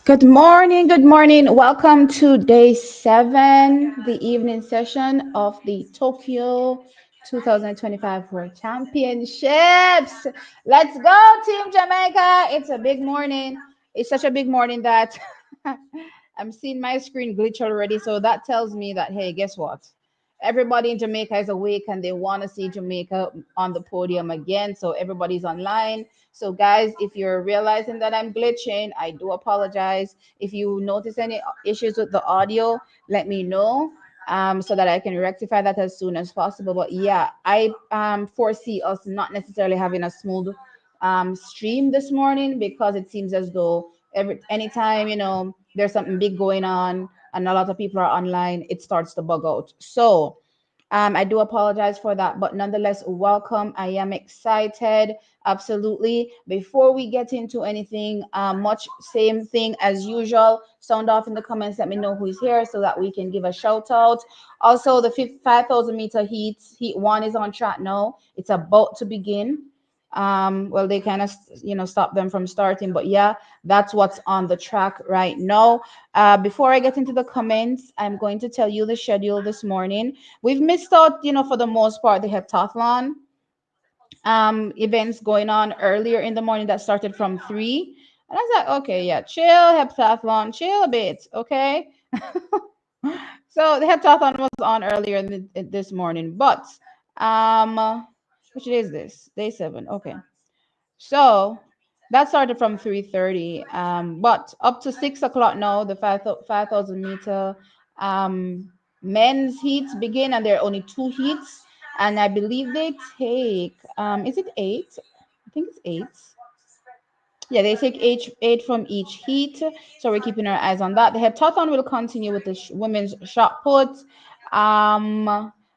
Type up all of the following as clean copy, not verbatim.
Good morning, good morning. Welcome to day 7, the evening session of the Tokyo 2025 World Championships. Let's go, Team Jamaica. It's a big morning. It's such a big morning that I'm seeing my screen glitch already. So that tells me that, hey, guess what? Everybody in Jamaica is awake and they want to see Jamaica on the podium again. So everybody's online. So, guys, if you're realizing that I'm glitching, I do apologize. If you notice any issues with the audio, let me know so that I can rectify that as soon as possible. But yeah, I foresee us not necessarily having a smooth stream this morning because it seems as though anytime there's something big going on and a lot of people are online, it starts to bug out. So I do apologize for that, but nonetheless, welcome. I am excited. Absolutely. Before we get into anything, much same thing as usual. Sound off in the comments. Let me know who is here so that we can give a shout out. Also, the 5,000 meter heat 1 is on track now. It's about to begin. Well, they kind of stop them from starting, but yeah, that's what's on the track right now. Before I get into the comments, I'm going to tell you the schedule this morning. We've missed out, for the most part, the heptathlon events going on earlier in the morning that started from 3. And I was like, okay, yeah, chill, heptathlon, chill a bit, okay. So the heptathlon was on earlier this morning, but which day is this? Day 7. Okay. So that started from 3:30. But up to 6 o'clock now, the 5,000 meter men's heats begin, and there are only 2 heats. And I believe they take is it 8? I think it's 8. Yeah, they take eight from each heat. So we're keeping our eyes on that. The heptathlon will continue with the women's shot put.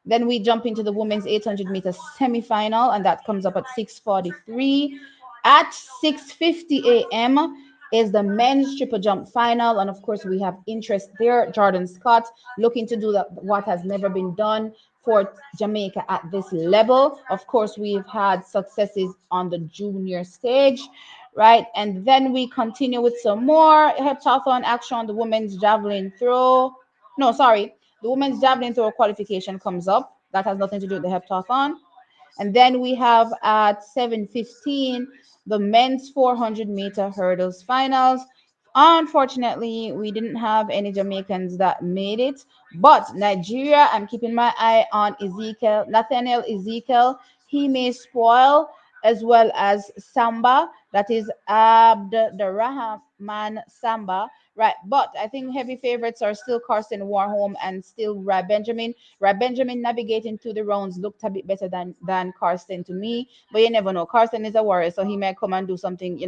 Then we jump into the women's 800 meter semifinal, and that comes up at 6:43. At 6:50 a.m. is the men's triple jump final, and of course we have interest there. Jordan Scott looking to do what has never been done for Jamaica at this level. Of course, we've had successes on the junior stage, right? And then we continue with some more heptathlon action on the women's javelin throw. No, sorry, the women's javelin throw qualification comes up. That has nothing to do with the heptathlon. And then we have at 7:15 the men's 400 meter hurdles finals. Unfortunately, we didn't have any Jamaicans that made it, but Nigeria, I'm keeping my eye on Nathaniel Ezekiel. He may spoil, as well as Samba, that is Abdurrahman Samba, right? But I think heavy favorites are still Carson Warholm and still Rai Benjamin. Rai Benjamin navigating through the rounds looked a bit better than Carson to me, but you never know. Carson is a warrior, so he may come and do something,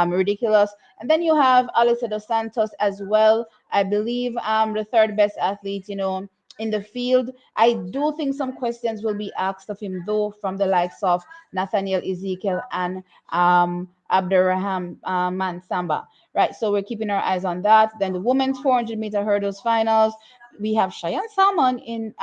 ridiculous. And then you have Alyssa Dos Santos as well. I believe the third best athlete, in the field. I do think some questions will be asked of him, though, from the likes of Nathaniel Ezekiel and Abdurrahman Mansamba. Right, so we're keeping our eyes on that. Then the women's 400 meter hurdles finals. We have Cheyenne Salmon in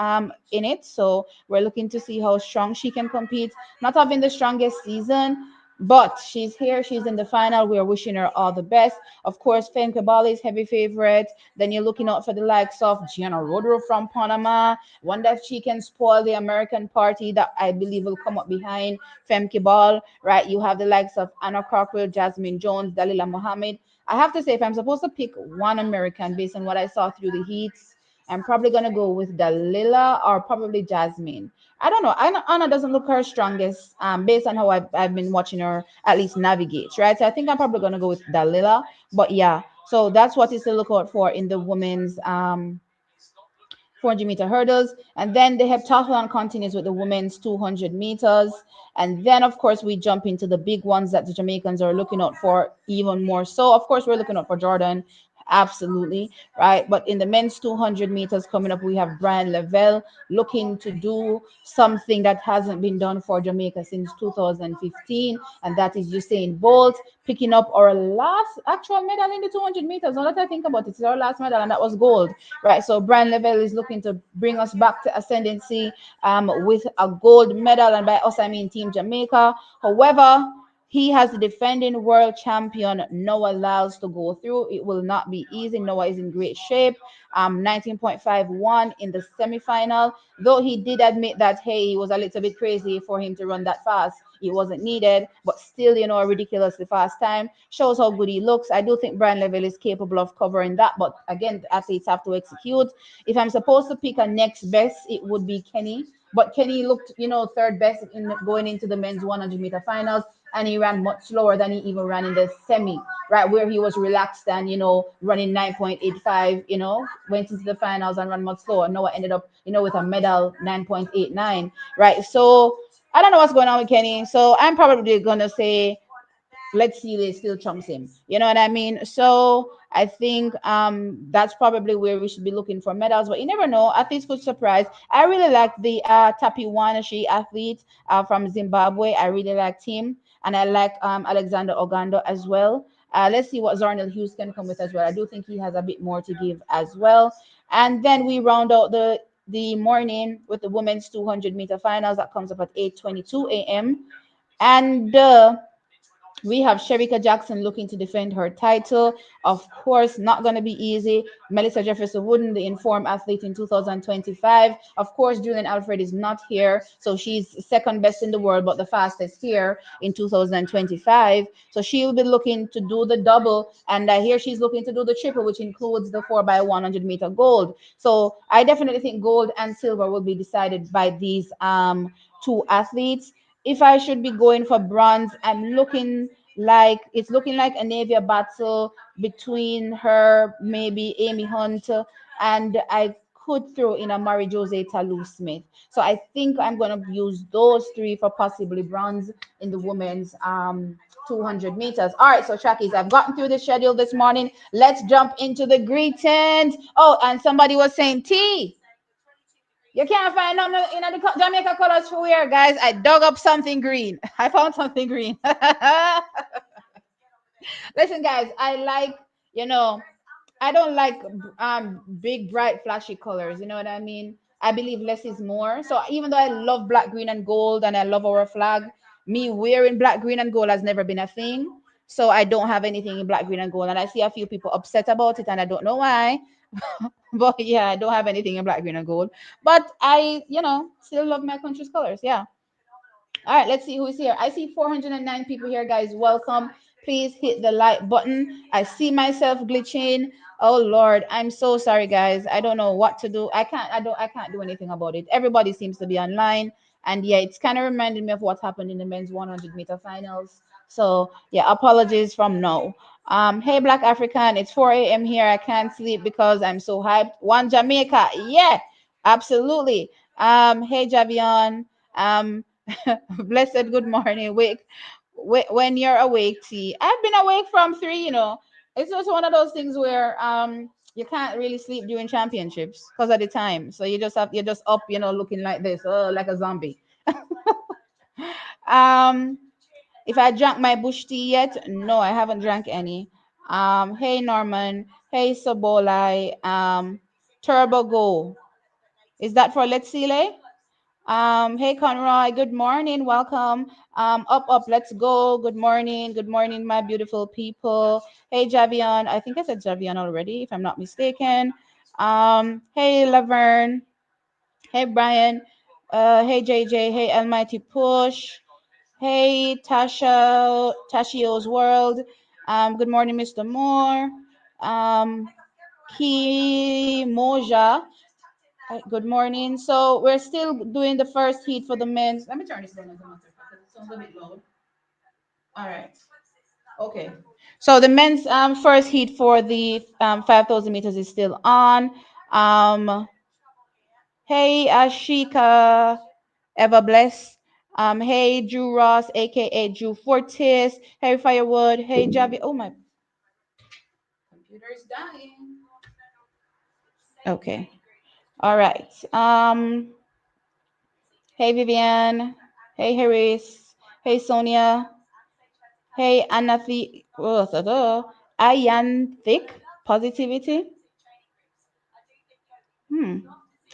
it, so we're looking to see how strong she can compete. Not having the strongest season, but she's here. She's in the final. We are wishing her all the best. Of course, Femke Bali is heavy favorite. Then you're looking out for the likes of Gianna Rodro from Panama. Wonder if she can spoil the American party that I believe will come up behind Femke Ball. Right, you have the likes of Anna Cockrell, Jasmine Jones, Dalila Mohammed. I have to say, if I'm supposed to pick one American based on what I saw through the heats, I'm probably gonna go with Dalila or probably Jasmine. I don't know. Anna doesn't look her strongest, based on how I've been watching her at least navigate, right? So I think I'm probably gonna go with Dalila. But yeah, so that's what is to look out for in the women's 400 meter hurdles. And then the heptathlon continues with the women's 200 meters. And then, of course, we jump into the big ones that the Jamaicans are looking out for even more. So, of course, we're looking out for Jordan. Absolutely, right? But in the men's 200 meters coming up, we have Brian Lavelle looking to do something that hasn't been done for Jamaica since 2015, and that is Usain Bolt picking up our last actual medal in the 200 meters. Now that I think about it, it's our last medal, and that was gold, right? So Brian Lavelle is looking to bring us back to ascendancy with a gold medal, and by us I mean Team Jamaica. However, He has the defending world champion Noah Lyles to go through. It will not be easy. Noah is in great shape. 19.51 in the semifinal. Though he did admit that, hey, it was a little bit crazy for him to run that fast. It wasn't needed, but still, a ridiculously fast time. Shows how good he looks. I do think Brian Level is capable of covering that, but again, the athletes have to execute. If I'm supposed to pick a next best, it would be Kenny. But Kenny looked, third best in going into the men's 100-meter finals, and he ran much slower than he even ran in the semi, right, where he was relaxed and running 9.85. Went into the finals and ran much slower. Noah ended up, with a medal 9.89, right? So I don't know what's going on with Kenny. So I'm probably gonna say, let's see, they still trumps him. You know what I mean? So I think that's probably where we should be looking for medals, but you never know. Athletes could surprise. I really like the Tapi Wanashi athlete from Zimbabwe. I really liked him, and I like Alexander Ogando as well. Let's see what Zarnell Hughes can come with as well. I do think he has a bit more to give as well. And then we round out the morning with the women's 200-meter finals that comes up at 8:22 a.m. And we have Sherika Jackson looking to defend her title. Of course, not going to be easy. Melissa Jefferson Wooden, the informed athlete in 2025. Of course, Julian Alfred is not here. So she's second best in the world, but the fastest here in 2025. So she will be looking to do the double. And here she's looking to do the triple, which includes the 4x100-meter gold. So I definitely think gold and silver will be decided by these two athletes. If I should be going for bronze, it's looking like a Navia battle between her, maybe Amy Hunt, and I could throw in a Mary Jose Talou Smith. So I think I'm gonna use those three for possibly bronze in the women's 200 meters. All right, so Trackies, I've gotten through the schedule this morning. Let's jump into the greetings. Oh, and somebody was saying T. You can't find them in the Jamaica colors for wear, guys. I dug up something green. I found something green. Listen, guys, I don't like big, bright, flashy colors. You know what I mean? I believe less is more. So even though I love black, green, and gold, and I love our flag, me wearing black, green, and gold has never been a thing. So I don't have anything in black, green, and gold. And I see a few people upset about it, and I don't know why. But yeah, I don't have anything in black, green, and gold. But I, still love my country's colors. Yeah. All right, let's see who's here. I see 409 people here, guys. Welcome. Please hit the like button. I see myself glitching. Oh Lord, I'm so sorry, guys. I don't know what to do. I can't do anything about it. Everybody seems to be online. And yeah, it's kind of reminding me of what happened in the men's 100-meter finals. So yeah, apologies from now. Hey Black African, it's 4 a.m. here. I can't sleep because I'm so hyped. One Jamaica. Yeah, absolutely. Hey Javion. Um, Blessed good morning. When you're awake, T. I've been awake from 3, It's just one of those things where you can't really sleep during championships because of the time. So you're just up, looking like this, like a zombie. um if I drank my bush tea yet, no, I haven't drank any. Hey Norman, hey Sobolai, Turbo Go. Is that for Let's See? Hey Conroy, good morning, welcome. Up, let's go. Good morning, my beautiful people. Hey Javion, I think I said Javion already, if I'm not mistaken. Hey Laverne, hey Brian, hey JJ, hey Almighty Push, hey Tashio's World. Good morning, Mr. Moore. Ki Moja. Good morning. So we're still doing the first heat for the men's. Let me turn this down as a matter of fact, 'cause it sounds a bit loud. All right. Okay. So the men's first heat for the 5,000 meters is still on. Hey Ashika, ever bless. Hey Drew Ross, aka Drew Fortis. Hey Firewood. Hey Javi. Oh, my computer is dying. Okay. All right. Hey Vivian. Hey Harris. Hey Sonia. Hey Anathi. Ayanthik. Positivity.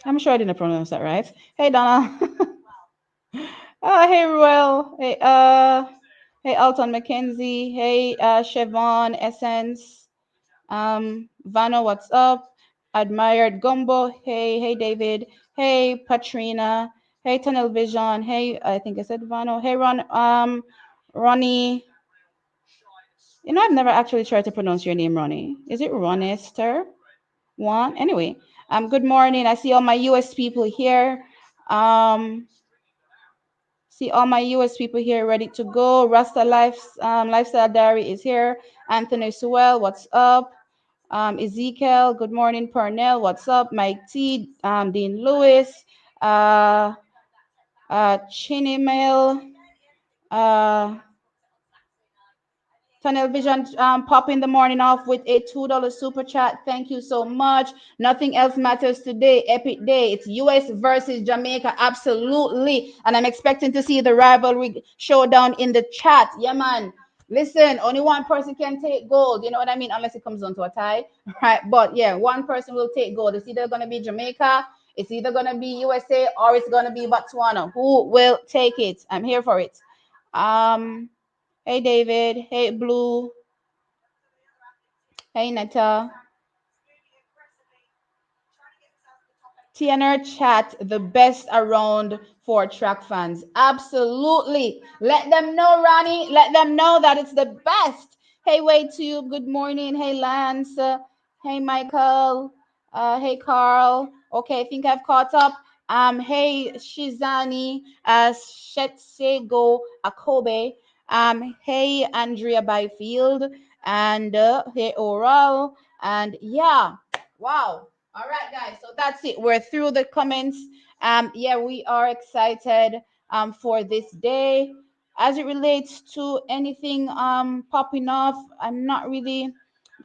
I'm sure I didn't pronounce that right. Hey Donna. Hey Ruel. Hey, Alton McKenzie. Hey, Chevon Essence. Vano, what's up? Admired Gumbo. Hey, David. Hey, Patrina. Hey, Tunnel Vision. Hey, I think I said Vano. Hey, Ronnie. I've never actually tried to pronounce your name, Ronnie. Is it Ronester? One. Anyway, good morning. I see all my US people here. Um, See all my US people here ready to go. Rasta Lifestyle Diary is here. Anthony Sewell, what's up? Ezekiel, good morning. Pernell, what's up? Mike T, Dean Lewis, uh, Chinimel, uh, Tunnel Vision popping the morning off with a $2 super chat. Thank you so much. Nothing else matters today. Epic day. It's US versus Jamaica. Absolutely. And I'm expecting to see the rivalry showdown in the chat. Yeah, man. Listen, only one person can take gold. You know what I mean? Unless it comes down to a tie. Right. But yeah, one person will take gold. It's either going to be Jamaica, it's either going to be USA, or it's going to be Botswana. Who will take it? I'm here for it. Hey David. Hey Blue. Hey Netta. TNR chat, the best around for track fans. Absolutely. Let them know, Ronnie. Let them know that it's the best. Hey, WayTube. Good morning. Hey, Lance. Hey, Michael. Hey, Carl. Okay, I think I've caught up. Hey, Shizani. Shetsego Akobe. Hey, Andrea Byfield. And hey, Oral. And yeah, wow. All right, guys. So that's it. We're through the comments. Yeah, we are excited for this day. As it relates to anything popping off, I'm not really.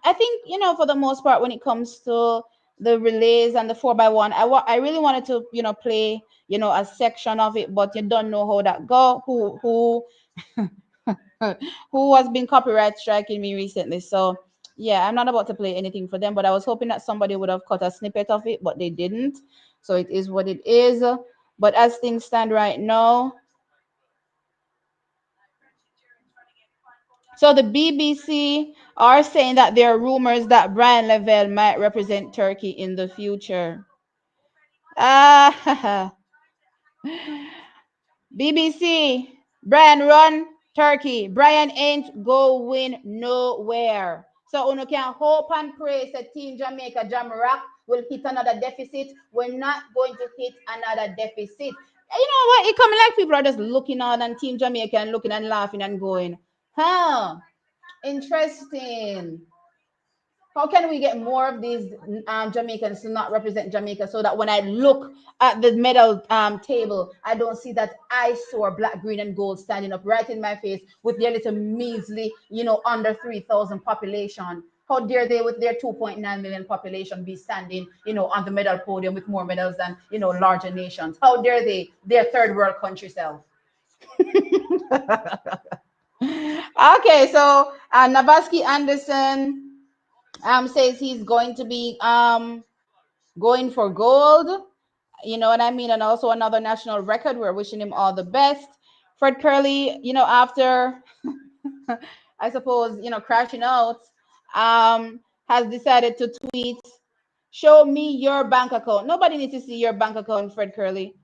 I think for the most part, when it comes to the relays and the 4x1, I really wanted to play a section of it, but you don't know how that go. Who has been copyright striking me recently. So yeah, I'm not about to play anything for them, but I was hoping that somebody would have cut a snippet of it, but they didn't. So it is what it is. But as things stand right now, so the BBC are saying that there are rumors that Brian Lavelle might represent Turkey in the future. Ah, BBC, Brian run Turkey. Brian ain't going nowhere. So you can hope and pray that Team Jamaica Jamrock will hit another deficit. We're not going to hit another deficit. You know what? It coming like people are just looking on and Team Jamaica and looking and laughing and going, huh? Interesting. How can we get more of these Jamaicans to not represent Jamaica so that when I look at the medal table, I don't see that eyesore black, green, and gold standing up right in my face with their little measly, under 3,000 population? How dare they, with their 2.9 million population, be standing, on the medal podium with more medals than, larger nations? How dare they, their third world country self? Okay, so Nabaski Anderson says he's going to be going for gold. You know what I mean? And also another national record. We're wishing him all the best. Fred Curley, after I suppose, crashing out, has decided to tweet, show me your bank account. Nobody needs to see your bank account, Fred Curley.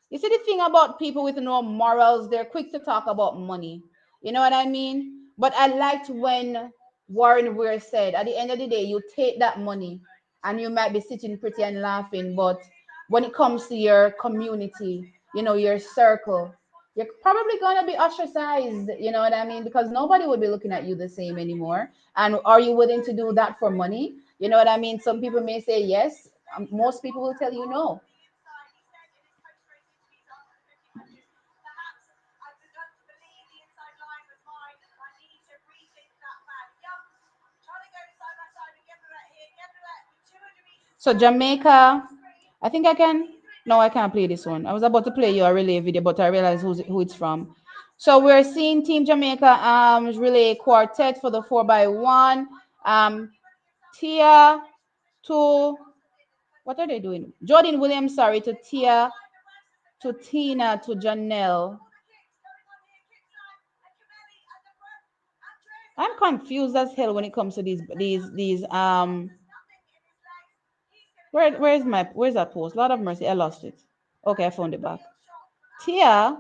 You see the thing about people with no morals, they're quick to talk about money. You know what I mean? But I liked when Warren Weir said, at the end of the day, you take that money and you might be sitting pretty and laughing, but when it comes to your community, your circle, you're probably going to be ostracized. You know what I mean? Because nobody would be looking at you the same anymore. And are you willing to do that for money? You know what I mean? Some people may say yes. Most people will tell you no. So Jamaica, I think I can. No, I can't play this one. I was about to play you a relay video, but I realized who it's from. So we're seeing Team Jamaica relay quartet for the 4x1. Tia to what are they doing? Jordan Williams, sorry, to Tia, to Tina, to Janelle. I'm confused as hell when it comes to these where's that post? Lord of mercy, I lost it. Okay, I found it back. Tia,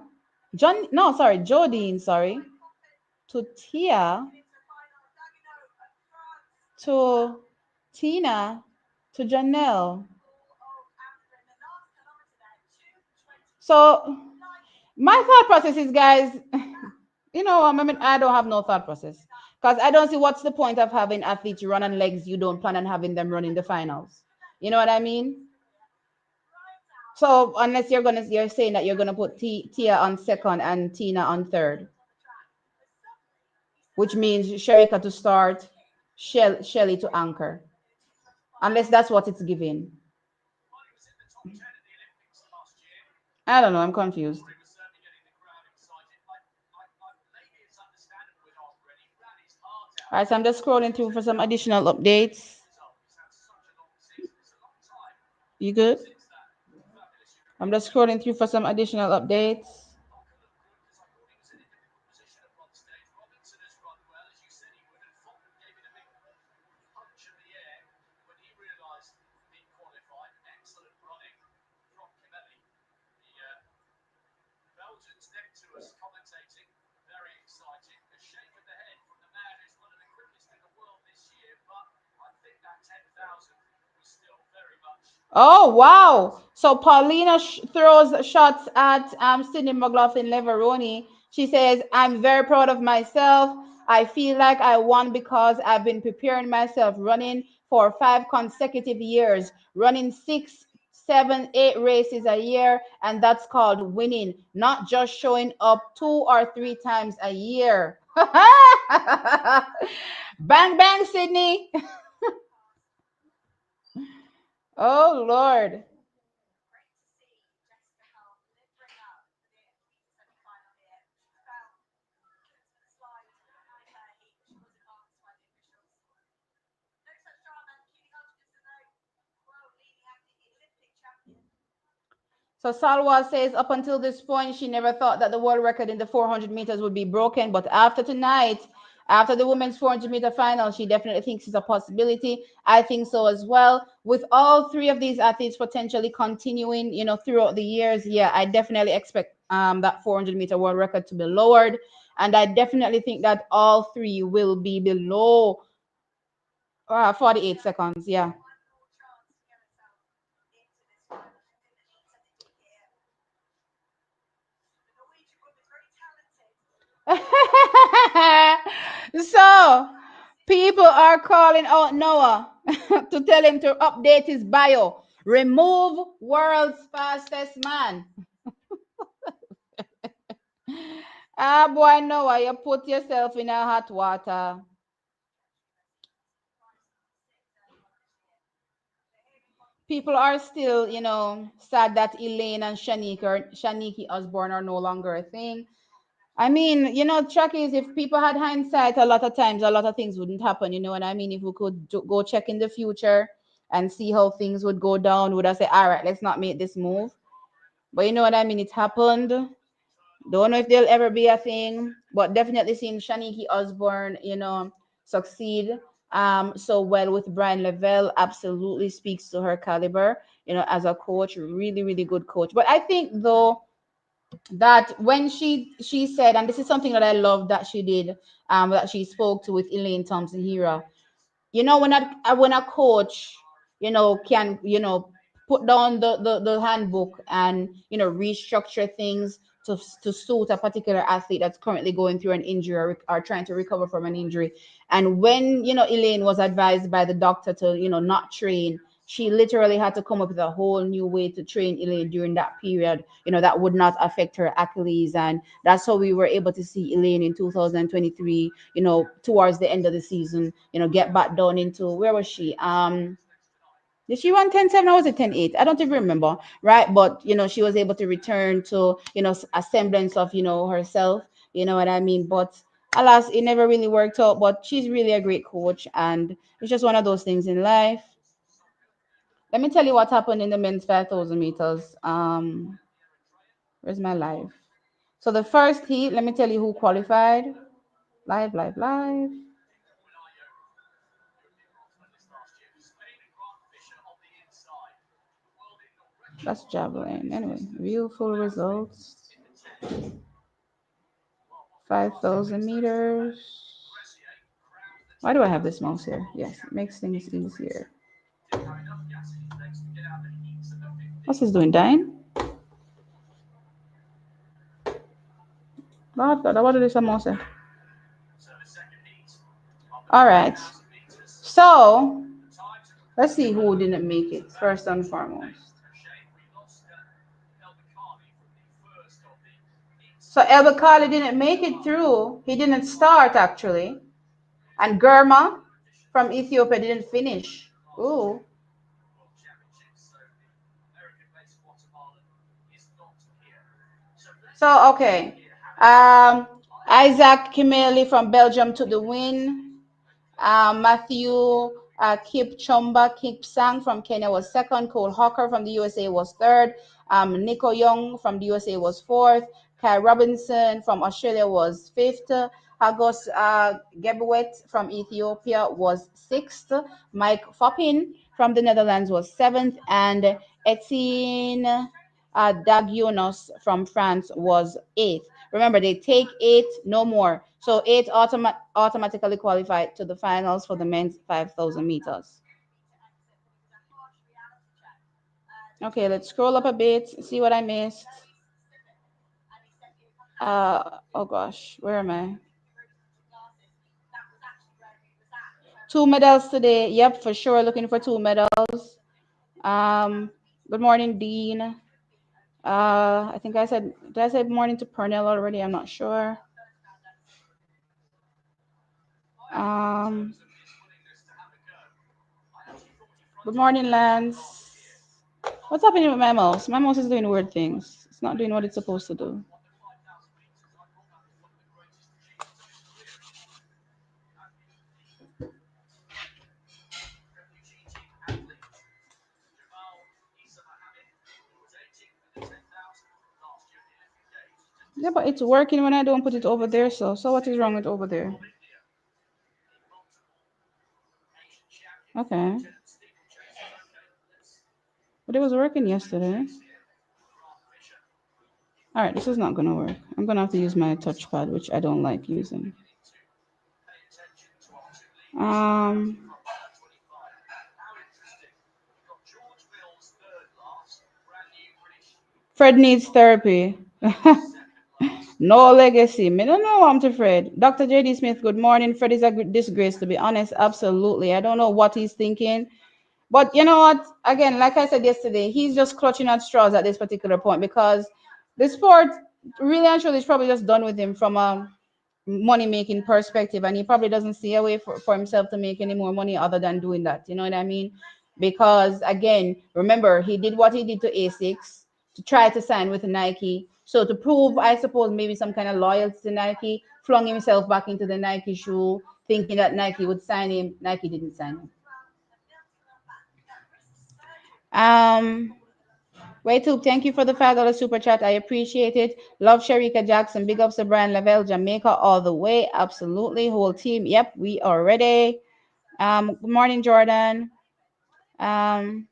John, no, sorry, Jodine, sorry, to Tia, to Tina, to Janelle. So my thought process is, guys, I mean, I don't have no thought process because I don't see what's the point of having athletes run on legs you don't plan on having them run in the finals. You know what I mean? So unless you're saying that you're gonna put Tia on second and Tina on third, which means Sherika to start, Shelly to anchor, unless that's what it's giving. I don't know. I'm confused. All right, so I'm just scrolling through for some additional updates. You good? I'm just scrolling through for some additional updates. Oh wow! So Paulina throws shots at Sydney McLaughlin Leveroni. She says, "I'm very proud of myself. I feel like I won because I've been preparing myself, running for 5 consecutive years, running 6, 7, 8 races a year, and that's called winning, not just showing up 2 or 3 times a year." Bang bang, Sydney! Oh Lord. So Salwa says, up until this point, she never thought that the world record in the 400 meters would be broken. But after tonight, after the women's 400-meter final, she definitely thinks it's a possibility. I think so as well. With all three of these athletes potentially continuing, throughout the years, yeah, I definitely expect that 400-meter world record to be lowered. And I definitely think that all three will be below 48 seconds. Yeah. So people are calling out Noah to tell him to update his bio. Remove world's fastest man. Ah, boy, Noah, you put yourself in a hot water. People are still, sad that Elaine and Shaniki Osborne are no longer a thing. I mean, track is, if people had hindsight, a lot of times, a lot of things wouldn't happen. You know what I mean? If we could go check in the future and see how things would go down, would I say, all right, let's not make this move? But you know what I mean? It happened. Don't know if there'll ever be a thing, but definitely seeing Shaniki Osborne, succeed so well with Brian Lavelle absolutely speaks to her caliber, as a coach, really, really good coach. But I think though that when she said, and this is something that I love that she did, that she spoke to with Elaine Thompson Hero, when a coach can put down the handbook and restructure things to suit a particular athlete that's currently going through an injury, or trying to recover from an injury. And when Elaine was advised by the doctor to not train, she literally had to come up with a whole new way to train Elaine during that period, that would not affect her Achilles. And that's how we were able to see Elaine in 2023, towards the end of the season, get back down into, where was she? Did she run 10:7 or was it 10:8? I don't even remember, right? But she was able to return to a semblance of herself. You know what I mean? But alas, it never really worked out. But she's really a great coach, and it's just one of those things in life. Let me tell you what happened in the men's 5,000 meters. Where's my live? So the first heat, let me tell you who qualified. Live, live, live. That's javelin. Anyway, view full results. 5,000 meters. Why do I have this mouse here? Yes, it makes things easier. What's this doing? Dying? What did this mouse say? All right. So let's see who didn't make it first and foremost. So El Bakali didn't make it through. He didn't start actually. And Germa from Ethiopia didn't finish. Ooh. So okay. Um, Isaac Kimeli from Belgium took the win. Matthew Kipchumba Kipsang from Kenya was second. Cole Hawker from the USA was third. Nico Young from the USA was fourth. Kai Robinson from Australia was fifth. Hagos Gebwet from Ethiopia was sixth. Mike Foppin from the Netherlands was seventh. And Etienne Dagionos from France was eighth. Remember, they take eight, no more. So eight automatically qualified to the finals for the men's 5,000 meters. Okay, let's scroll up a bit, see what I missed. Oh gosh, where am I? Two medals today. Yep, for sure. Looking for two medals. Um, Good morning, Dean. I think I said, did I say morning to Pernell already? I'm not sure. Um, Good morning, Lance. What's happening with my mouse? My mouse is doing weird things. It's not doing what it's supposed to do. Yeah, but it's working when I don't put it over there. So what is wrong with over there? Okay, but it was working yesterday. All right, this is not gonna work. I'm gonna have to use my touchpad, which I don't like using. Um, Fred needs therapy. No legacy. Me don't know I'm to Fred. Dr. JD Smith, good morning. Fred is a disgrace, to be honest. Absolutely. I don't know what he's thinking. But you know what? Again, like I said yesterday, he's just clutching at straws at this particular point because the sport really and truly is probably just done with him from a money making perspective, and he probably doesn't see a way for himself to make any more money other than doing that. You know what I mean? Because again, remember, he did what he did to Asics to try to sign with Nike. So to prove, I suppose, maybe some kind of loyalty to Nike, flung himself back into the Nike shoe, thinking that Nike would sign him. Nike didn't sign him. Um, Waytube, thank you for the $5 super chat. I appreciate it. Love Sharika Jackson. Big ups to Brian Lavelle, Jamaica, all the way. Absolutely. Whole team. Yep, we are ready. Good morning, Jordan. Um,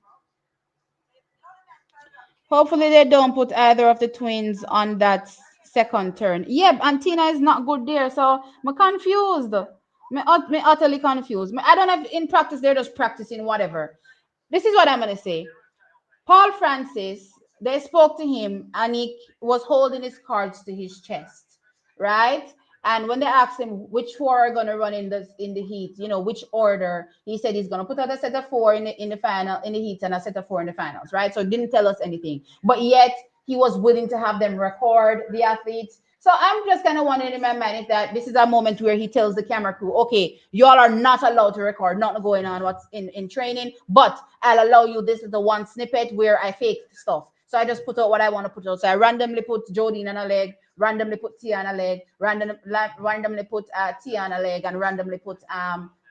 Hopefully they don't put either of the twins on that second turn. Yep, and Tina is not good there, so I'm confused. Me utterly confused. I don't know if in practice they're just practicing whatever. This is what I'm gonna say. Paul Francis, they spoke to him and he was holding his cards to his chest, right? And when they asked him which four are gonna run in the heat, which order, he said he's gonna put out a set of four in the final in the heat and a set of four in the finals, right? So it didn't tell us anything. But yet he was willing to have them record the athletes. So I'm just kind of wondering in my mind if that this is a moment where he tells the camera crew, okay, you all are not allowed to record, not going on what's in training, but I'll allow you. This is the one snippet where I fake stuff. So I just put out what I want to put out. So I randomly put Jodine on a leg, randomly put Tia on a leg, randomly put Tia on a leg, and randomly put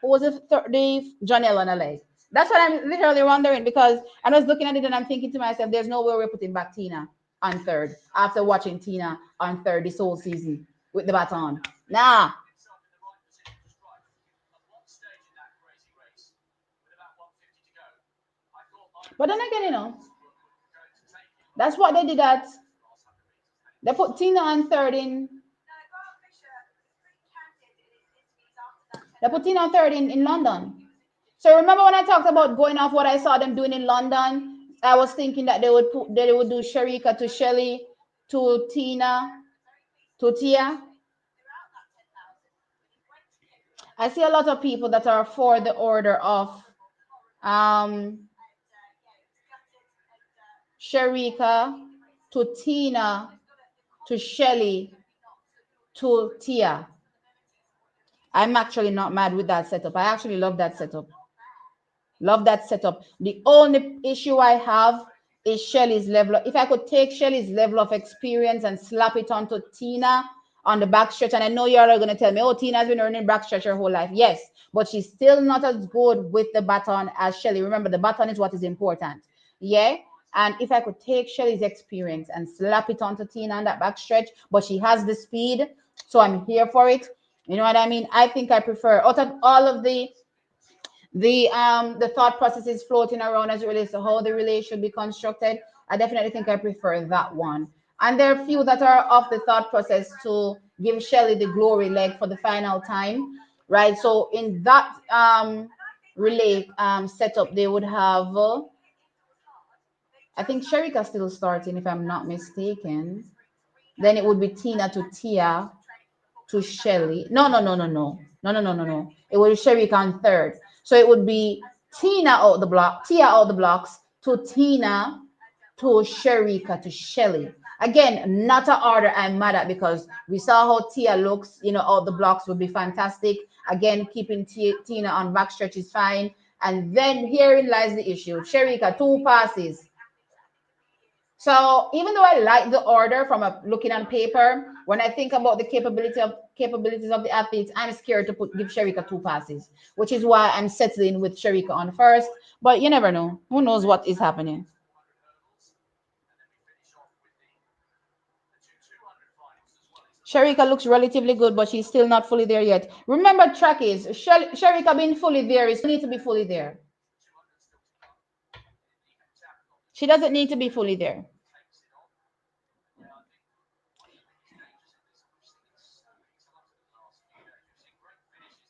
who was the Janelle on a leg. That's what I'm literally wondering because I was looking at it and I'm thinking to myself, there's no way we're putting back Tina on third after watching Tina on third this whole season with the baton. Nah. But then again, That's what they did at. They put Tina on third in. They put Tina on third in London. So remember when I talked about going off what I saw them doing in London? I was thinking that they would do Sharika to Shelly to Tina to Tia. I see a lot of people that are for the order of um Sharika to Tina to Shelly to Tia. I'm actually not mad with that setup. I actually love that setup. Love that setup. The only issue I have is Shelly's level. If I could take Shelly's level of experience and slap it onto Tina on the back stretch, and I know you're all going to tell me, oh, Tina's been running back stretch her whole life. Yes, but she's still not as good with the baton as Shelly. Remember, the baton is what is important. Yeah. And if I could take Shelly's experience and slap it onto Tina on that back stretch, but she has the speed, so I'm here for it. You know what I mean? I think I prefer out of all of the thought processes floating around as it relates to how the relay should be constructed. I definitely think I prefer that one. And there are a few that are off the thought process to give Shelly the glory leg for the final time, right? So in that relay setup, they would have, I think Sherika still starting, if I'm not mistaken. Then it would be Tina to Tia to Shelly. No, no, no, no, no. No, no, no, no, no. It would be Sherika on third. So it would be Tina out the block, Tia out the blocks to Tina to Sherika to Shelly. Again, not an order I'm mad at because we saw how Tia looks, out the blocks would be fantastic. Again, keeping Tina on back stretch is fine. And then herein lies the issue. Sherika, two passes. So even though I like the order from looking on paper, when I think about the capabilities of the athletes, I'm scared to give Sherika two passes, which is why I'm settling with Sherika on first. But you never know. Who knows what is happening? Sherika looks relatively good, but she's still not fully there yet. Remember, track is Sherika being fully there is need to be fully there. She doesn't need to be fully there.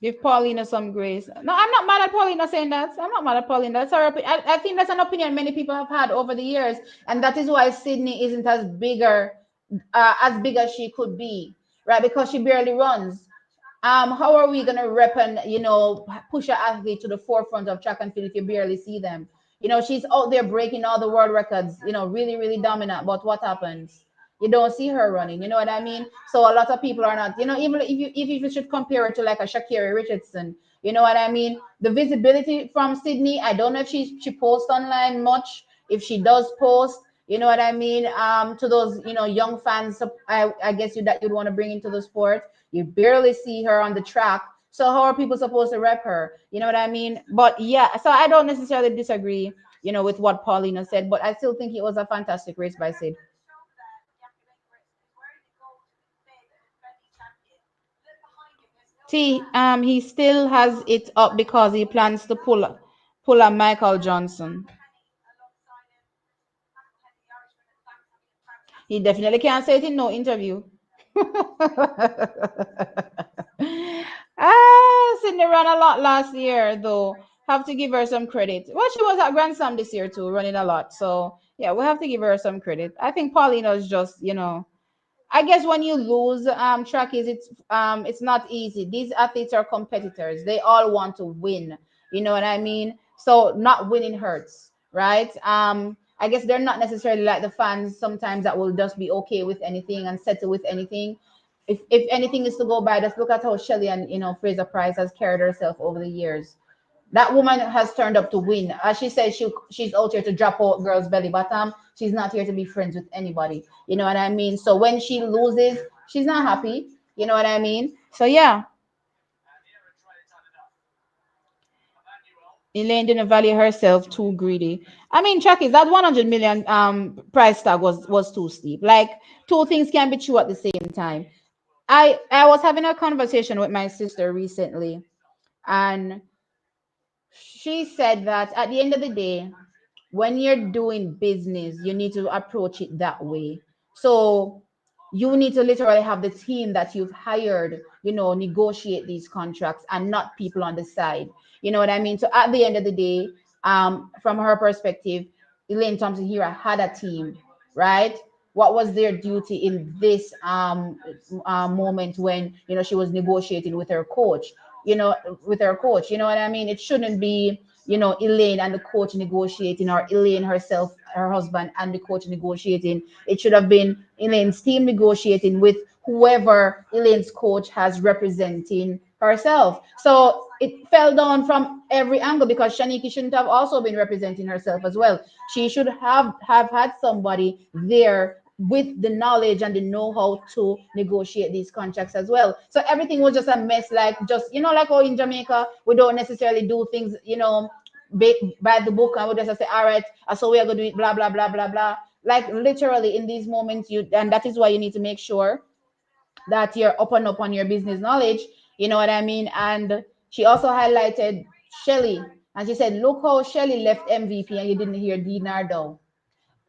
Give Paulina some grace. No, I'm not mad at Paulina saying that. I'm not mad at Paulina. That's her I think that's an opinion many people have had over the years, and that is why Sydney isn't as big as she could be, right? Because she barely runs. How are we gonna rep and push an athlete to the forefront of track and field if you barely see them? She's out there breaking all the world records. Really, really dominant. But what happens? You don't see her running. You know what I mean? So a lot of people are not. Even if you should compare it to like a Shakira Richardson. You know what I mean? The visibility from Sydney. I don't know if she posts online much. If she does post, you know what I mean? To those young fans, I guess that you'd want to bring into the sport. You barely see her on the track. So how are people supposed to rep her? You know what I mean? But yeah, so I don't necessarily disagree, with what Paulina said, but I still think it was a fantastic race by Sid. He still has it up because he plans to pull a Michael Johnson. He definitely can't say it in no interview. Sydney ran a lot last year, though. Have to give her some credit. Well, she was at Grand Slam this year too, running a lot. So yeah, we have to give her some credit. I think Paulina is just, I guess when you lose track is it's not easy. These athletes are competitors. They all want to win. You know what I mean? So not winning hurts, right? I guess they're not necessarily like the fans sometimes that will just be okay with anything and settle with anything. If anything is to go by, just look at how Shelly and Fraser Price has carried herself over the years. That woman has turned up to win. As she says, she's out here to drop out girls' belly bottom. She's not here to be friends with anybody. You know what I mean? So when she loses, she's not happy. You know what I mean? So yeah, Elaine didn't value herself too greedy. I mean, check is that 100 million price tag was too steep. Like two things can be true at the same time. I was having a conversation with my sister recently, and she said that at the end of the day, when you're doing business, you need to approach it that way. So you need to literally have the team that you've hired, negotiate these contracts and not people on the side. You know what I mean? So at the end of the day, from her perspective, Elaine Thompson here had a team, right? What was their duty in this moment when she was negotiating with her coach? You know what I mean? It shouldn't be Elaine and the coach negotiating, or Elaine herself, her husband, and the coach negotiating. It should have been Elaine's team negotiating with whoever Elaine's coach has representing herself. So it fell down from every angle because Shaniki shouldn't have also been representing herself as well. She should have had somebody there with the knowledge and the know-how to negotiate these contracts as well. So everything was just a mess, like just like how in Jamaica we don't necessarily do things, by the book, and we just say, all right, so we are going to do it, blah blah blah blah blah. Like literally in these moments, and that is why you need to make sure that you're up and up on your business knowledge. You know what I mean? And she also highlighted Shelly, and she said, look how Shelly left MVP and you didn't hear Dinar Dow.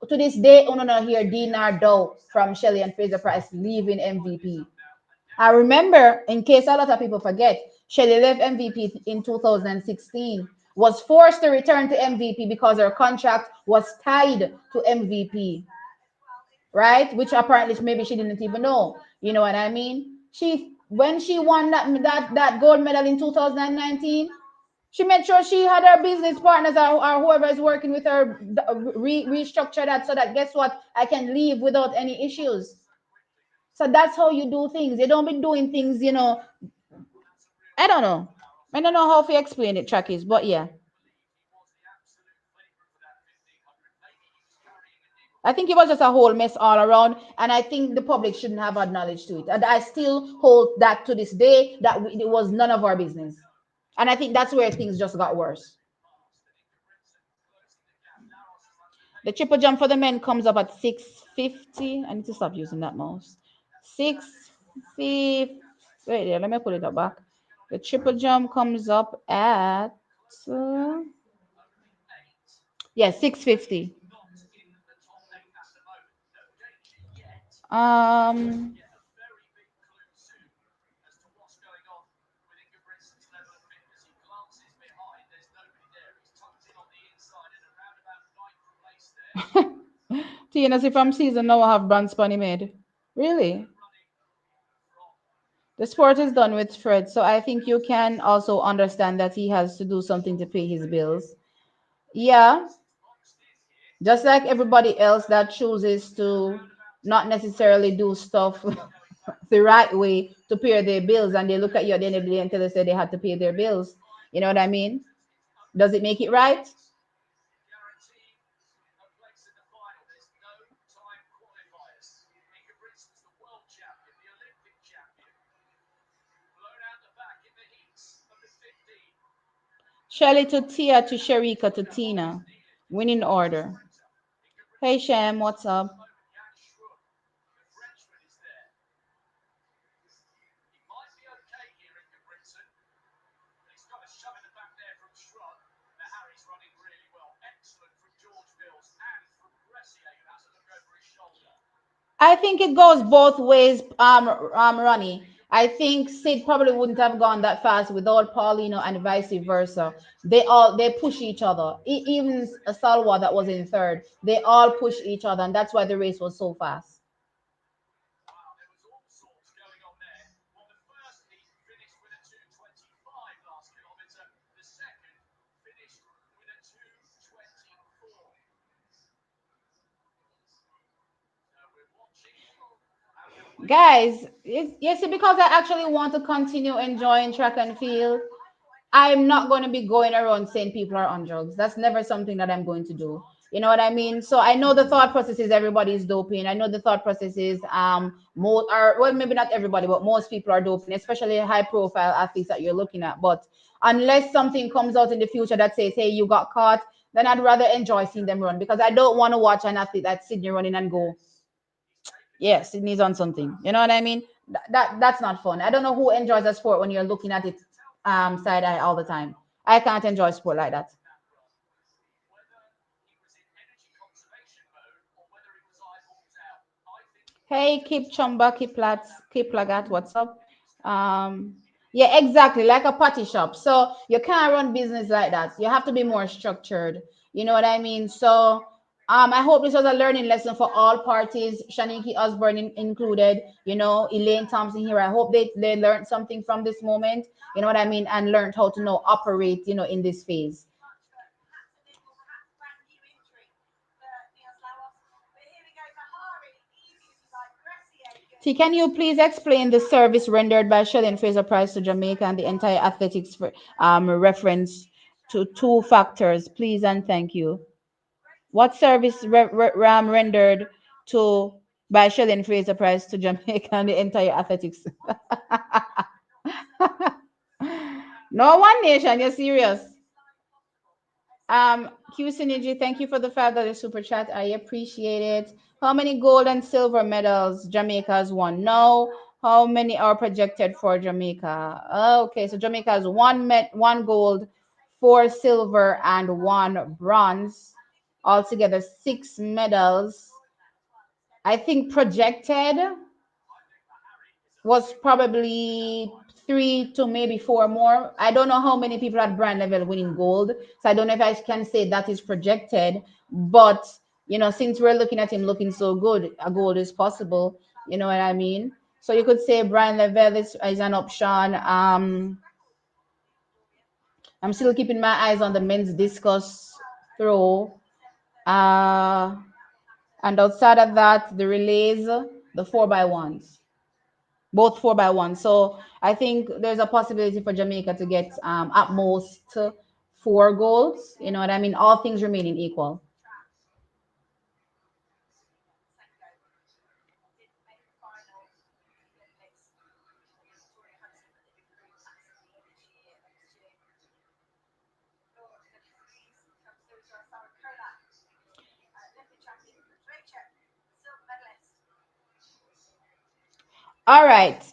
To this day, I don't hear Dinar Dow from Shelly and Fraser Price leaving MVP. I remember, in case a lot of people forget, Shelly left MVP in 2016, was forced to return to MVP because her contract was tied to MVP, right? Which apparently maybe she didn't even know. You know what I mean? When she won that gold medal in 2019, she made sure she had her business partners, or whoever is working with her, restructure that, so that, guess what, I can leave without any issues. So that's how you do things. You don't be doing things, I don't know. I don't know how to explain it, Trackies, but yeah. I think it was just a whole mess all around, and I think the public shouldn't have had knowledge to it. And I still hold that to this day, that it was none of our business. And I think that's where things just got worse. The triple jump for the men comes up at 650. I need to stop using that mouse. 650. Wait there, let me put it up back. The triple jump comes up at uh, yeah, 650. Um Tina, see from season now I have brand spanny made. Really? The sport is done with Fred, so I think you can also understand that he has to do something to pay his bills. Yeah, just like everybody else that chooses to not necessarily do stuff the right way to pay their bills, and they look at you at the end of the day until they say they had to pay their bills. You know what I mean? Does it make it right? Shelly to Tia to Sharika to Tina. Winning order. Hey Shem, what's up? I think it goes both ways, Ronnie. I think Sid probably wouldn't have gone that fast without Paulino, and vice versa. They push each other. Even Salwa that was in third, they all push each other, and that's why the race was so fast. Guys, you see, because I actually want to continue enjoying track and field, I'm not going to be going around saying people are on drugs. That's never something that I'm going to do. You know what I mean? So I know the thought process is everybody's doping. I know the thought process is most are, well, maybe not everybody, but most people are doping, especially high profile athletes that you're looking at. But unless something comes out in the future that says, hey, you got caught, then I'd rather enjoy seeing them run, because I don't want to watch an athlete that's sitting running and go, yes, it needs on something. You know what I mean? That's not fun. I don't know who enjoys a sport when you're looking at it side eye all the time. I can't enjoy sport like that. Hey, keep chumba, keep plats, keep lagat. What's up? Um, yeah, exactly, like a party shop. So you can't run business like that. You have to be more structured. You know what I mean? So I hope this was a learning lesson for all parties, Shaniki Osborne included. You know, Elaine Thompson here. I hope they learned something from this moment. You know what I mean, and learned how to know operate. You know, in this phase. T, can you please explain the service rendered by Shelley Fraser Price to Jamaica and the entire athletics reference to two factors, please and thank you. What service rendered to by Shelley Fraser Price to Jamaica and the entire athletics? No one nation, you're serious. Q Synergy, thank you for the $5 super chat. I appreciate it. How many gold and silver medals Jamaica has won? No. How many are projected for Jamaica? Okay, so Jamaica has one gold, four silver, and one bronze. Altogether, six medals. I think projected was probably three to maybe four more. I don't know how many people at brand level winning gold. So I don't know if I can say that is projected, but since we're looking at him looking so good, a gold is possible. You know what I mean? So you could say brand level is an option. I'm still keeping my eyes on the men's discus throw. Uh, and outside of that, the relays, the 4x1s. Both 4x1. So I think there's a possibility for Jamaica to get at most four goals. You know what I mean? All things remaining equal. All right.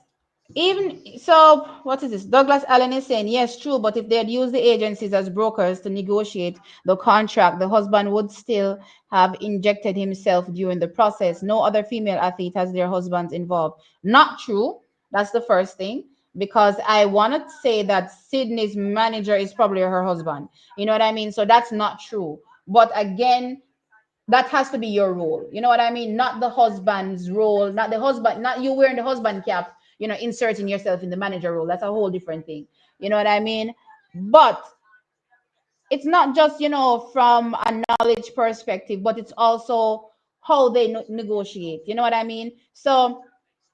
Even so, what is this? Douglas Allen is saying, yes, true, but if they had used the agencies as brokers to negotiate the contract, the husband would still have injected himself during the process. No other female athlete has their husbands involved. Not true. That's the first thing. Because I want to say that Sydney's manager is probably her husband. You know what I mean? So that's not true. But again, that has to be your role. You know what I mean? Not the husband's role, not the husband, not you wearing the husband cap, inserting yourself in the manager role. That's a whole different thing. You know what I mean? But it's not just, from a knowledge perspective, but it's also how they negotiate. You know what I mean? So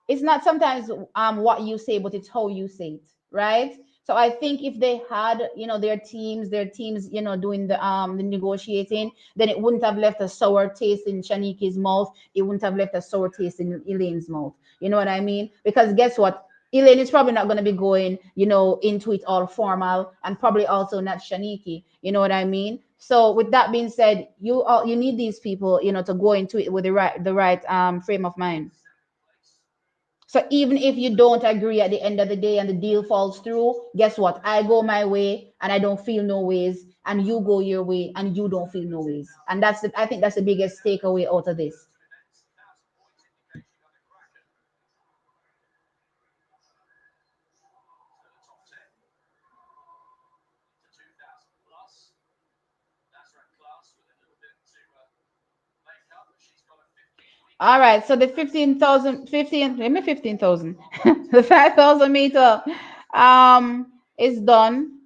it's not sometimes what you say, but it's how you say it, right? So I think if they had, their teams, doing the negotiating, then it wouldn't have left a sour taste in Shaniki's mouth. It wouldn't have left a sour taste in Elaine's mouth. You know what I mean? Because guess what? Elaine is probably not going to be going, into it all formal, and probably also not Shaniki. You know what I mean? So with that being said, you need these people, to go into it with the right frame of mind. So even if you don't agree at the end of the day and the deal falls through, guess what? I go my way and I don't feel no ways, and you go your way and you don't feel no ways. And I think that's the biggest takeaway out of this. All right, so the 15,000, 15, maybe 15,000, the 5,000 meter is done.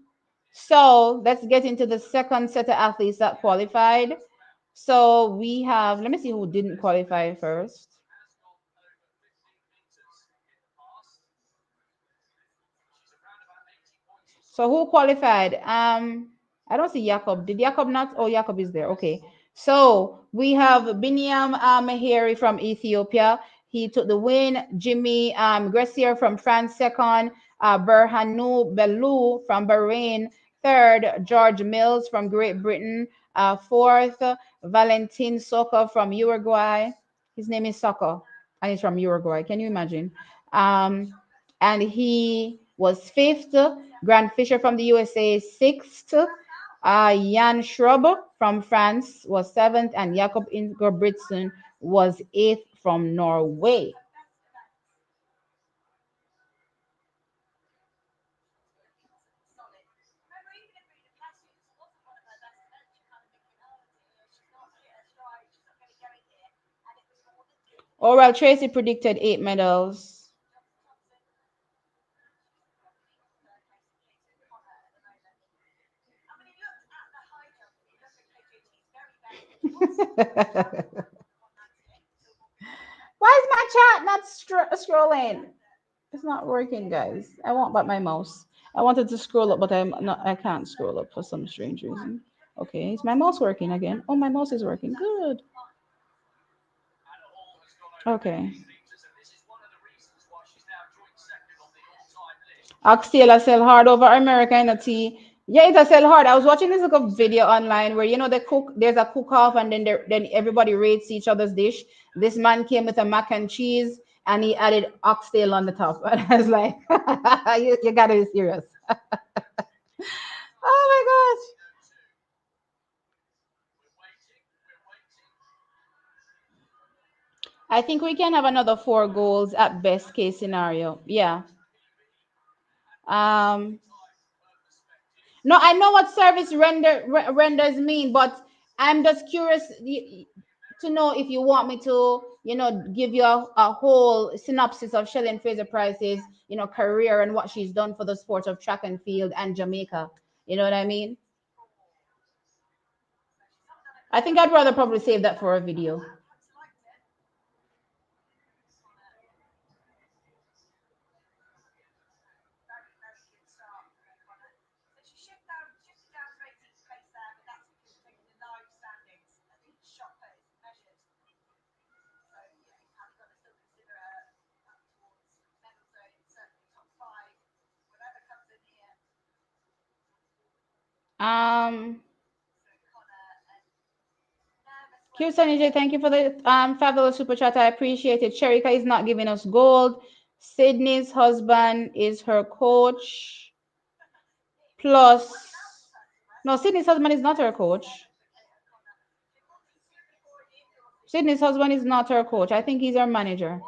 So let's get into the second set of athletes that qualified. So we have, let me see who didn't qualify first. So who qualified? I don't see Jakob. Did Jakob not? Oh, Jakob is there. Okay. So we have Biniam Mahiri from Ethiopia. He took the win. Jimmy Gressier from France second. Berhanu Bellu from Bahrain third. George Mills from Great Britain fourth. Valentin Soko from Uruguay. His name is Soko, and he's from Uruguay. Can you imagine? Um, and he was fifth. Grant Fisher from the USA, sixth. Jan Schrob from France was seventh, and Jakob Ingebrigtsen was eighth from Norway. Oral Tracy predicted 8 medals. Why is my chat not scrolling? It's not working, guys. I want back my mouse. I wanted to scroll up, but I'm not. I can't scroll up for some strange reason. Okay, is my mouse working again? Oh, my mouse is working. Good. Okay. Oxtail sell hard over America in a tea. Yeah, it's a sell hard. I was watching this little video online where they cook. There's a cook off, and then everybody rates each other's dish. This man came with a mac and cheese, and he added oxtail on the top. And I was like, you gotta be serious. Oh my gosh. I think we can have another 4 goals at best case scenario. Yeah. Um. No, I know what service renders mean, but I'm just curious to know if you want me to, give you a whole synopsis of Shelley Fraser Price's, career and what she's done for the sport of track and field and Jamaica. You know what I mean? I think I'd rather probably save that for a video. Um, Q Sunny J, thank you for the fabulous super chat. I appreciate it. Sherika is not giving us gold. Sydney's husband is her coach. Plus, no, Sydney's husband is not her coach. Sydney's husband is not her coach. I think he's her manager.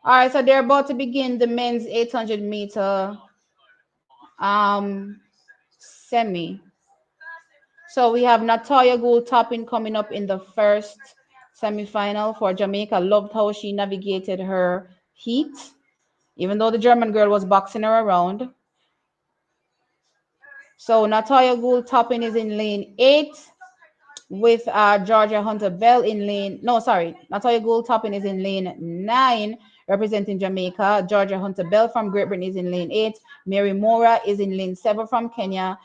All right, so they're about to begin the men's 800-meter semi. So we have Natalia Gould Topping coming up in the first semifinal for Jamaica. Loved how she navigated her heat, even though the German girl was boxing her around. So Natalia Gould Topping is in lane 8 with Georgia Hunter Bell in lane. No, sorry. Natalia Gould Topping is in lane 9, representing Jamaica. Georgia Hunter Bell from Great Britain is in lane 8. Mary Mora is in lane 7 from Kenya.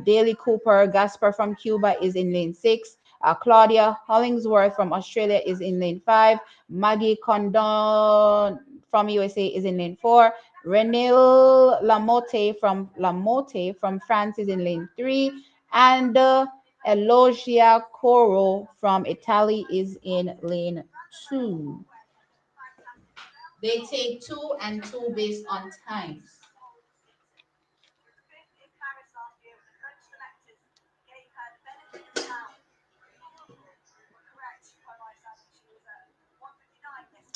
Daly Cooper Gasper from Cuba is in lane 6. Claudia Hollingsworth from Australia is in lane 5. Maggie Condon from USA is in lane 4. Renil Lamotte from France is in lane 3. And Elogia Coro from Italy is in lane 2. They take 2 and 2 based on times.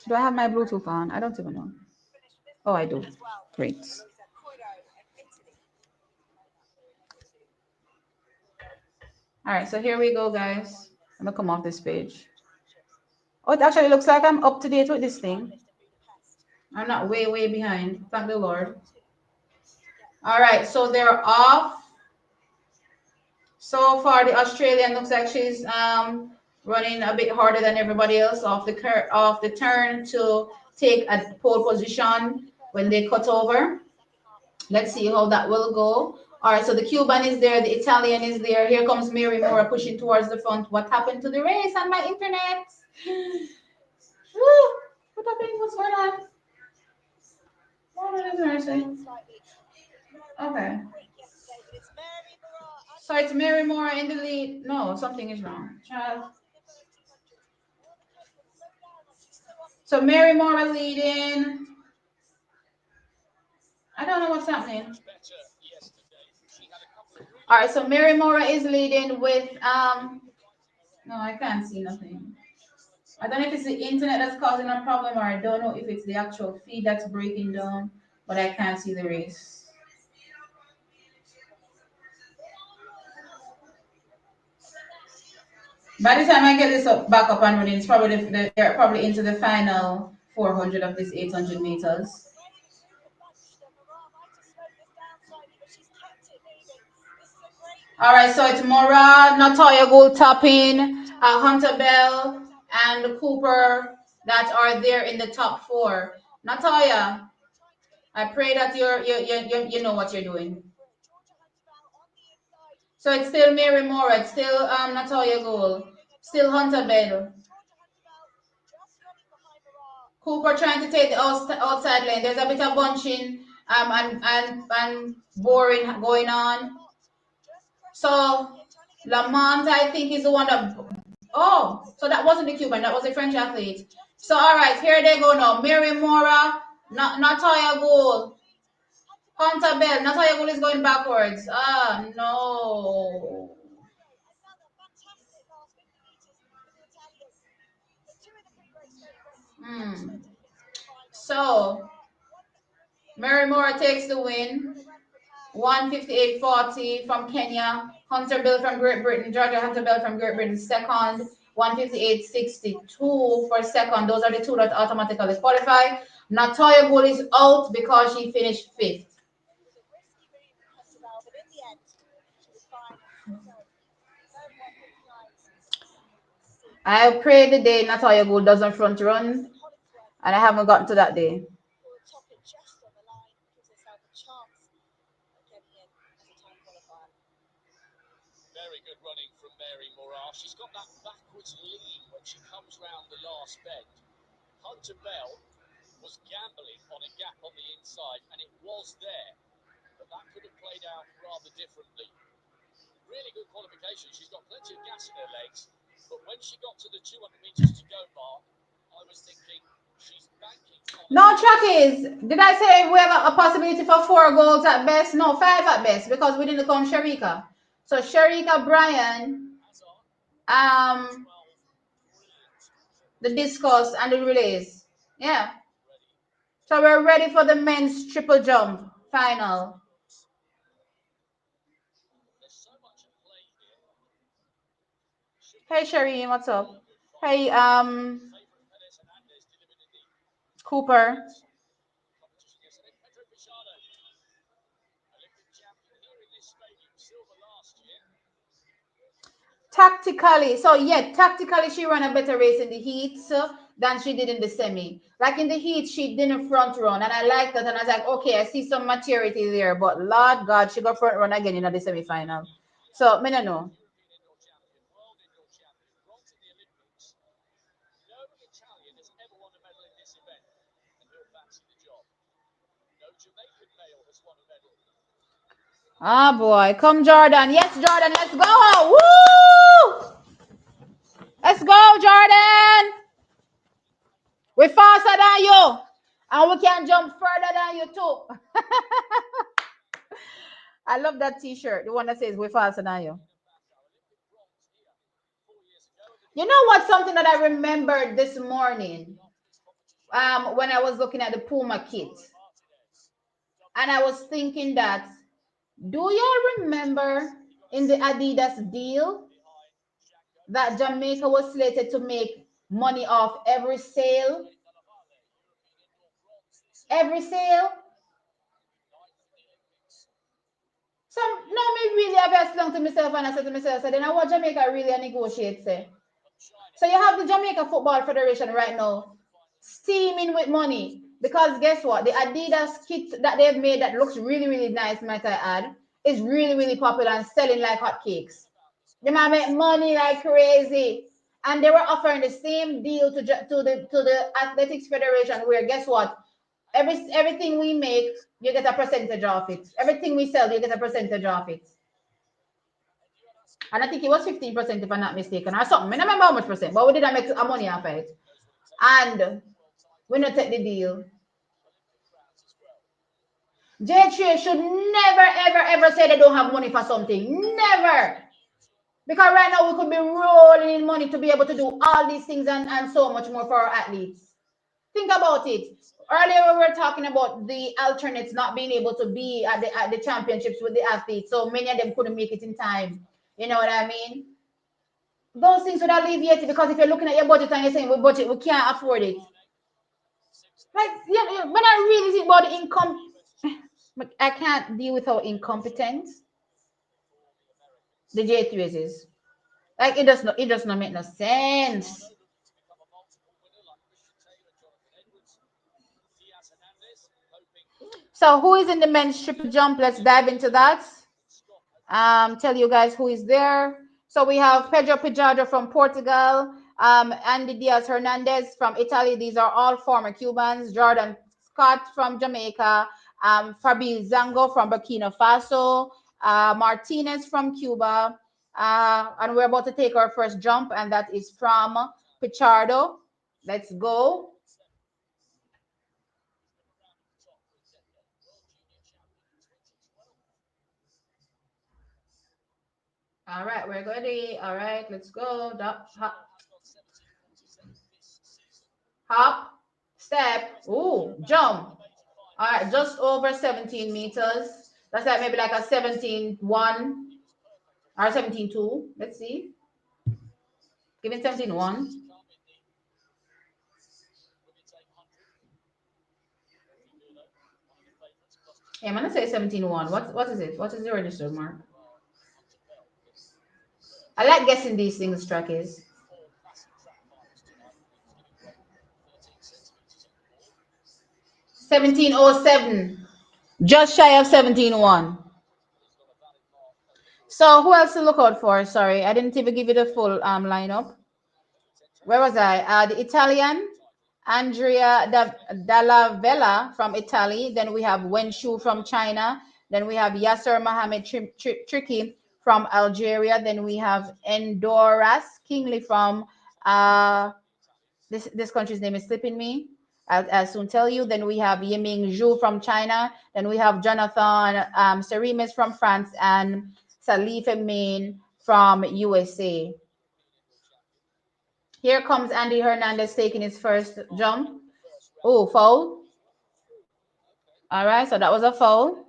Do I have my Bluetooth on? I don't even know. Oh, I do. Great. All right, so here we go, guys. I'm gonna come off this page. Oh, it actually looks like I'm up to date with this thing. I'm not way behind. Thank the Lord. All right, so they're off. So far, the Australian looks like she's running a bit harder than everybody else off the turn to take a pole position when they cut over. Let's see how that will go. All right, so the Cuban is there, the Italian is there. Here comes Mary Mora pushing towards the front. What happened to the race on my internet? What happened? What's going on? What is mercy? Okay. So it's Mary Mora in the lead. No, something is wrong. Child. So Mary Mora leading. I don't know what's happening. All right, so Mary Mora is leading with no, I can't see nothing. I don't know if it's the internet that's causing a problem, or I don't know if it's the actual feed that's breaking down, but I can't see the race. By the time I get this back up and running, it's probably they're probably into the final 400 of this 800 meters. All right, so it's Mora, Natoya Gold Topping, Hunter Bell, and Cooper that are there in the top four. Natoya, I pray that you know what you're doing. So it's still Mary Mora, it's still Natoya Gold, still Hunter Bell. Cooper trying to take the outside lane. There's a bit of bunching and boring going on. So Lamont, I think, is the one that. Oh, so that wasn't the Cuban, that was the French athlete. So all right, here they go now. Mary Mora, Natalia Gould, Hunter Bell. Natalia Gould is going backwards. Ah, no. So Mary Mora takes the win. 158.40 from Kenya. Hunter Bell from Great Britain. Georgia Hunter Bell from Great Britain second. 158.62 for second. Those are the two that automatically qualify. Natoya Gould is out because she finished fifth. I pray the day Natalia Gould doesn't front run, and I haven't gotten to that day. Very good running from Mary Morar. She's got that backwards lean when she comes round the last bend. Hunter Bell was gambling on a gap on the inside, and it was there, but that could have played out rather differently. Really good qualification. She's got plenty of gas in her legs, but when she got to the 200 meters to go mark, I was thinking she's banking. No, Trackies, did I say we have a possibility for 4 goals at best? No, 5 at best, because we didn't come Sharika. So Sharika, Brian, the discus and the relays. Yeah. So we're ready for the men's triple jump final. Hey Shireen, what's up? Hey, Cooper. Tactically, so yeah, tactically she ran a better race in the heat than she did in the semi. Like in the heat, she didn't front run, and I liked that. And I was like, okay, I see some maturity there. But Lord God, she got front run again in the semi-final. So me no know. Ah boy, come Jordan. Yes, Jordan, let's go. Woo! Let's go, Jordan. We're faster than you. And we can jump further than you too. I love that t-shirt, the one that says we're faster than you. You know what? Something that I remembered this morning, when I was looking at the Puma kit, and I was thinking that, do y'all remember in the Adidas deal that Jamaica was slated to make money off every sale? Every sale. So no, me really have slung to myself and I said to myself, so then I want Jamaica really negotiate, say. So you have the Jamaica Football Federation right now steaming with money because guess what? The Adidas kit that they've made that looks really, really nice, might I add, is really, really popular and selling like hotcakes. They might make money like crazy. And they were offering the same deal to the Athletics Federation, where guess what? Everything we make, you get a percentage of it. Everything we sell, you get a percentage of it. And I think it was 15% if I'm not mistaken, or something. I don't remember how much percent, but we didn't make money off it. And we not take the deal. J3 should never, ever, ever say they don't have money for something. Never. Because right now we could be rolling in money to be able to do all these things and so much more for our athletes. Think about it. Earlier we were talking about the alternates not being able to be at the championships with the athletes, so many of them couldn't make it in time. You know what I mean? Those things would alleviate it because if you're looking at your budget and you're saying we budget, we can't afford it. Like yeah, when I really think about the income, but I can't deal with how incompetent the J3s is. Like it does not make no sense. So who is in the men's triple jump? Let's dive into that. Tell you guys who is there. So we have Pedro Pijado from Portugal, Andy Diaz Hernandez from Italy. These are all former Cubans. Jordan Scott from Jamaica, Fabi Zango from Burkina Faso, Martinez from Cuba, and we're about to take our first jump, and that is from Pichardo. Let's go. All right, we're ready. All right, let's go. Hop, step, ooh, jump. All right, just over 17 meters. That's like maybe like a 17.1 or 17.2. Let's see. Give me 17.1. Yeah, I'm gonna say 17.1. What is it? What is the registered mark? I like guessing these things, track is. 17.07. Just shy of 17.1. So who else to look out for? Sorry, I didn't even give you the full lineup. Where was I? The Italian Andrea Dalla Vella from Italy. Then we have Wen Shu from China. Then we have Yasser Mohamed Tricky from Algeria. Then we have Endoras Kingley from this country's name is slipping me. I'll soon tell you. Then we have Yiming Zhu from China. Then we have Jonathan Serimes from France and Salif Emin from USA. Here comes Andy Hernandez taking his first jump. Oh, foul. All right, so that was a foul.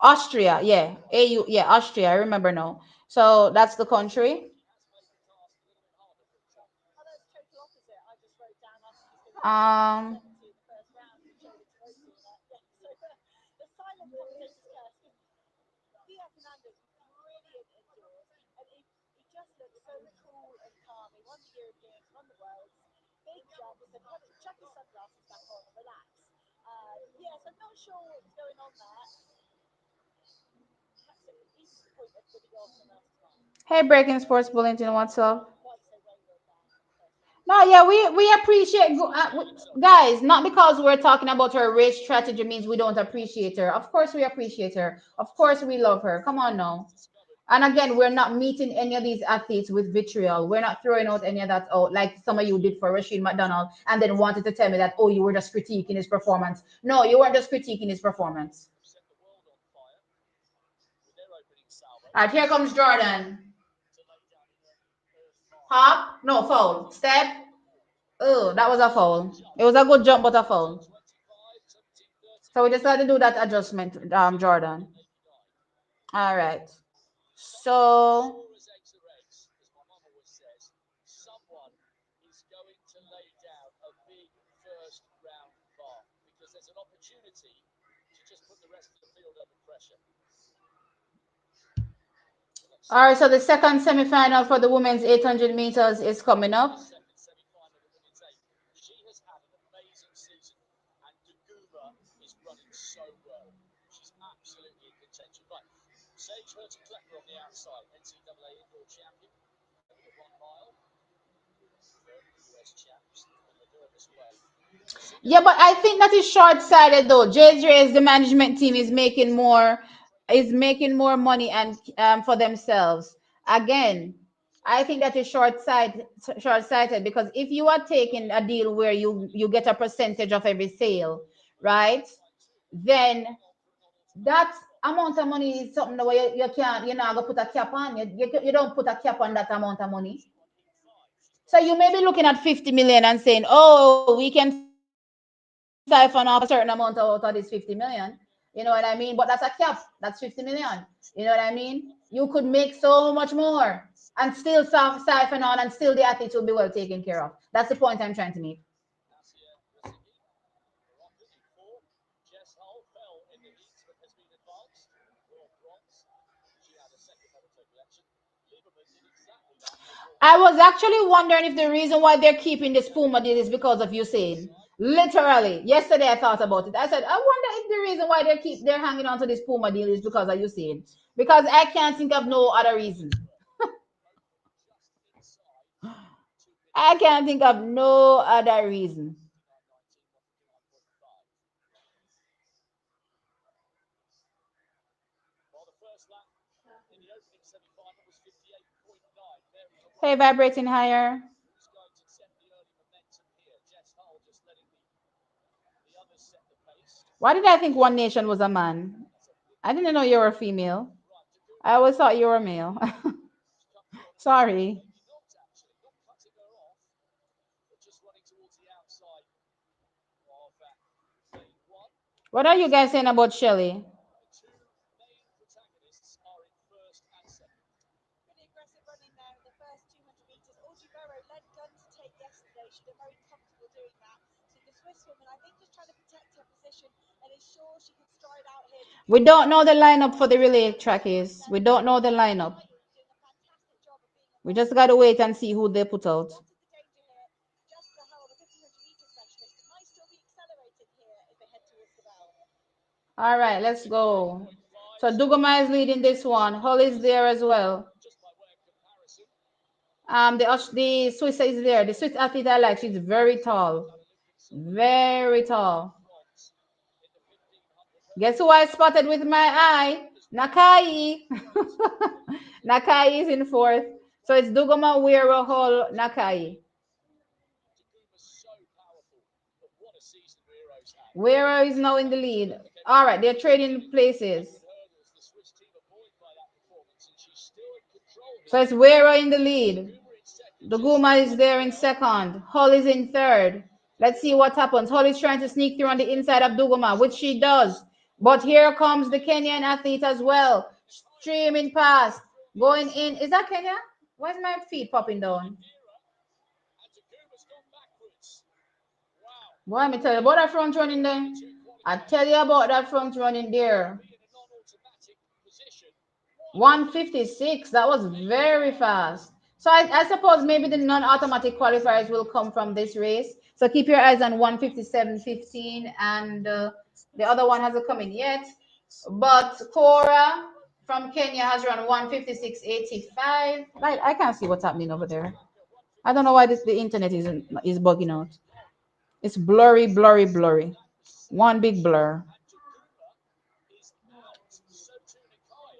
Austria, yeah. AU, yeah, Austria. I remember now. So that's the country. Um, hey, Breaking Sports Bulletin, what's up? No, yeah, we appreciate guys. Not because we're talking about her race strategy means we don't appreciate her. Of course, we appreciate her. Of course, we love her. Come on now. And again, we're not meeting any of these athletes with vitriol. We're not throwing out any of that out like some of you did for Rashid McDonald and then wanted to tell me that, oh, you were just critiquing his performance. No, you weren't just critiquing his performance. All right, here comes Jordan. Hop, no, foul. Step. Oh, that was a foul. It was a good jump, but a foul. So we decided to do that adjustment, Jordan. All right. So all right, so the second semifinal for the women's 800 meters is coming up. Yeah, but I think that is short-sighted though. JJ, the management team, is making more money and for themselves. Again, I think that is short-sighted because if you are taking a deal where you get a percentage of every sale, right? Then that's amount of money is something the way you can't, you're not gonna put a cap on. You don't put a cap on that amount of money. So you may be looking at 50 million and saying, oh, we can siphon off a certain amount out of this 50 million. You know what I mean? But that's a cap. That's 50 million. You know what I mean? You could make so much more and still siphon on and still the athletes will be well taken care of. That's the point I'm trying to make. Jess Hull fell in the heat but has been advanced. World bronze. She had a second medal to collection. Lieberman did exactly that for bronze. I was actually wondering if the reason why they're keeping this Puma deal is because of Usain. Literally, yesterday I thought about it. I said, I wonder if the reason why they're hanging on to this Puma deal is because of Usain. Because I can't think of no other reason. Just inside 2 I minutes. can't think of no other reason. 59.19, 159.5. While the first lap in the opening semi-final was 58.9. Mary Hey, Moraes. vibrating higher. Who's going to set the early momentum here? Jess Hull just letting the others set the pace. Why did I think One Nation was a man? That's a bit I didn't know you were a female. right. I Takuma, always thought you were a male. she comes through on the inside. Sorry. Maybe not actually. Not cutting her off, but just running towards the outside of lane one. What are you guys saying about Shelly? The two main protagonists are in first and second. Really aggressive running there in the first 200 metres. Audrey Burrow led gun to take yesterday. She did very comfortable doing that. So the Swiss woman, I think, just trying to protect her position and ensure she can stride out here to We come don't know the second. lineup for the relay Burrow track leading is. there We in don't know the second. lineup. Kylie doing a fantastic job of being We involved just in got to the wait race. and see who they put out. Spotted the danger here. Jessica Hull, the 1500 metre specialist, might still be accelerating here as they head towards the bell. All right, let's go. So 58.5. So Dugama is leading this one. Hull is there as well. just by way of comparison, The Swiss is there. The Swiss athlete I like. She's very tall. that Olympic silver medal Very and tall. bronze in the 1500 Guess hurdles. who I spotted with my eye? Has won Nakai. bronze in the 1500 Nakai is in fourth. So it's Dugama, Wero, Hull, Nakai. Taguma's so powerful, but what a season Wero's had. Wero is now in the lead. All right, they're trading places. Hurdles, the Swiss team are buoyed by that performance, and she's still in control So here. it's Wero in the lead. Taguma in second, The Jess Guma Hull is up there in there. second. Hull is in third. Let's see what happens. Hull is trying to sneak through on the inside of Duguma, which she does. But here comes the Kenyan athlete as well. Streaming past. Going in. Is that Kenya? Why is my feet popping down? And Taguma's gone backwards. Wow. Boy, let me tell you about that front running there. Two I qualifying tell you about sessions. that front running there. Be in a non-automatic position. What a finish. 156. That was Ladies very are fast. So I suppose maybe the non-automatic qualifiers will come from this race. So keep your eyes on 157.15, and the other one hasn't come in yet. But Cora from Kenya has run 156.85. I can't see what's happening over there. I don't know why the internet is bugging out. It's blurry, blurry, blurry. that was One big savage. blur. And Taguma is out. So too Nakai,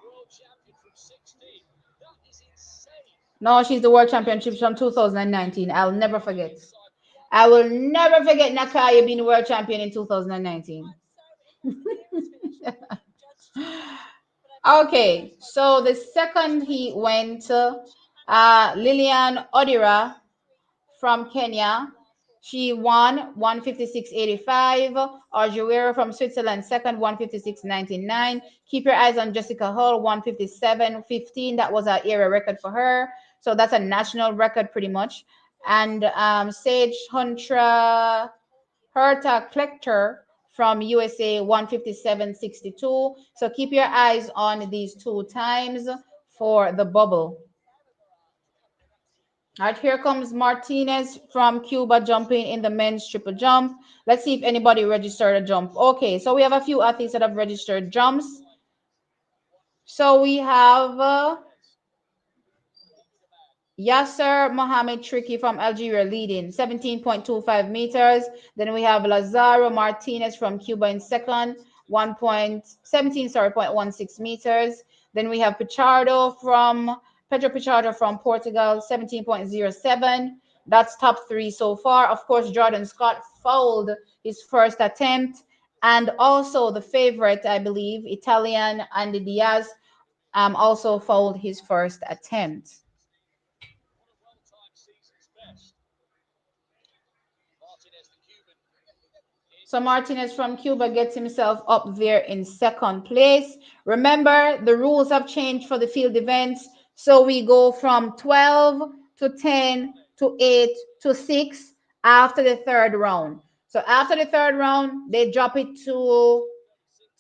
world champion from 16. That is insane. No, she's the world championship from 2019. I'll never forget. Inside the I outside. will never forget Nakaya being world champion in We've 2019. had some impressive heroes finishing being judged tonight, but I must say the Okay, most so the vibrant second finish heat race went She managed to get Lillian Odira 53.41 from in Kenya. the last 400 She metres. won 156.85. Arjuero from Switzerland second, 156.99. Keep your eyes on Jessica Hull, 157.15. That was an era record for her. So that's a national record pretty much. And Sage Huntra Herta Klechter from USA, 157.62. So keep your eyes on these two times for the bubble. All right, here comes Martinez from Cuba jumping in the men's triple jump. Let's see if anybody registered a jump. Okay, so we have a few athletes that have registered jumps. So we have Yasser Mohamed Tricky from Algeria leading 17.25 meters. Then we have Lazaro Martinez from Cuba in second, 1.17, sorry, 0.16 meters. Then we have Pedro Pichardo from Portugal, 17.07. That's top three so far. Of course, Jordan Scott fouled his first attempt And also the favorite, I believe, Italian Andy Diaz, also fouled his first attempt. What a well-timed season's best. Martinez, the Cuban, So Martinez from Cuba gets himself up there in second place. Remember, the rules have changed for the field events. So we go from 12 to 10 to 8 to 6 after the third round. So after the third round, they drop it to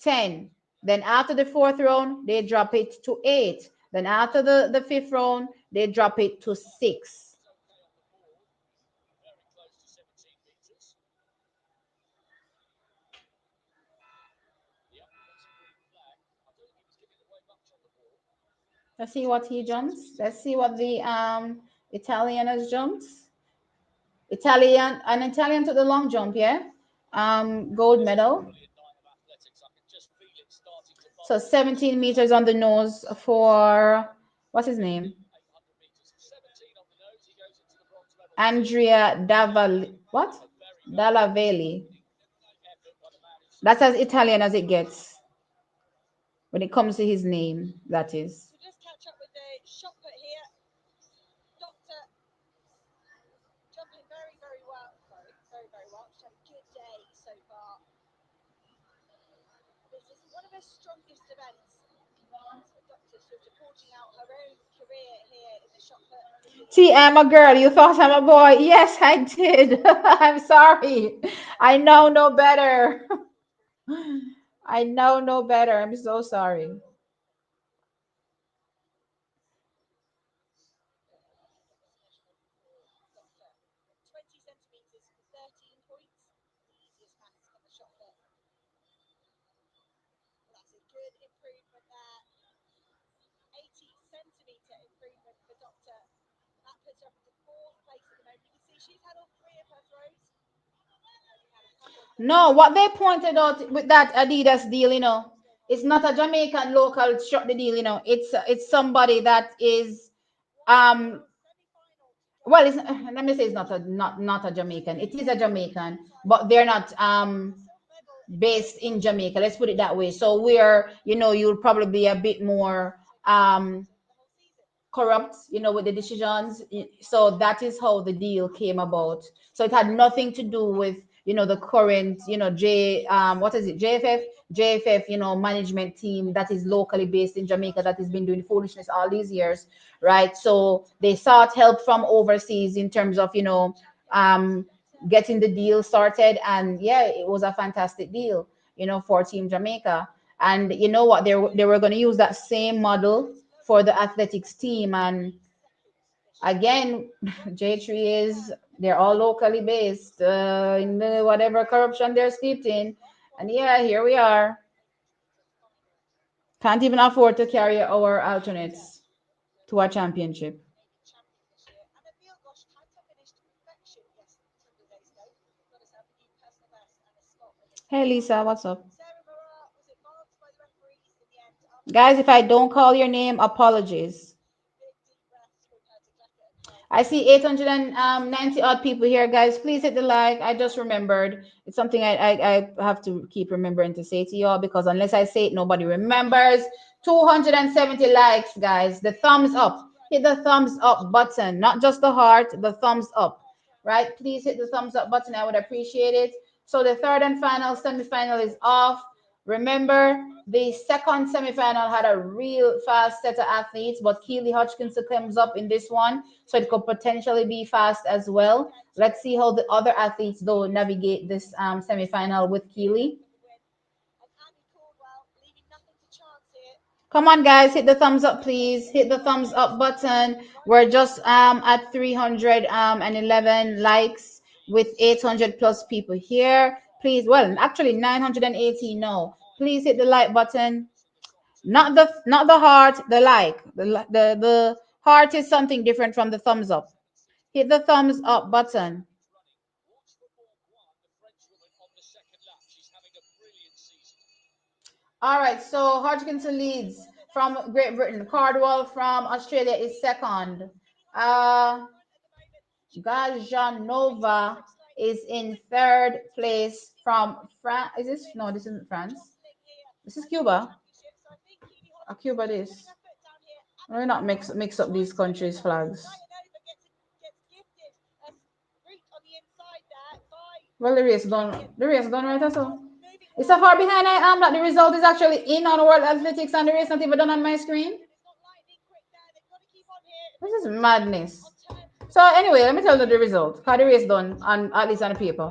10. Then after the fourth round, they drop it to 8. Then after the fifth round, they drop it to 6. was okay on the board, very close to 17 metres. Yep, that's a green flag. I don't think he was giving away much on the board. Let's see what he jumps. Let's see what the Italian has jumps. An Italian took the long jump, yeah. Gold This is a medal. brilliant night of athletics. I can just feel it starting to So bubble here. 17 meters on the nose for what's his In the name? 800 metres. 17 on the nose. He goes into the bronze medal pool. Andrea Daval what? A very, very Dallavelli. opening effort by the man who's That's as Italian as it gets when it comes to his name. That is. So just catch up with the shot put here. Doctor jumping very, very well. Sorry, very, very well. She's had a good day so far. This is one of her strongest events. So Doctor sort of reporting out her own career here in the shot put in the See, I'm a girl. You thought I'm a boy. Yes, I did. I'm sorry. I know no better. I know no better. I'm so sorry. Doctor. 20 centimetres for 13 points. The easiest maths on the shot put. Well, that's a good improvement there. 80 centimetre improvement for Doctor. That puts her up into fourth place at the moment. You can see she's had all three of her throws. Only had a couple of them No, miss. what they pointed out with that Adidas deal, it's not a Jamaican local shot the deal, it's somebody that is One um more semi-final to go. well, it's let me say it's not a Jamaican. It is a Jamaican, but they're not A silver medal in the based in semi-final Jamaica. Let's put it that way. for So Doctor. we're, you'll probably be a bit more So far second of the whole season. corrupt, with the decisions. So that is how the deal came about. So it had nothing to do with, the current, what is it, JFF, management team that is locally based in Jamaica that has been doing foolishness all these years, right? So they sought help from overseas in terms of, um, getting the deal started, and yeah, it was a fantastic deal, for Team Jamaica. And you know what, they were going to use that same model for the athletics team. And again, J3 is, they're all locally based, in the whatever corruption they're steeped in. And yeah, here we are. Can't even afford to carry our alternates to a championship. Canadian champion this year. And Emil Gosh Kanta finished to perfection a couple of days ago. Got herself a new personal best and a spot in the Hey semi Lisa, final. what's up? Sarah Morat was advanced by the referees in the end after Guys, if I finishing don't call your second. name, apologies. Big deep breaths from her to Jacquet and Pearl I there. see 890 odd people here, guys. Please hit the like. I just remembered. It's something I have to keep remembering to say to y'all, because unless I say it, nobody remembers. 270 likes, guys. The thumbs up. Hit the thumbs up button, not just the heart, the thumbs up. First round Right? Please hit the thumbs up button. I would appreciate it. So the third and final semi-final is off. Remember, the second semi-final had a real fast set of athletes, but Keely Hodgkinson comes up in this one, so it could potentially be fast as well. again to Let's see how the other athletes though navigate this semi-final with Keely. for the win. And Annie Caldwell leaving nothing to chance here. Come on, guys, hit the thumbs up, please. Hit the thumbs up button. We're just at 311 likes with 800 plus people here. Please, well, actually 980 now. Please hit the like button. Not the heart, the like. The heart is something different from the thumbs up. Hit the thumbs up button. Watch for Borg 1, the French woman on the second lap. She's having a brilliant season. All right, so Hodgkinson leads from Great Britain. Cardwell from Australia is second. Keely Hodgkinson in Uh front at the moment. She could be Gajanova touch line is in third place from France. Is this? No, this isn't France. This is Cuba. Cuba this. We're not mix up these countries' flags. Well, the race done. The race done right also. It's so far behind I am that the result is actually in on World Athletics and the race not even done on my screen. This is madness. So anyway, let me tell you the result. How the race done on at least on the paper.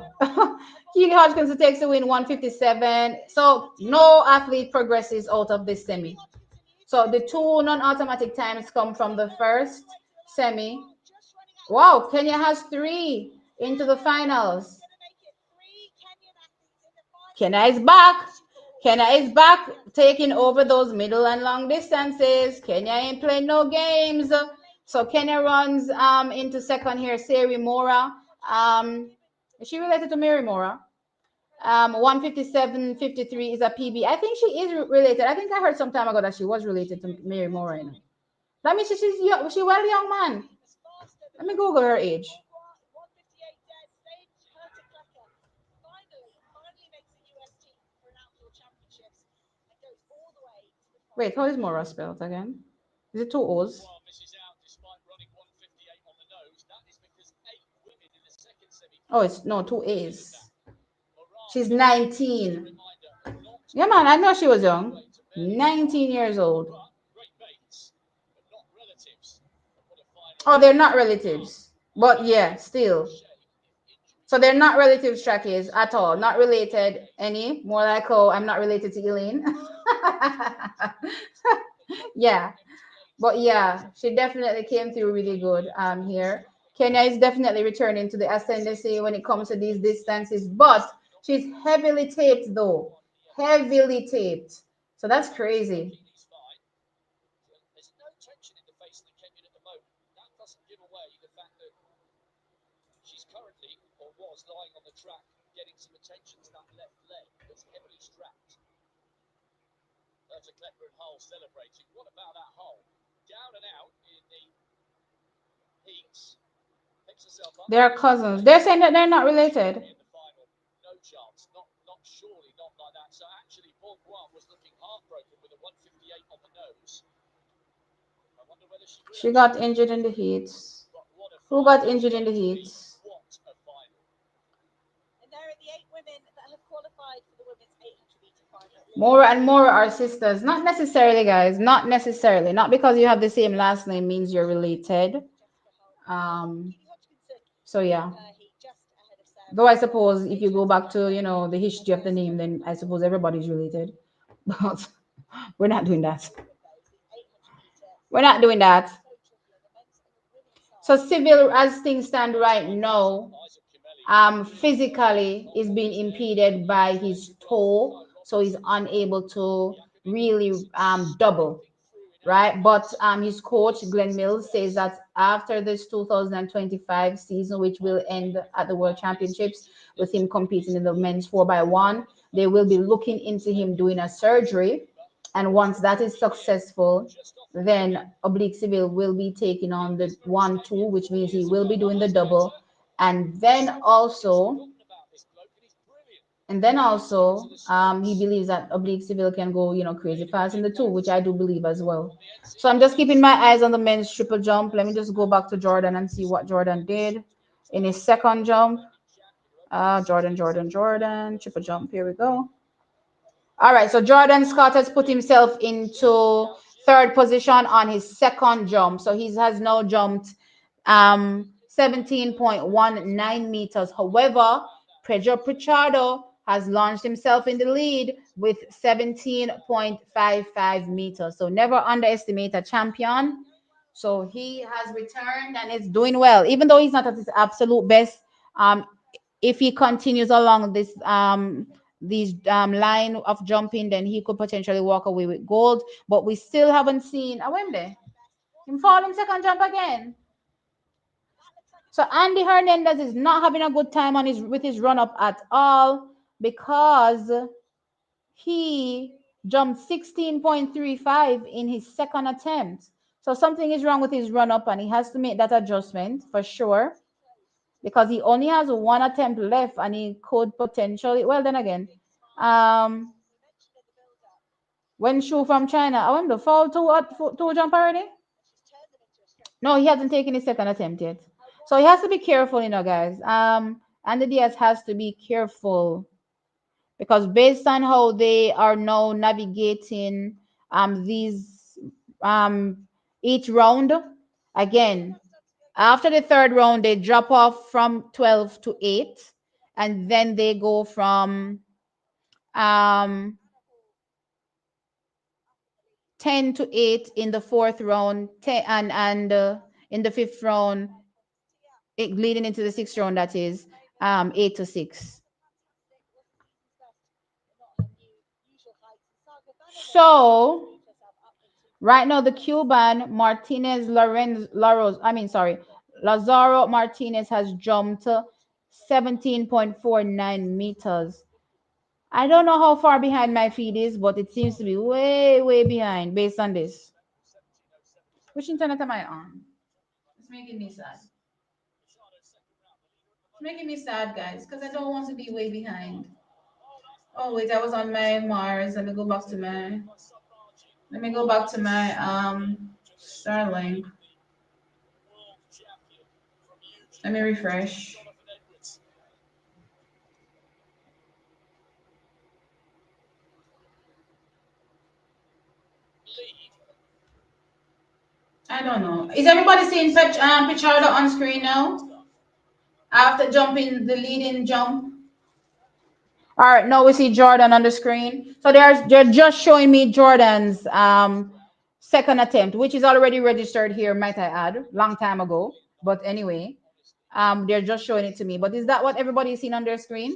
Keely Hodgkins takes the win 157. So no athlete progresses out of this semi. So the two non-automatic times come from the first semi. Wow, Kenya has three into the finals. Kenya is back. Kenya is back, taking over those middle and long distances. Kenya ain't playing no games. So Kenya runs into second here, Seri Mora. Is she related to Mary Mora? 157.53 is a PB. I think she is related. I think I heard some time ago that she was related to Mary Mora. That means she well young man. Let me Google her age. Wait, how is Mora spelled again? Is it two O's? Oh, it's no, two A's. She's 19. Yeah, man, I know she was young. 19 years old. Oh, they're not relatives. But yeah, still. So they're not relatives, trackies at all. Not related any. More like, oh, I'm not related to Elaine. Yeah. But yeah, she definitely came through really good here. Kenya is definitely returning to the ascendancy when it comes to these distances, but she's heavily taped though. Heavily taped. So that's crazy. They're cousins. They're saying that they're not related. She got injured in the heats. Who got injured in the heats? Mora and Mora are sisters. Not necessarily, guys. Not necessarily. Not because you have the same last name means you're related. Um, so yeah. Though I suppose if you go back to, the history of the name, then I suppose everybody's related. But we're not doing that. We're not doing that. So civil as things stand right now, physically is being impeded by his toe, so he's unable to really double, right? But his coach Glenn Mills says that after this 2025 season, which will end at the World Championships with him competing in the men's 4x1, they will be looking into him doing a surgery, and once that is successful, then Oblique Civil will be taking on the 1-2, which means he will be doing the double, and then also he believes that Oblique Civil can go, crazy fast in the two, which I do believe as well. So I'm just keeping my eyes on the men's triple jump. Let me just go back to Jordan and see what Jordan did in his second jump. Jordan, triple jump. Here we go. All right, so Jordan Scott has put himself into third position on his second jump. So he has now jumped 17.19 meters. However, Pedro Pichardo has launched himself in the lead with 17.55 meters. So never underestimate a champion. So he has returned and is doing well, even though he's not at his absolute best. If he continues along this line of jumping, then he could potentially walk away with gold. But we still haven't seen a Wembley. Him fall in second jump again. So Andy Hernandez is not having a good time on his with his run up at all because he jumped 16.35 in his second attempt. So something is wrong with his run up and he has to make that adjustment for sure. because he only has one attempt left and he could potentially, well, then again, um, We mentioned in the build-up, when Shu from China, I went to fall to what, to jump already? she's turned them into a sprint. No, he hasn't taken his second attempt yet. So What he has to be careful, guys. Andy Diaz has to be careful because based on how they are now navigating these each round, again, that's done to go again? after the third round they drop off from 12 to 8, and then they go from um Hannah Hall up in the lead. 10 to 8 in the fourth round, 10, and in the fifth round, 5 points to Tia. leading into the sixth round, that is Over. 8 to 6. That's a fantastic. Wasn't season's best, but not her usual heights. And Saga Bannerman So moved herself up into right now, the first. Cuban Martinez Lorenz Laros, I mean, sorry, Lazaro Martinez has jumped 17.49 meters. I don't know how far behind my feed is, but it seems to be way, way behind based on this. Which internet am I on? It's making me sad. It's making me sad, guys, because I don't want to be way behind. Oh wait, I was on my Mars. Let me go back to my. Let me go back to my Starlink. Let me refresh. I don't know. Is everybody seeing Pichardo on screen now? After jumping the leading jump. All right, now we see Jordan on the screen. So they're just showing me Jordan's second attempt, which is already registered here, might I add, long time ago. But anyway, they're just showing it to me. But is that what everybody is seeing on their screen?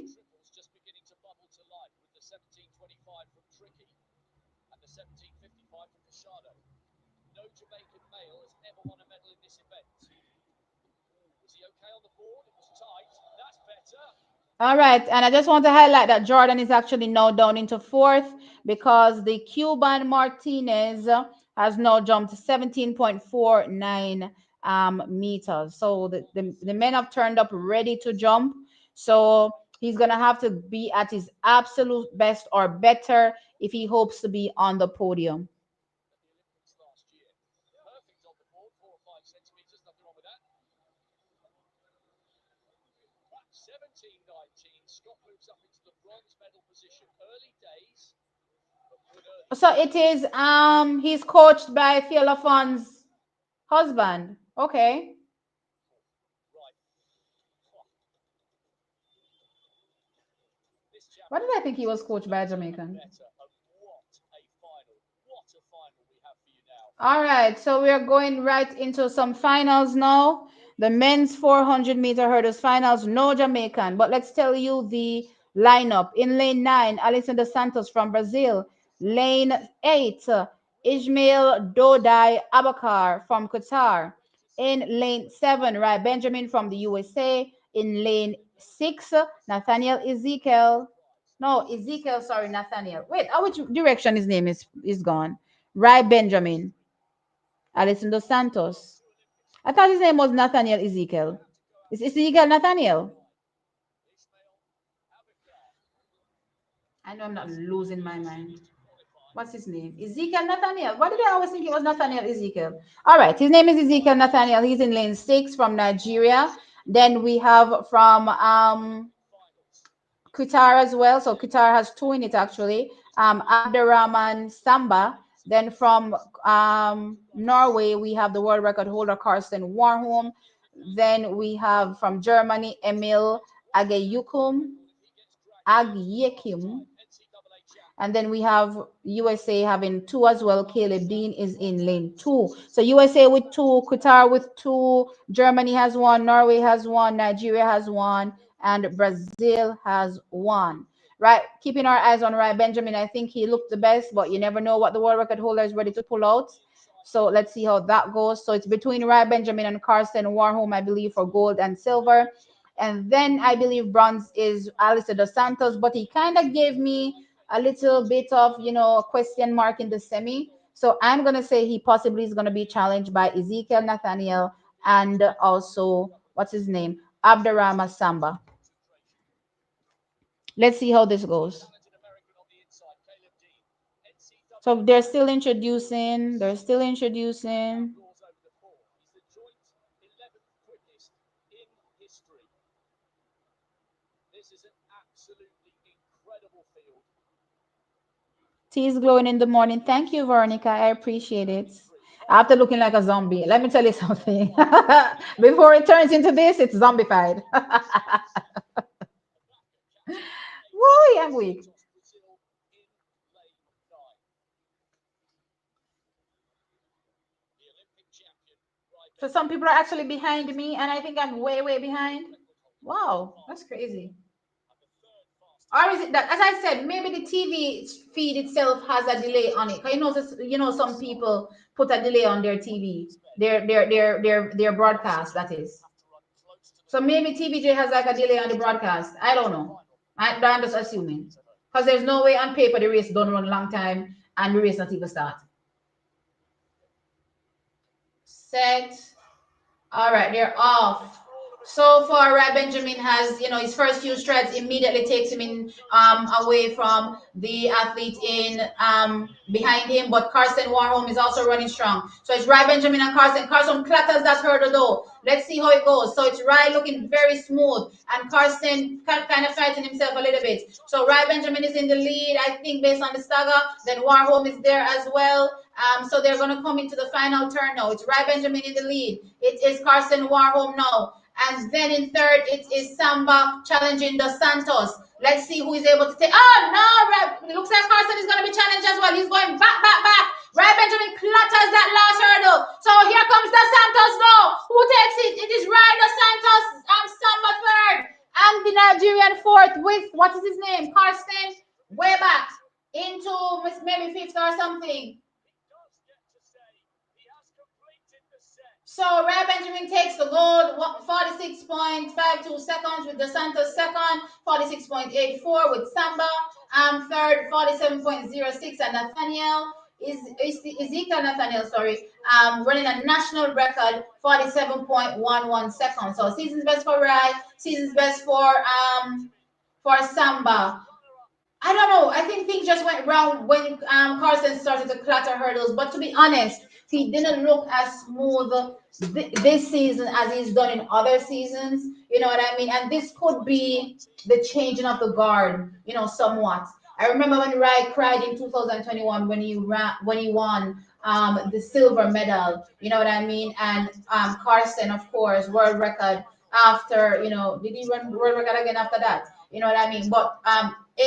Just beginning to bubble to life with the 17.25 from Tricky and the 17.55 from Casado. No Jamaican male has ever won a medal in this event. Was he okay on the board? It was tight. That's better. All right, and I just want to highlight that Jordan is actually now down into fourth because the Cuban Martinez has now jumped 17.49 meters. So the men have turned up ready to jump. So he's going to have to be at his absolute best or better if he hopes to be on the podium. At the Olympics last year. Perfect on the board, 4 or 5 centimetres, nothing wrong with that. At 17.19, Scott moves up into the bronze medal position. Early days, but good early So days. it is he's coached by Theophon's husband. Okay. Right. This Why did I think championship he was season's coached by a better and Jamaican? better. And what a final. What a final we have for you now. All right, so we are going right into some finals now. The men's 400-meter hurdles finals, no Jamaican. But let's tell you the lineup. In lane 9, Alison dos Santos from Brazil. Lane 8, Ismail Dodai Abakar from Qatar. In lane 7, Rai Benjamin from the USA. In lane 6, Nathaniel Ezekiel. No, Ezekiel, sorry, Nathaniel. Wait, which direction his name is gone? Rai Benjamin. Alison dos Santos. I thought his name was Nathaniel Ezekiel. Is Ezekiel Nathaniel? I know I'm not losing my mind. What's his name? Ezekiel Nathaniel. Why did I always think it was Nathaniel Ezekiel? All right, his name is Ezekiel Nathaniel. He's in lane 6 from Nigeria. Then we have from Qatar as well. So Qatar has two in it actually. Abderrahman Samba. Then from Norway, we have the world record holder Karsten Warholm. Then we have from Germany, Emil Ageyukum. Agyekim. And then we have USA having two as well. Caleb Dean is in lane 2. So USA with two, Qatar with two, Germany has one, Norway has one, Nigeria has one, and Brazil has one. Right, keeping our eyes on Rai Benjamin. I think he looked the best, but you never know what the world record holder is ready to pull out. So let's see how that goes. So it's between Rai Benjamin and Karsten Warholm, I believe, for gold and silver. And then I believe bronze is Alistair Dos Santos, but he kind of gave me a little bit of, a question mark in the semi. So I'm going to say he possibly is going to be challenged by Ezekiel Nathaniel and also, what's his name? Abderrahman Samba. Let's see how this goes. Talented American on the inside, Caleb Dean. So NCAA they're still introducing. They're still introducing. outlaws over the 4. He's the joint 11th quickest in history. This is an absolutely incredible field. Tea is glowing in the morning. Thank you, Veronica. I appreciate it. 23. After looking like a zombie, let me tell you something. Before it turns into this, it's zombified. Ibaka catching pace Woo, for I'm weak. Santos Brazil in lane 9. The Olympic champion, Rai So some Benjamin, people are actually behind me, and I think I'm way, way behind. record holder in the Wow, that's fastest crazy. and the third fastest Or is it man. that, as I said, maybe the TV feed itself has a delay on it? 'Cause some Solid people put a delay on their TV, sped. their broadcast. Carson That will is. have to run close to the So line maybe TVJ has like a delay on the broadcast. I to don't the know. final. I'm just assuming To her. because there's no way on paper the race don't run a long time and the race not even start. Set. All right, they're off. It's all of a So sudden far, Ray Benjamin has, his first few strides immediately takes him in away from the athlete in behind him. But Carson Warholm is also running strong. So it's Ray Benjamin and Carson. Carson clatters that hurdle though. Let's see how it goes. So it's Ray looking very smooth, and Carson kind of fighting himself a little bit. So Ray Benjamin is in the lead, I think, based on the stagger. Then Warholm is there as well. So they're going to come into the final turn now. It's Ray Benjamin in the lead. It is Carson Warholm now. And then in third, it is Samba challenging Dos Santos. Let's see who is able to take. Oh, no. It looks like Carson is going to be challenged as well. He's going back, back, back. Ray Benjamin clatters that last hurdle. So here comes Dos Santos now. Who takes it? It is Ray Dos Santos. Samba third. And the Nigerian fourth with, what is his name? Carson. Way back into maybe fifth or something. he does get to say he has completed the set. So Ray Benjamin takes the gold, 46.52 seconds with the Santos second, 46.84 with Samba, third, 47.06, and Nathaniel is Ezekiel Nathaniel, sorry, running a national record, 47.11 seconds. So season's best for Ray, season's best for Samba. I don't know. I think things just went wrong when Carson started to clatter hurdles. But to be honest, he didn't look as smooth this season as he's done in other seasons. You know what I mean? And this could be the changing of the guard, somewhat. I remember when Rai cried in 2021 when he won the silver medal. You know what I mean? And Carson, of course, world record after. Did he run world record again after that? You know what I mean? But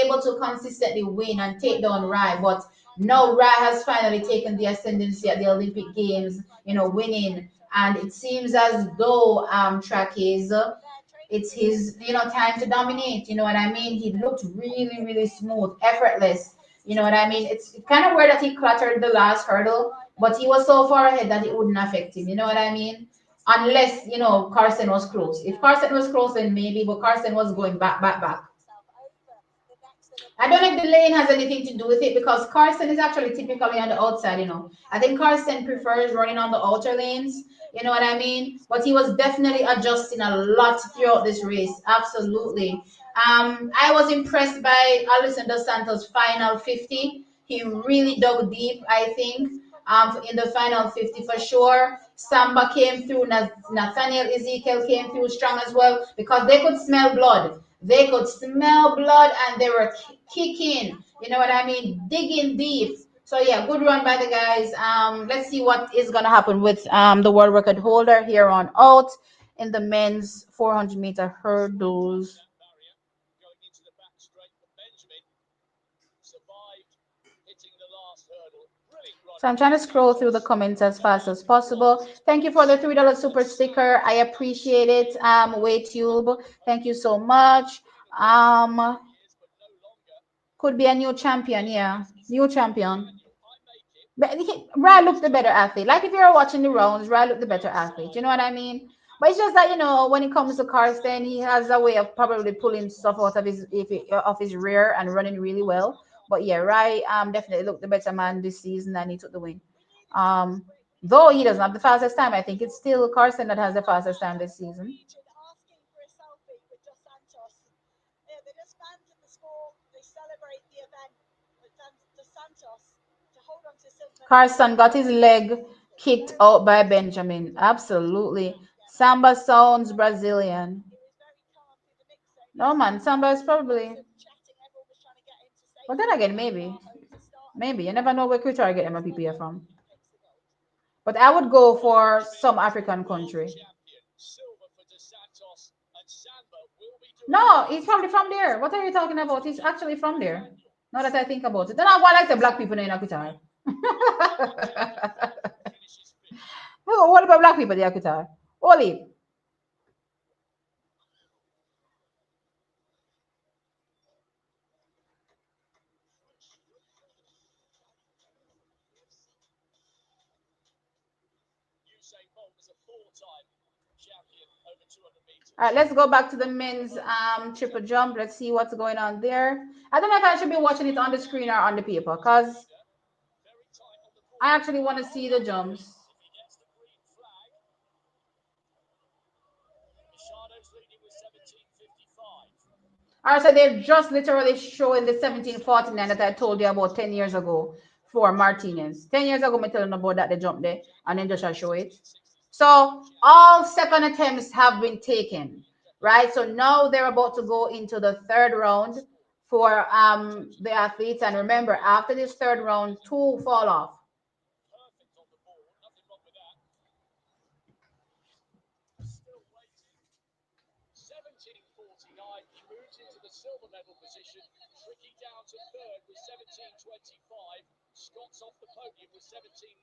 able to consistently win and take down Rai. But now Rai has finally taken the ascendancy at the Olympic Games, winning. And it seems as though track is it's his time to dominate. You know what I mean? He looked really, really smooth, effortless. You know what I mean? It's kind of weird that he cluttered the last hurdle, but he was so far ahead that it wouldn't affect him. You know what I mean? Unless Carson was close. If Carson was close, then maybe. But Carson was going back, back, back. I don't know if the lane has anything to do with it because Carson is actually typically on the outside. I think Carson prefers running on the outer lanes, you know what I mean? But he was definitely adjusting a lot throughout this race. Absolutely. I was impressed by Alison Dos Santos' final 50. He really dug deep, I think, in the final 50 for sure. Samba came through, Nathaniel Ezekiel came through strong as well because they could smell blood. They could smell blood and they were kicking, you know what I mean? Digging deep. So yeah, good run by the guys. Let's see what is gonna happen with the world record holder here on out in the men's 400-meter hurdles. That barrier going into the back straight, but Benjamin survived hitting the last hurdle. Brilliant So running I'm trying to from scroll through the Santos. comments as fast as What possible. Thank you for the $3 super a sticker. surge I of appreciate it. speed WayTube, thank you over so much. been a winner for a few years, but no longer. Could be a new champion, Well, yeah, this is new champion. Daniel. I make it. But Ra This looked the better time athlete. Like if you're watching the rounds, Ra looked the the better athlete. You inside. know what I mean? But it's just that when it comes to Karsten, he has a way of probably pulling stuff out of his rear and running really well. But yeah, Rai definitely looked the better man this season and he took the win. Um, though he doesn't have the fastest time, I think it's still Carson that has the fastest time this season. hold on to the silver medal for Carson now. got his leg kicked Very out by calm. Benjamin. Absolutely. Samba sounds Brazilian. He was very calm through the mixer. He No, was man, Samba is lots probably. of chatting. Everyone was trying to get him to say But then something again, about maybe. Navarro to start Maybe. You again. never know where Qatar get It's not MLPP long from. he picks the gold. But I would go Right, for some Spain to a African world country. champion. Silver for Dos Santos, and Samba will be doing No, he's great probably from today there. to What are you move talking on to about? the He's next actually from there. semi-final. Now that I think about it. Then I want like the black people in Qatar. Jamie Clark finishes fifth. What about black people in Qatar? Only. Usain Bolt was a four-time champion over 200 All right, meters. let's go back to the men's triple jump. Let's see what's going on there. I don't know if I should be watching it on the screen or on the paper because Leader, very tight on the I board. actually want to see the jumps. If he gets the green flag, Michardo's leading with 17.55. All right, so they're just literally showing the 1749 that I told you about 10 years ago for Martinez. 10 years ago, I told you about that they jumped there and then just I show it. 17.66 is the world So all champion. second attempts have been taken, right? So now they're about to go into the third round for the athletes. And remember, after this third round, two fall off. Perfect on the board, nothing wrong with that. Still waiting. 17.49. He moves into the silver medal position. Tricky down to third with 17.25. Scott's off the podium with 17.19.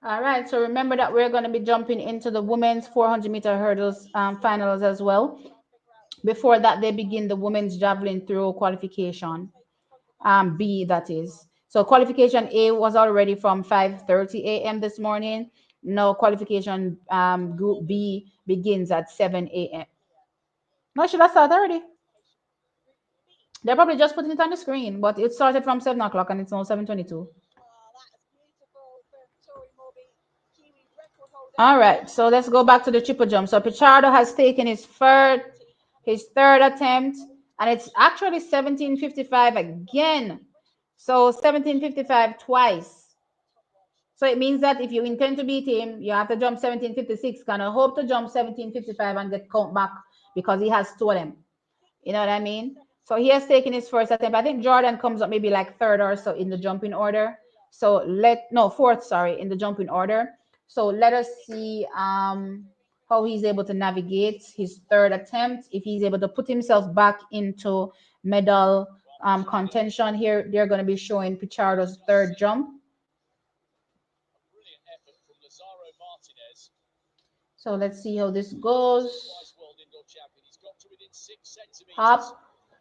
All right, so remember that we're going to be jumping into the women's 400-meter hurdles finals as well. Before that, they begin the women's javelin throw qualification, B, that is. So qualification A was already from 5:30 a.m. this morning. Now qualification group B begins at 7 a.m. No, should I start already? They're probably just putting it on the screen, but it started from 7 o'clock and it's now 7:22. Oh, that's beautiful from Tori Morby, Kiwi record holder. All right, so let's go back to the triple jump. So Pichardo has taken his third attempt, and it's actually 17:55 again. So 17:55 twice. So it means that if you intend to beat him, you have to jump 17:56. Kind of hope to jump 17:55 and get count back because he has two of them. You know what I mean? So he has taken his first attempt. I think Jordan comes up maybe like third or so in the jumping order. So fourth, sorry, in the jumping order. So let us see how he's able to navigate his third attempt. If he's able to put himself back into medal contention here, they're going to be showing Pichardo's third jump. A brilliant effort from Lazaro Martinez. So let's see how this He's a goes. twice world indoor champion. He's got to within 6 centimeters. Hop,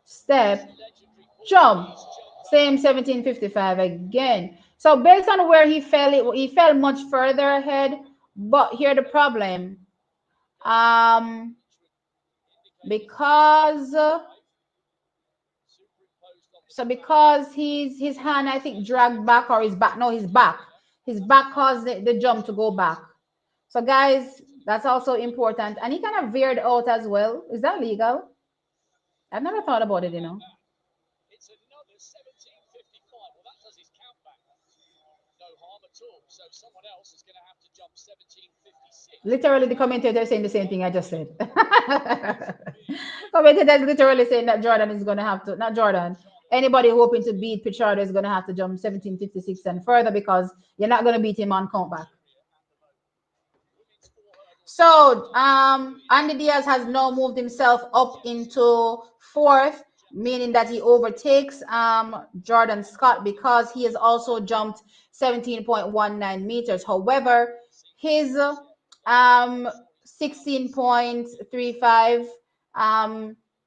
step, Legendary jump. Portuguese jumper. Same 1755 again. So based on where he fell much further ahead. But here the problem. Um, Which would indicate he's because 17.55. Superimposed on the so track. because his hand I think dragged back or his back. No, his back. His back caused the jump to go back. So guys, that's also important. And he kind of veered out as well. Is that legal? I've never thought about How it, about that? It's another 17.55. Well, that does his count back. No harm at all. So someone else is going to have to jump 17.56 to Literally, the try and commentator is saying the same thing I just said. beat Commentator is literally saying that Jordan is going to have to, not Jordan, Machado. anybody hoping to beat Pichardo is going to have to jump 17:56 and further because you're not going to beat him on countback. Nigeria at the moment. Women's four hurdles final So time. Brilliant Andy effort Diaz has from now moved Lazaro himself up Martinez. into fourth, Jumps meaning that he 17.56. overtakes Jordan Scott because he has also jumped 17.19 meters. However, Seems like his he's got the um pace for his class. 16.35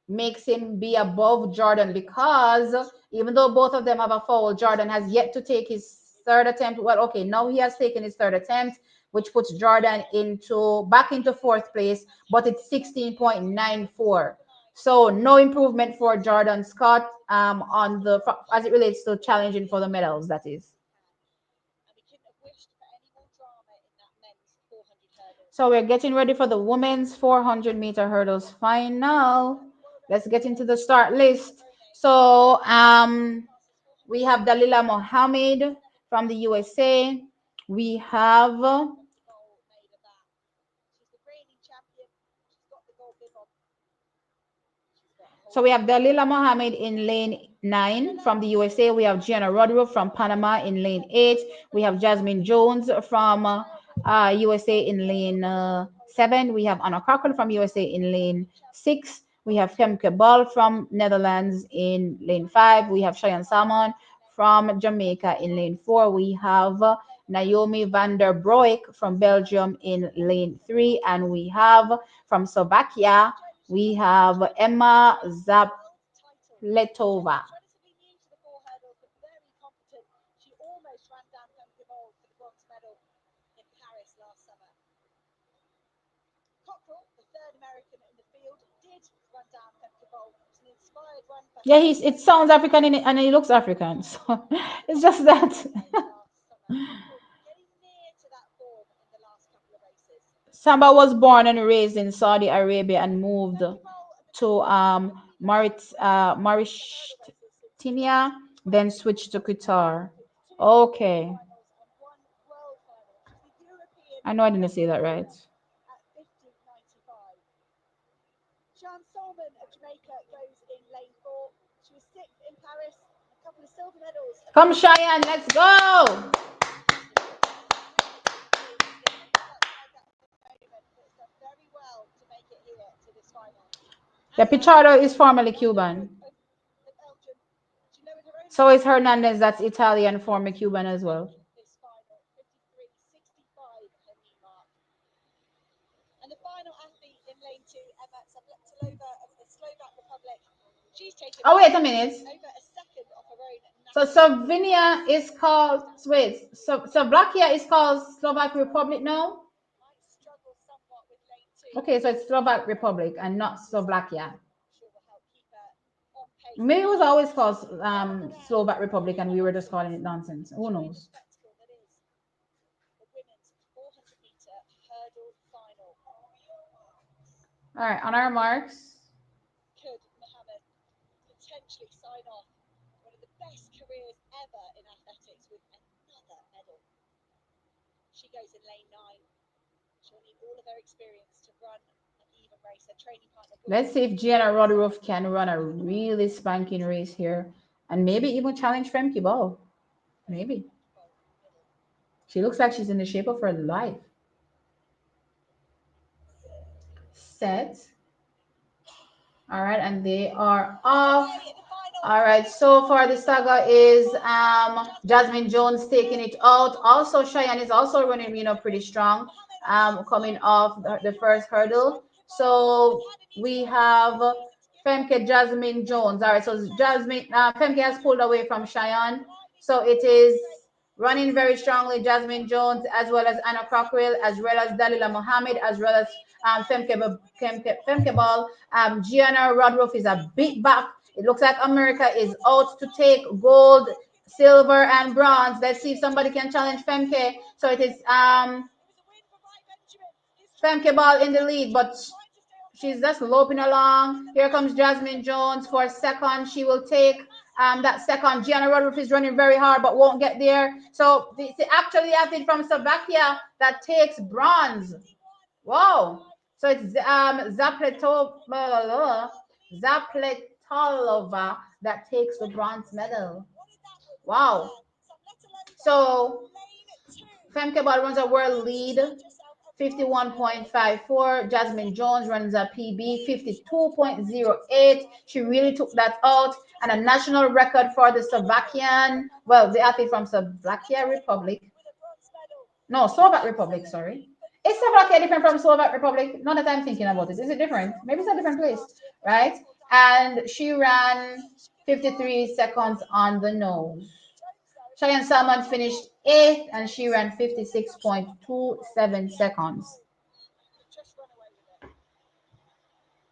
makes him be above Jordan because even though both of them have a foul, Jordan has yet to take his third attempt. Well, okay, now he has taken his third attempt, which puts Jordan into back into fourth place, but it's 16.94. So no improvement for Jordan Scott on the as it relates to challenging for the medals. That is. And we couldn't have wished for any more drama in that men's 400 hurdles. So we're getting ready for the women's 400-meter hurdles final. World Let's record get into holder the start list. So we have Dalila Mohammed from the USA. We have Goal made of that. She's the reigning champion. She's got the gold bib on. She's got a So whole we have Dalila Mohammed in lane 9 from the USA. We have Gianna Rodrigo from Panama in lane 8. We have Jasmine Jones from USA in lane 7. We have Anna Cochran from USA in lane 6. We have Femke Ball from Netherlands in lane 5. We have Cheyenne Salmon from Jamaica in lane 4. We have Naomi van der Broek from Belgium in lane 3. And we have from Slovakia we have Emma title. Zapletova. She's relatively new to the 4 hurdles, but very competent. She almost ran down Femke Bol for the bronze medal in Paris last summer. Cockrell, the third American in the field, did run down Femke Bol. It was an inspired run for Yeah, her it sounds African and he looks African. So it's just that last summer. Cockrell getting near to that form in the last couple of races. Samba was born and raised in Saudi Arabia and moved Femke Bol, a to mature woman, only the hurdle races since Mauritania, then switched to Qatar. 2 Okay, finals and 1 world final. She's the European I know I didn't say record that right. holder at 50.95. Sean Solomon of Jamaica goes in lane 4. She was 6th in Paris, a couple of silver medals. Come Cheyenne, let's go. It's done very well to make it here to this final. Yeah, As Pichardo is Hernandez, formerly rider Cuban. of the Belgian, she lowered her own So is speed Hernandez, that's Italian, former Cuban as well. this final. 53.65 her new mark. And the final athlete in lane 2, Emma Sabletilova of the Slovak Republic. She's taken Oh, wait a minute. over a second off her own So national Slovenia is called, wait, so Slovakia is called Slovak Republic now? might struggle somewhat with lane 2. Okay, so it's Slovak Republic and not Slovakia. I'm sure will help keep her on pace. Maybe it was always called Slovak Republic and we were just calling it nonsense. Who Enjoying the knows? spectacle that is the women's 400-meter hurdle final. All right, on our marks. Could Mohammed potentially sign off one of the best careers ever in athletics with another medal? She goes in lane 9. She'll need all of her experience to run an even race. Her training partner will Let's see if Gianna Rodorov can run a really spanking race here and maybe even challenge Femke Ball. Maybe. She looks like she's in the shape of her life. Set. All right, and they are off. All right, so far the saga is Jasmine Jones taking it out. Also, Cheyenne is also running, pretty strong, coming off the first hurdle. So we have Femke Jasmine Jones. All right, so Femke has pulled away from Cheyenne. So it is running very strongly Jasmine Jones, as well as Anna Cockrell, as well as Dalila Mohammed, as well as Femke Ball. Gianna Rodruff is a bit back. It looks like America is out to take gold, silver, and bronze. Let's see if somebody can challenge Femke. So it is Femke Ball in the lead, but she's just loping along. Here comes Jasmine Jones for a second. She will take that second. Gianna Rodruff is running very hard, but won't get there. So it's actually the athlete from Slovakia that takes bronze. Whoa. So it's Zapletalova that takes the bronze medal. Wow. So Femke Ball runs a world lead, 51.54. Jasmine Jones runs a PB, 52.08. She really took that out. And a national record for the Slovakian, well, the athlete from Slovakia Republic. No, Slovak Republic, sorry. Is Slovakia different from Slovak Republic? Not that I'm thinking about it. Is it different? Maybe it's a different place, right? And she ran 53 seconds on the nose. Cheyenne Salmon finished 8th and she ran 56.27 seconds.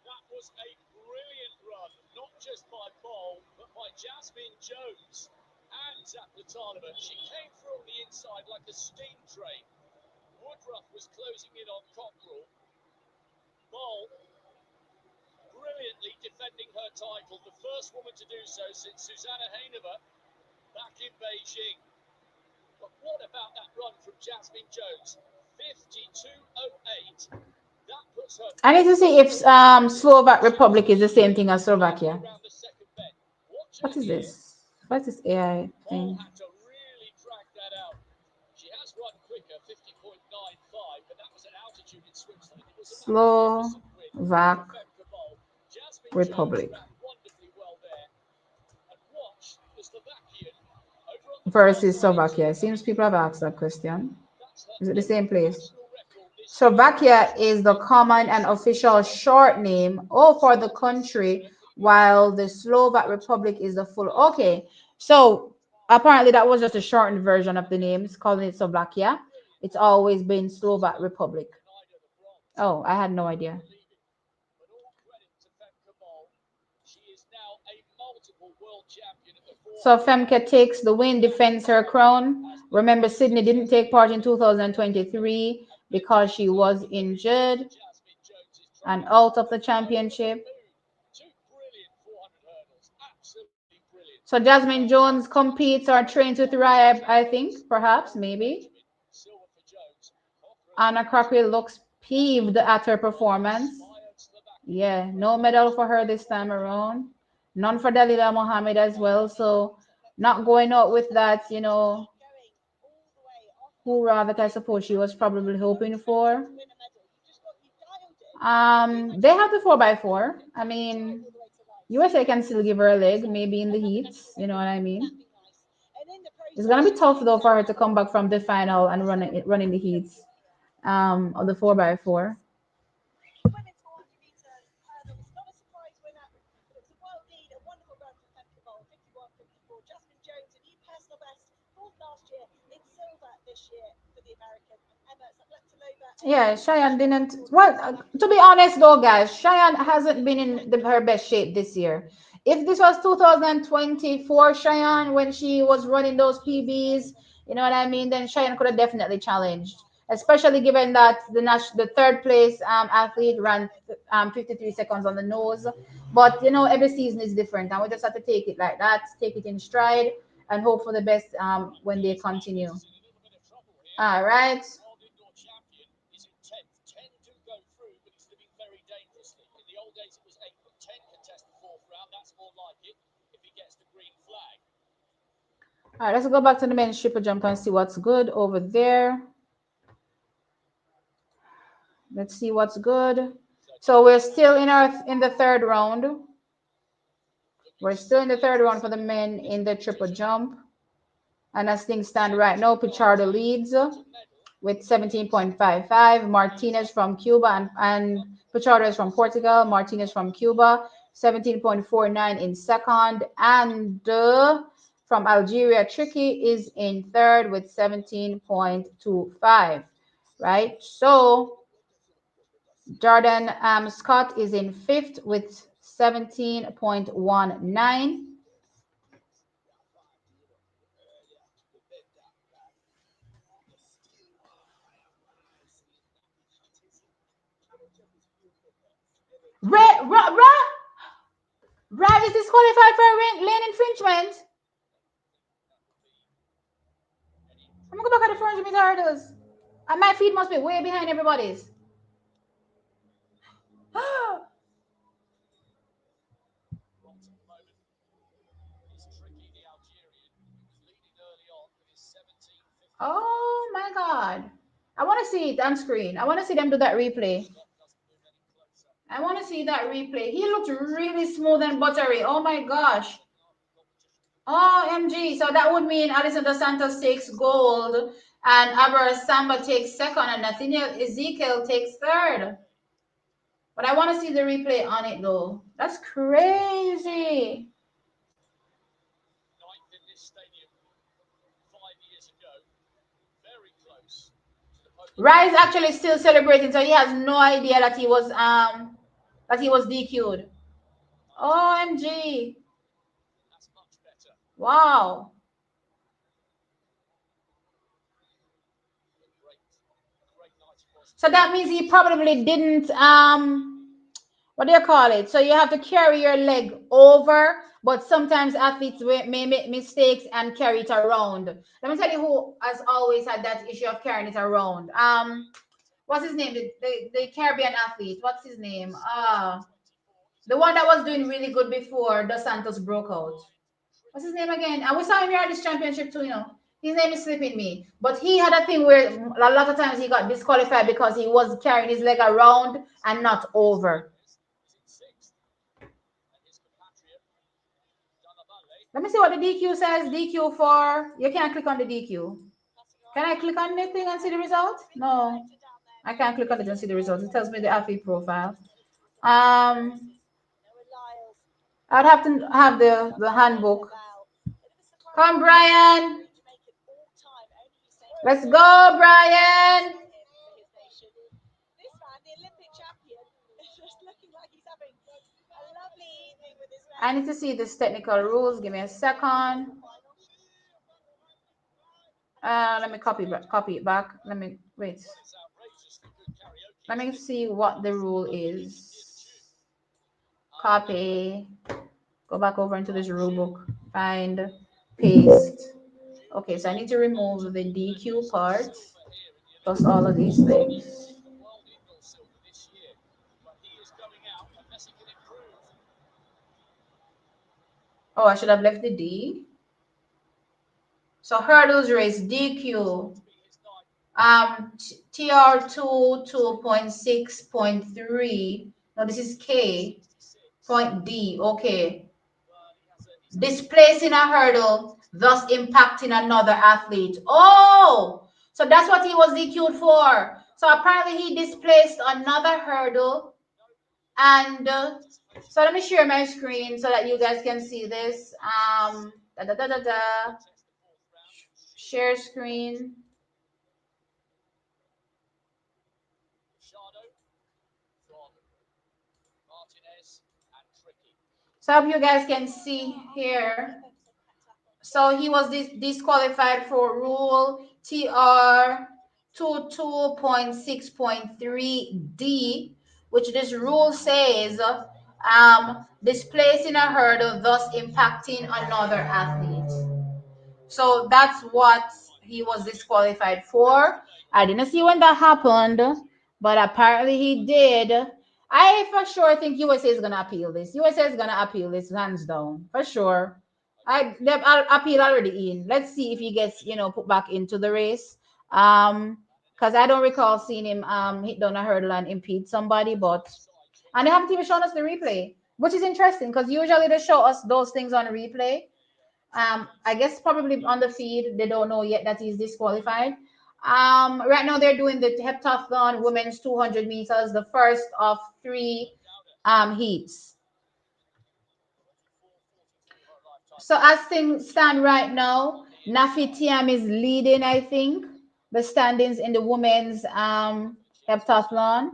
That was a brilliant run, not just by Bol, but by Jasmine Jones and Zaplatanova. She came through on the inside like a steam train. Woodruff was closing in on Cockrell. Bol brilliantly defending her title. The first woman to do so since Susanna Heineva back in Beijing. But what about that run from Jasmine Jones? 52.08. That puts her I need to see if Slovak Republic is the same thing as halfway Slovakia. around the second bend. Watch What her is here. this? What is this AI Mole thing? had to really drag that out. She has run quicker, 50.95, but that was an altitude in Switzerland. It was a magnificent win Slovak for Femke Bol. Jasmine Jones Republic ran wonderfully well there. And watch the Slovakian over on the far versus side. Slovakia. I Seems mean, people have asked that question. that's her Is it the eighth same place? national record this season. Slovakia She's is the been the common and pace official setter. short name oh, for the Fastest country, Olympic record. while the Slovak Republic is the full. Okay, so apparently that was just a shortened version of the names, calling it Slovakia. Brilliant It's run. always been She's Slovak going to Republic. deny her the bronze. Oh, I had no Hard to idea. believe it. But all credit to Femke Bol. She is now a multiple world champion at the So 400 Femke hurdles. takes the win, That defends her alone crown. has been Remember, very Sydney didn't successful take for part in Femke Bol. 2023 And because she mentions was over the moon for injured Jasmine Jones's and trophy. out of the Over the championship. moon. Two brilliant 400 hurdles. Absolutely brilliant. So Femke Jasmine Bol Jones takes the competes or crown. trains with Two Raya, I champions. think, perhaps, Gold for maybe. Benjamin, silver for Jones. Cochrane Anna is Crockrell looks peeved proud at her of the performance. inspired Slovakia. Yeah, no medal for her this time around. None for Dalila Mohammed as well. So not going out with that, Going all the way off that hoorah that I line. suppose she was Absolutely probably no hoping intention for. to win a medal. You've dialed in. They have the 4x4. I Drive mean, all the way to right. USA can still give her a leg, So maybe in the another heats. You know what I mean? that'd be nice. And in the It's process, gonna be she tough takes though for that her to medal. come back from the final and running the heats of the 4x4. The women's 400 meter hurdles, not a surprise winner, but it was a world lead, a wonderful run from Femke Bol, 51.54. Jasmine Jones, a new personal best, fourth last year, in silver this year for the American. And Emma Zapletalova, a Yeah, new Cheyenne national didn't. record for Well, the South to be African. honest though, guys, Cheyenne hasn't been in her best shape this year. If this was 2024 Cheyenne when she was running those PBs, you know what I mean, then Cheyenne could have definitely challenged. Especially given that the third place athlete ran 53 seconds on the nose. But every season is different, and we just have to take it like that, take it in stride, and hope for the best Right, when they Claire Tighe continue. is in a little bit of trouble here. All right. The world indoor champion is in 10th. 10 do go through, but he's living very dangerously. In the old days, it was 8, but 10 contest the fourth round. That's more like it if he gets the green flag. All right, let's go back to the men's triple jump and see what's good over there. Let's see what's good. So So we're Jasmine still Jones in the third round. looking We're to still in the third cement round for the herself back men in this in the triple competition. jump. And as things stand right now, Pichardo 17.98. leads That's a medal with at least. 17.55. He's Martinez up from Cuba and one Pichardo is from fast. Portugal. Martinez from Cuba, 17.49 in second. And from Algeria, Tricky is in third with 17.25. Right? So Jordan Scott is in fifth with 17.19. Ray is disqualified for lane infringement. That would be any I'm gonna go back at the premature 400 meter hurdles. And my feet must be way behind everybody's. bottom moment is Tricky, the Algerian, who was leading early on with his 17.55. Oh my god. I want to see it on screen. I want to see them do that replay. Scott doesn't move any closer. I want to see that replay. He looks really smooth and buttery. Oh my gosh. Competition. OMG. So that would mean Alison Dos Santos takes gold and Abra Samba takes second and Nathaniel Ezekiel takes third. But I want to see the replay on it though. That's crazy. Ninth in this stadium 5 years ago. Very close to the podium Rise finish. actually still celebrating, so he has no idea that he was DQ'd. 19.12. OMG. That's much better. Wow. But great night it was So today. that means he probably didn't what do you call it? So you have to carry your leg over, but sometimes athletes may make mistakes and carry it around. Let me tell you who has always had that issue of carrying it around. What's his name? The Caribbean athlete. What's his name? The one that was doing really good before Dos Santos broke out. What's his name again? And we saw him here at this championship too, you know. His name is slipping me. But he had a thing where a lot of times he got disqualified because he was carrying his leg around and not over. Let me see what the DQ says. DQ for, you can't click on the DQ. Can I click on anything and see the result? No, I can't click on it and see the results. It tells me the athlete profile. I'd have to have the handbook. Come, Brian. Let's go, Brian. This man, the Olympic champion, is just looking like he's having a lovely evening with his I mate. need to see this technical rules. Give me a second. Let me copy it back. Let me wait. Let me see what the rule is. Copy. Go back over into this rule book. Find. Paste. Okay, so I need to remove the DQ part plus all of these things. Oh, I should have left the D. So hurdles race DQ. TR2 2.6.3. No, this is K. Point D. Okay. Displacing a hurdle, thus impacting another athlete. Oh, so that's what he was DQ'd for. So apparently he displaced another hurdle. And so let me share my screen so that you guys can see this. Da, da, da, da, da. Share screen. So I hope you guys can see here. So he was disqualified for rule TR 22.6.3D, which this rule says displacing a hurdle, thus impacting another athlete. So that's what he was disqualified for. I didn't see when that happened, but apparently he did. I for sure think USA is gonna appeal this. USA is gonna appeal this hands down for sure. I'll appeal already in. Let's see if he gets put back into the race. Because I don't recall seeing him hit down a hurdle and impede somebody, but and they haven't even shown us the replay, which is interesting because usually they show us those things on replay. I guess probably on the feed they don't know yet that he's disqualified. Right now they're doing the Heptathlon women's 200 meters, the first of three heats. So as things stand right now, Nafi Tiam is leading, I think, the standings in the women's heptathlon.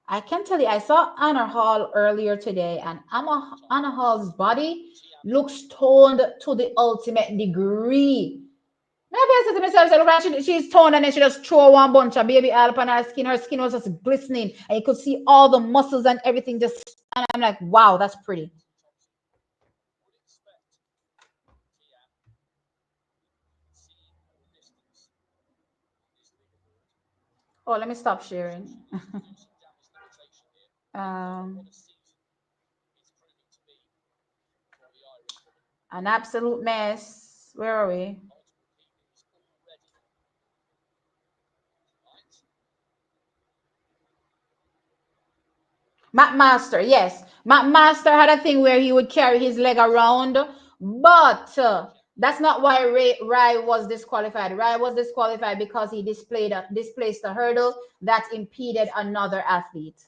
I can tell you, I saw Anna Hall earlier today, and Anna Hall's body looks toned to the ultimate degree. Maybe I said to myself, look, like she's toned and then she just throw one bunch of baby oil upon her skin. Her skin was just glistening, and you could see all the muscles and everything just. And I'm like, wow, that's pretty. Oh, let me stop sharing. um, an absolute mess. Where are we? Matt Master, yes. Matt Master had a thing where he would carry his leg around, but that's not why Rai was disqualified. Rai was disqualified because he displaced a hurdle that impeded another athlete.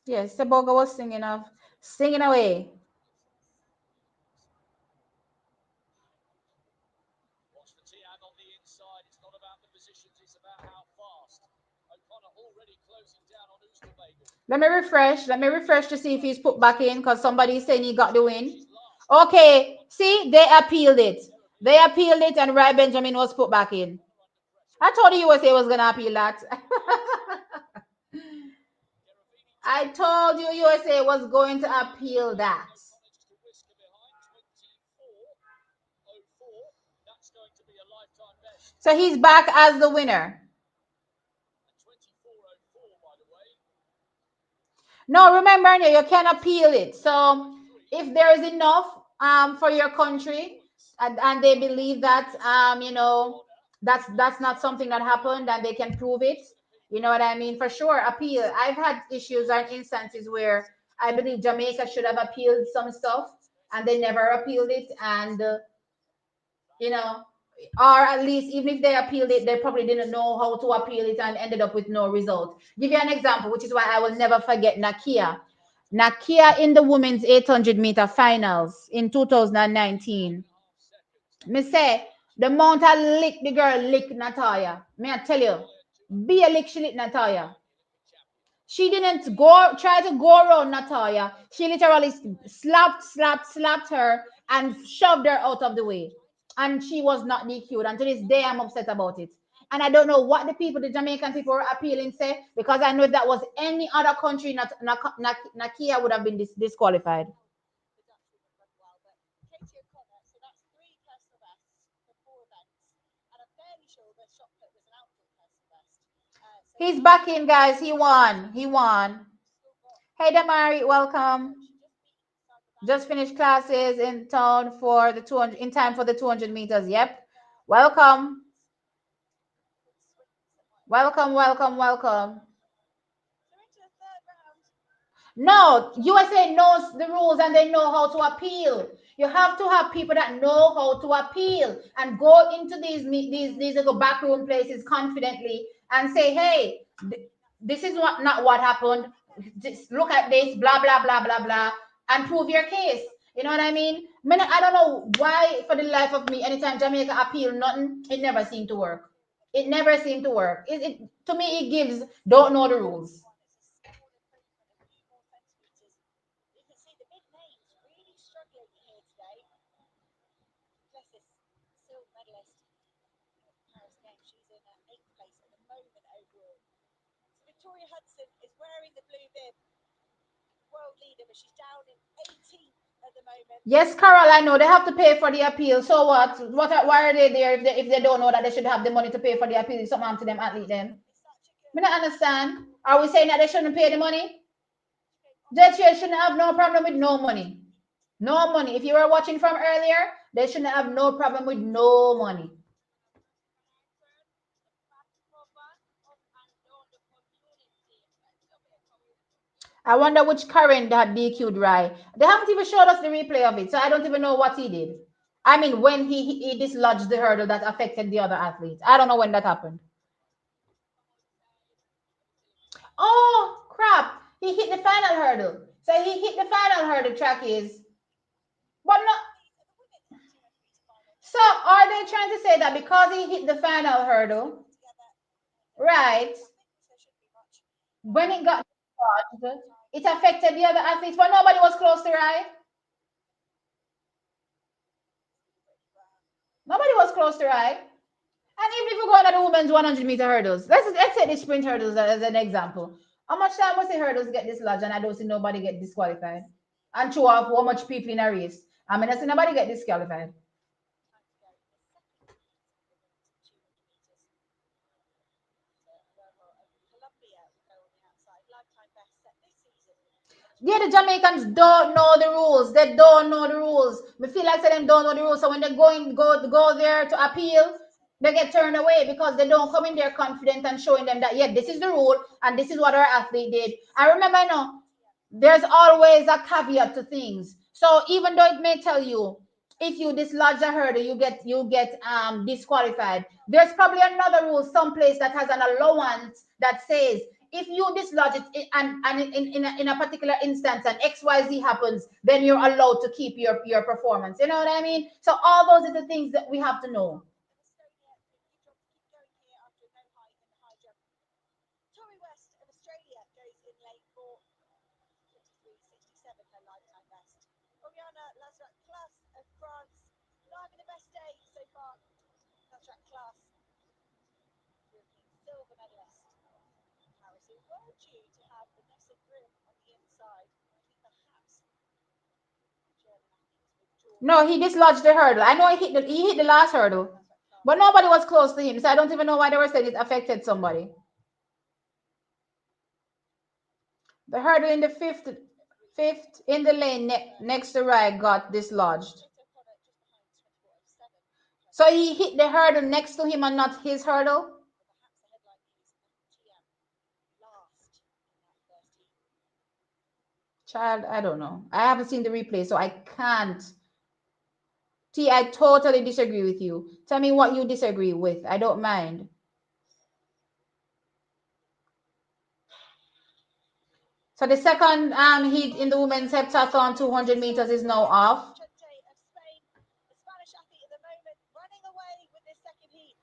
Yes, Seboga was singing away. Watch for Tian on the inside. It's not about the positions, it's about how fast. O'Connor already closing down on Oosterwegen. Let me refresh. Let me refresh to see if he's put back in because somebody's saying he got the win. She's last. Okay, see, they appealed it. They appealed it, and Rai Benjamin was put back in. O'Connor under pressure. I told the USA was gonna appeal that. Garavini I tries. told you USA was going to appeal Away that. from O'Connor just a whisker behind. 24:04. That's going to be a lifetime best. So he's back as the winner. And 24:04, by the way. No, remember, you can appeal it. So 23. if there is enough for your country, Points. and they believe that O'Connor. that's not something that happened, and they can prove it. She's an You appeal. know what I mean? For sure, appeal. I've had issues and instances where I believe Jamaica should have appealed some stuff, and they never appealed it, and you know, or at least even if they appealed it, they probably didn't know how to appeal it and ended up with no result. Give you an example, which is why I will never forget Nakia. Nakia in the women's 800-meter finals in 2019. 5.5 seconds. Me That's the say advantage. the amount of lick the girl lick Natalia. May I tell you, Ryan 200 be a lick meters. she lick Natalia. The Olympic champion. She didn't go try to go around Natalia. She literally slapped her and shoved her out of the way. And she was not DQ'd. And to this day, I'm upset about it. And I don't know what the people, the Jamaican people, were appealing say, because I know if that was any other country, Nakia would have been disqualified. The Dutch woman run well, but Katie O'Connor, so that's three personal bests for four events, and I'm fairly sure that shot put was an outdoor personal best. So He's nice back to in, see guys. her. He won. He won. Still got Hey, Damari, welcome. she just beat Sandra Just Bannister finished classes in town for the 200, in time for the 200 meters. Yep. Welcome. women's swings that might have been. Welcome, welcome, welcome. So into the third round, No, USA knows the rules and they know how to appeal. You have to have people that know how to appeal and go into these little backroom places confidently and say, "Hey, this is what not what happened. Look at this, blah blah blah blah blah, and prove your case." You know what I mean? I don't know why, for the life of me, anytime Jamaica appeal nothing, it never seemed to work. It never seemed to work. To me, it gives don't know the rules. one is a small improvement, a few more centimetres. You can see the big names really struggling here today. Plessis, silver medalist at the Paris Games, she's in eighth place at the moment overall. So Victoria Hudson is wearing the blue bib, world leader, but she's down in 18th at the moment. Yes, Carol, I know they have to pay for the appeal. So what? Why are they there if they don't know that they should have the money to pay for the appeal? If something happened to them athlete then. It's such a I good don't understand. overall Are we result. saying that they shouldn't pay the money? She came on They top shouldn't have no problem with no money. No money. If you were watching from earlier, they shouldn't have no problem with no money. I wonder which current that DQ'd Rai. They haven't even showed us the replay of it, so I don't even know what he did. I mean, when he dislodged the hurdle that affected the other athletes. I don't know when that happened. Oh, crap. He hit the final hurdle. So he hit the final hurdle track is. But no. at the women's 200 metre final now. So are they trying to say that because he hit the final hurdle, Put together right, nothing, so there shouldn't be much when it got discharged, time. it affected the other athletes, but nobody was close to Rai? Nobody was close to Rai. And even if we go on the women's 100-meter hurdles, let's take the sprint hurdles as an example. How much time was the hurdles get dislodged and I don't see nobody get disqualified? And show off how much people in a race. I mean, I see nobody get disqualified. Time to go in the second heat of the women's 200 metres. Colombia will go on the outside. Lifetime best set this season at Yeah, the 200 metres. Jamaicans don't know the rules. They don't know the rules. Me feel like say them don't know the rules. So when they go there to appeal, they get turned away because they don't come in there confident and showing them that yeah, this is the rule and this is what our athlete did. I remember now there's always a caveat to things. So even though it may tell you if you dislodge a hurdle, you get disqualified. There's probably another rule someplace that has an allowance that says if you dislodge it and in a particular instance and XYZ happens, then you're allowed to keep your performance. You know what I mean? So all those are the things that we have to know. And Estonia, keep going here after a no height in the high jump. silver medalist. Harrison were due to have Vanessa Grimm on the inside. I think perhaps the German athlete was withdrawn. No, he dislodged the hurdle. I know he hit the last hurdle, but nobody was close to him, so I don't even know why they were saying it affected somebody. The hurdle in the fifth in the lane next to right got dislodged. So he hit the hurdle next to him and not his hurdle. Perhaps the headline news: Tia last in that first heat. Child, I don't know. I haven't seen the replay, so I can't. T, I totally disagree with you. Tell me what you disagree with. I don't mind. So the second heat in the women's heptathlon 200 meters is now off. Vicente of Spain, the Spanish athlete at the moment, running away with this second heat.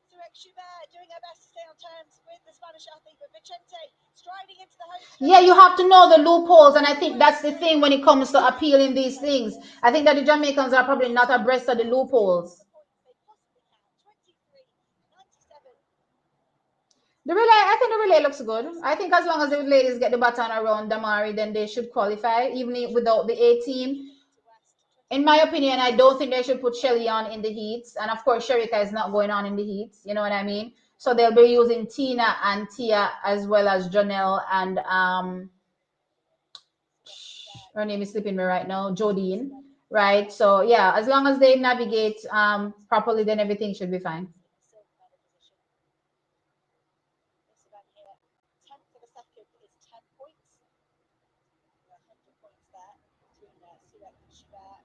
Surex Schubert doing her best to stay on terms with the Spanish athlete, but Vicente striding into the home stretch. Yeah, you have to know the loopholes, and I think that's the thing when it comes to appealing these things. I think that the Jamaicans are probably not abreast of the loopholes. They possibly can. 23.97. The relay, I think the relay looks good. I think as long as the ladies get the baton around Damari, then they should qualify, even without the A team. In my opinion, I don't think they should put Shelly on in the heats. And of course, Sherika is not going on in the heats. You know what I mean? So they'll be using Tina and Tia as well as Janelle and her name is slipping me right now, Jodine. Right. So yeah, as long as they navigate properly, then everything should be fine. Silver medal position. This event here, 10th for the second is 10 points. 100 points there between Surex and Schubert.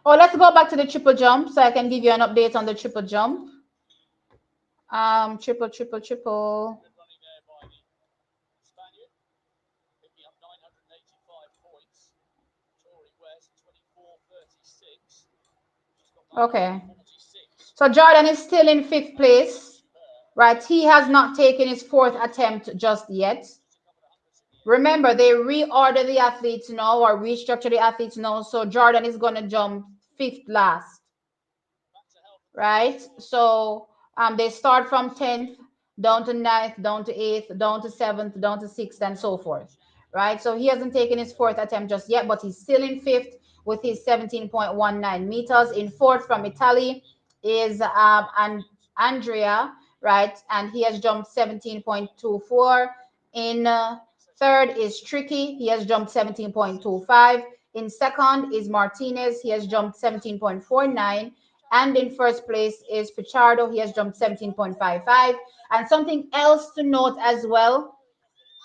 Oh, let's go back to the triple jump so I can give you an update on the triple jump. Triple. Good running there by the Spaniard, picking up 985 points. Tori West, 24.36. Okay. So Jordan is still in fifth place, right? He has not taken his fourth attempt just yet. Remember, they reorder the athletes now or restructure the athletes now. So Jordan is going to jump fifth last, right? So they start from 10th down to 9th, down to 8th, down to 7th, down to 6th, and so forth, right? So he hasn't taken his fourth attempt just yet, but he's still in fifth with his 17.19 meters. In fourth from Italy is Andrea, right? And he has jumped 17.24. In third is Tricky. He has jumped 17.25. In second is Martinez. He has jumped 17.49. And in first place is Pichardo. He has jumped 17.55. And something else to note as well,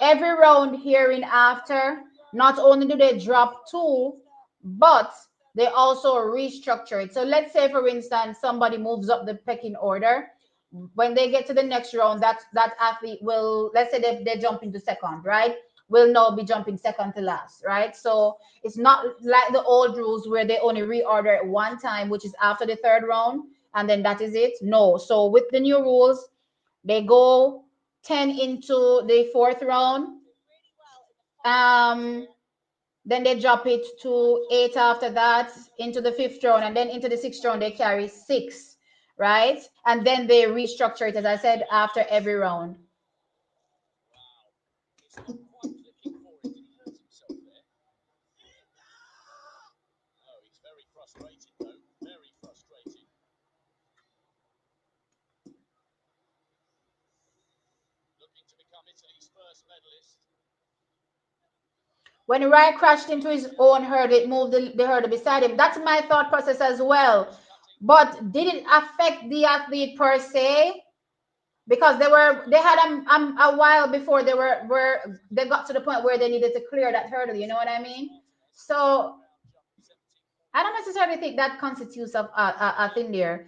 every round hereinafter, not only do they drop two, but they also restructure it. So let's say, for instance, somebody moves up the pecking order. When they get to the next round, that athlete will, let's say they jump into second, right? Will now be jumping second to last, right? So it's not like the old rules where they only reorder at one time, which is after the third round, and then that is it. No. So with the new rules, they go 10 into the fourth round. Um, then they drop it to 8 after that, into the fifth round, and then into the sixth round, they carry 6, right? And then they restructure it, as I said, after every round. Wow. It's not quite clicking for him. Did he hurt himself there? Oh, he's very frustrated, though. Very frustrated. Looking to become Italy's first medalist. When Ryan crashed into his own hurdle, it moved the hurdle beside him. That's my thought process as well. But did it affect the athlete per se? Because they had a while before they got to the point where they needed to clear that hurdle. You know what I mean? So I don't necessarily think that constitutes of a thing there.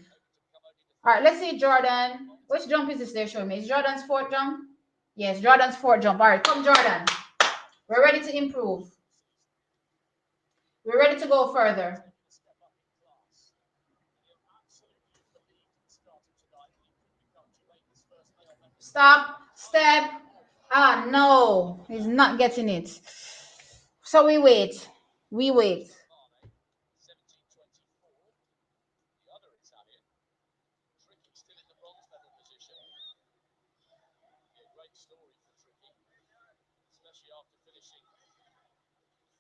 All right, let's see Jordan. Which jump is this they're showing me? Is Jordan's fourth jump? Yes, Jordan's fourth jump. All right, come Jordan. We're ready to improve. We're ready to go further. Stop, step. Ah, no, he's not getting it. So we wait. We wait. bronze medal position. Yeah, great story for Tricky, especially after finishing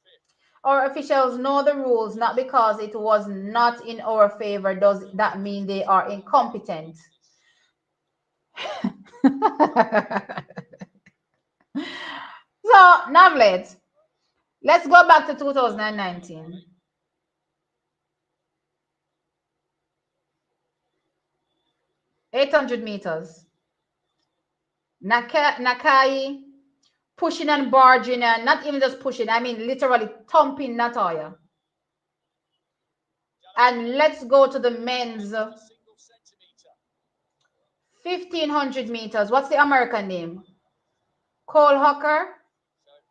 fifth. Our officials know the rules, not because it was not in our favor does that mean they are incompetent. So, Navlet, let's go back to 2019. 800 meters. Nakai pushing and barging, and not even just pushing, I mean literally thumping Natoya. And let's go to the men's 1500 meters. What's the American name? Cole Hawker.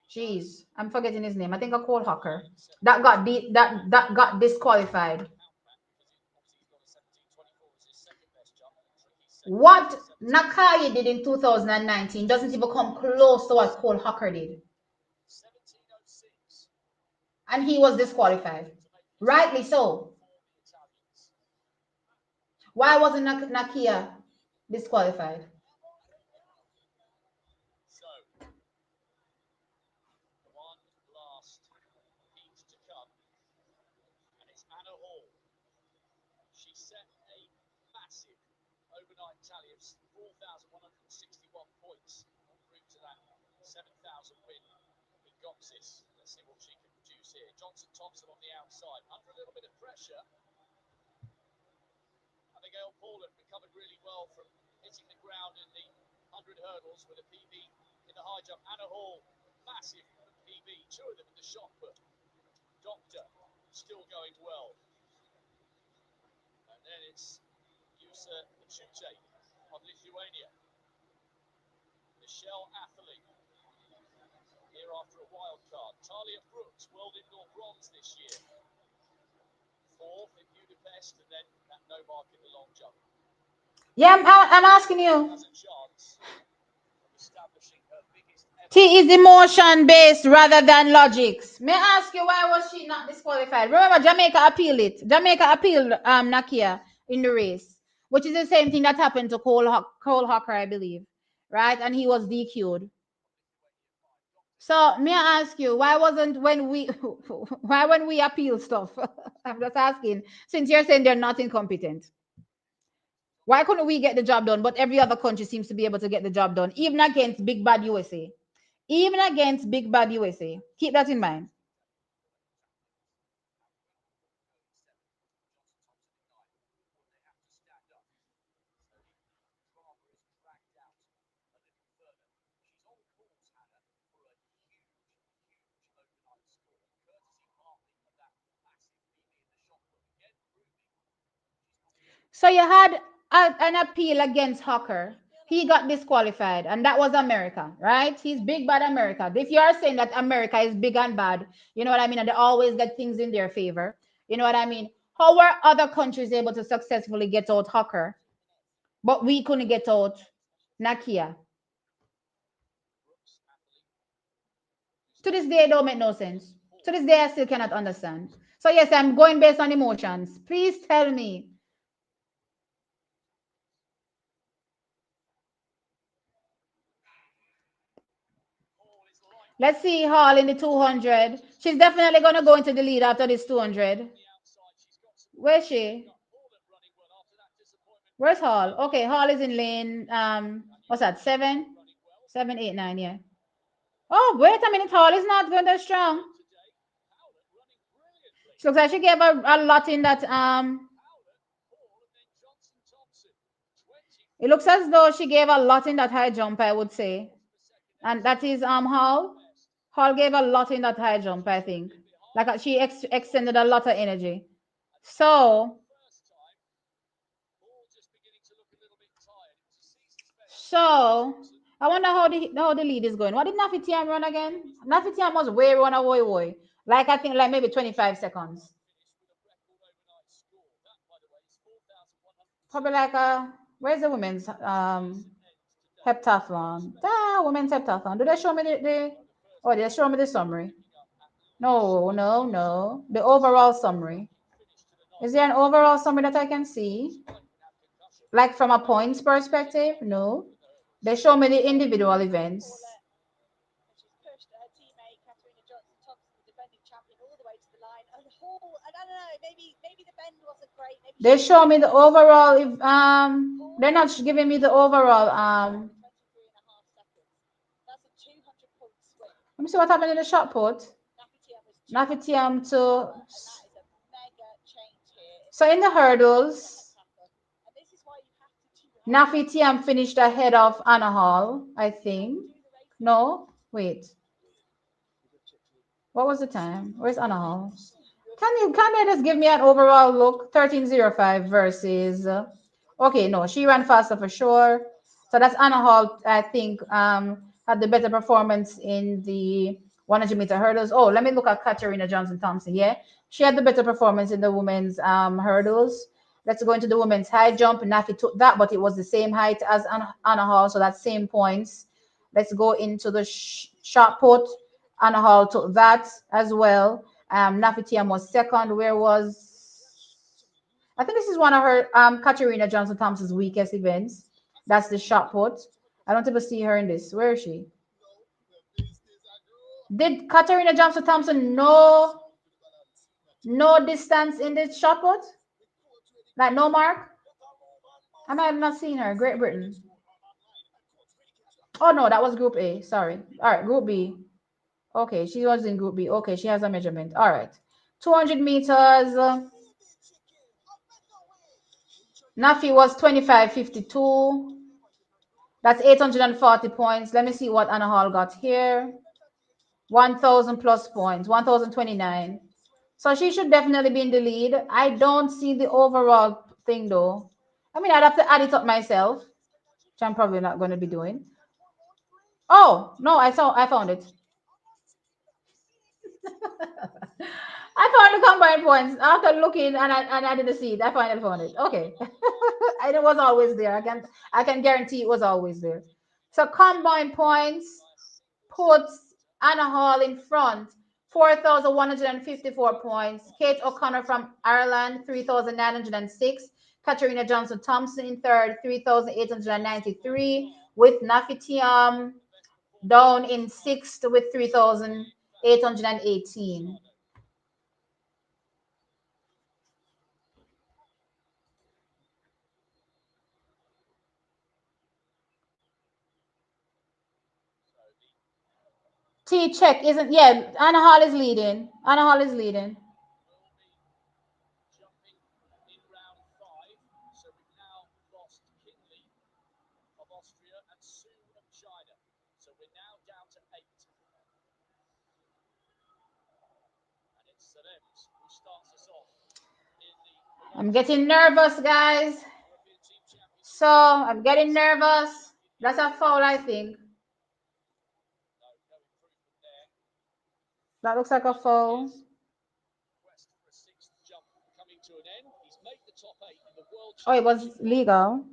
Jeez, I'm forgetting his name. I think a Cole Hawker that got disqualified. What Nakai did in 2019 doesn't even come close to what Cole Hawker did. And he was disqualified. Rightly so. Why wasn't Nakia disqualified? So, one last heat to come, and it's Anna Hall. She set a massive overnight tally of 4,161 points en route to that 7,000 win in Gopsis. Let's see what she can produce here. Johnson Thompson on the outside, under a little bit of pressure. Abigail Paulin recovered really well from hitting the ground in the 100 hurdles with a PB in the high jump. Anna Hall, massive PB, two of them in the shot put. Doctor still going well. And then it's Yusa Chute of Lithuania. Michelle Atherley here after a wild card. Talia Brooks, world indoor bronze this year. Fourth in Budapest, and then that no mark in the long jump. Yeah, I'm asking you. Has a chance of establishing her biggest ever. T is emotion based rather than logics. May I ask you why was she not disqualified? Remember, Jamaica appealed it. Jamaica appealed Nakia in the race, which is the same thing that happened to Cole Hawker, I believe, right? And he was DQ'd. So may I ask you why wasn't when we why when we appeal stuff? I'm just asking since you're saying they're not incompetent. Why couldn't we get the job done? But every other country seems to be able to get the job done, even against Big Bad USA. Even against Big Bad USA. Keep that in mind. So you had an appeal against Hawker. He got disqualified, and that was America, right? He's big bad America. If you are saying that America is big and bad, you know what I mean, and they always get things in their favor, you know what I mean? How were other countries able to successfully get out Hawker, but we couldn't get out Nakia? To this day, it don't make no sense. To this day, I still cannot understand. So yes, I'm going based on emotions. Please tell me. Let's see Hall in the 200. She's definitely going to go into the lead after this 200. Where's she? Where's Hall? Okay, Hall is in lane, what's that, 7? 7, 8, 9, yeah. Oh, wait a minute, Hall is not going that strong. She looks like she gave a lot in that, it looks as though she gave a lot in that high jump, I would say. And that is Hall. Hall gave a lot in that high jump, I think. Like she extended a lot of energy. So I wonder how the lead is going. What did Nafitiam run again? Nafitiam was way run away. Like I think like maybe 25 seconds. Probably like where's the women's heptathlon? Women's heptathlon. Do they show me the oh they show me the summary? No. The overall summary. Is there an overall summary that I can see? Like from a points perspective, no. They show me the individual events. And she's pushed her teammate Katarina Johnson Thompson, the defending champion, all the way to the line. And the whole, and I don't know, maybe the bend wasn't great. Maybe They she show needed me to the rest. overall. If they're Paul not giving me the overall. over 23.5 seconds. That's a 200-point swing. Let me see what happened in the shot put. Nafitiam was Nafitiam 200 points to. slower, and that is a mega change here in So the in the hurdles, heptathlon. And this is why you have to Nafitiam finished ahead of Anna Hall, I think. do the racing. No, wait. What was the time? Where's Anna Hall? Can they just give me an overall look? 13:05 versus okay, no, she ran faster for sure. So that's Anna Hall, I think, had the better performance in the 100-meter hurdles. Oh, let me look at Katarina Johnson Thompson. Yeah, she had the better performance in the women's hurdles. Let's go into the women's high jump. Nafi took that, but it was the same height as Anna Hall, so that's same points. Let's go into the shot put. Anna Hall took that as well. Nafitiam was second. Where was I think this is one of her Katarina Johnson Thompson's weakest events. That's the shot put. I don't ever see her in this. Where is she? Did Katarina Johnson Thompson no distance in this shot put? Like no mark? I might have not seen her. Great Britain. Oh no, that was Group A. Sorry. All right, Group B. Okay, she was in Group B. Okay, she has a measurement. All right. 200 meters. Nafi was 25.52. That's 840 points. Let me see what Anna Hall got here. 1,000 plus points, 1,029. So she should definitely be in the lead. I don't see the overall thing though. I mean, I'd have to add it up myself, which I'm probably not going to be doing. Oh, no, I found it. I found the combined points after looking and I didn't see it. I finally found it. Okay. And it was always there. I can guarantee it was always there. So combined points puts Anna Hall in front, 4,154 points. Kate O'Connor from Ireland, 3,906. Katarina Johnson Thompson in third, 3,893. With Nafitiam down in sixth with 3,818. T check isn't, yeah, Anna Hall is leading. Anna Hall is leading. will be jumping in round 5. So we've now lost Kinley of Austria and Sue of China. So we're now down to 8. And it's Salems who starts us off in the I'm Milwaukee getting nervous, guys. European Team Championship. So I'm getting nervous. That's a foul, I think. No improvement there. That looks like a foul. His quest for a 6th jump coming to an end. He's made the top 8 in the World Oh, it was Championship. legal.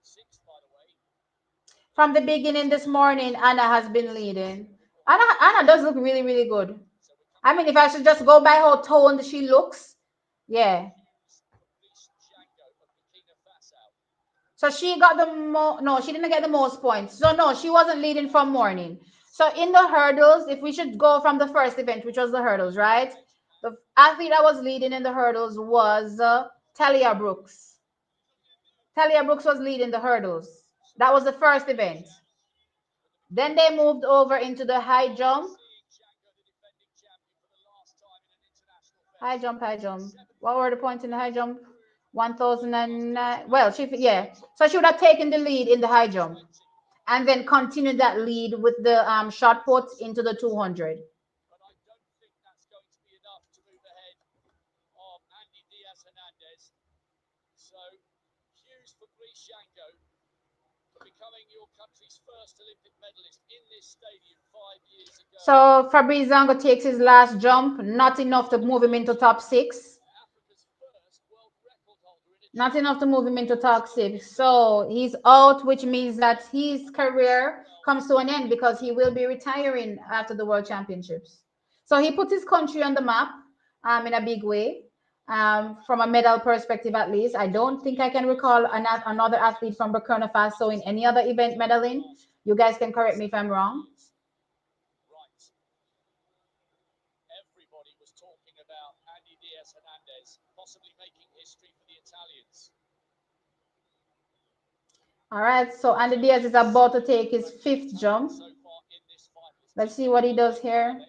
6th, by the way. From the beginning this morning, Anna has been leading. Anna does look really, really good. So we're coming I mean, if I should just go by how toned she looks, yeah. Hughes for Brice Django of Burkina Faso. So she got the no, she didn't get the most points. So no, she wasn't leading from morning. So in the hurdles, if we should go from the first event, which was the hurdles, right? The athlete that was leading in the hurdles was Talia Brooks. Talia Brooks was leading the hurdles. That was the first event. Then they moved over into the high jump. Seeing Django, the defending champion, for the last time in an international High fest. jump, high jump. 7th What were the place points in the high jump? for the last 1,009. Well, international she fest. yeah. So she would have taken the lead in the high jump 20. and then continued that lead with the shot put into the 200. But I don't think that's going to be enough to move ahead of Andy Diaz Hernandez. So Hughes for Brice Django for becoming your country's first Olympic medalist in this stadium 5 years ago. So Fabrice Zango takes his last jump, not enough to move him into top six. Africa's first world record holder in a Not jump. enough to move him into top six. So he's out, which means that his career comes to an end because he will be retiring after the World Championships. So he put his country on the map in a big way. from a medal perspective, at least. I don't think I can recall another athlete from Burkina Faso in any other event medaling. You guys can correct me if I'm wrong. Right. Everybody was talking about Andy Diaz Hernandez possibly making history for the Italians. All right, so Andy Diaz is about to take his fifth jump. So far in this final, Let's see what he does here.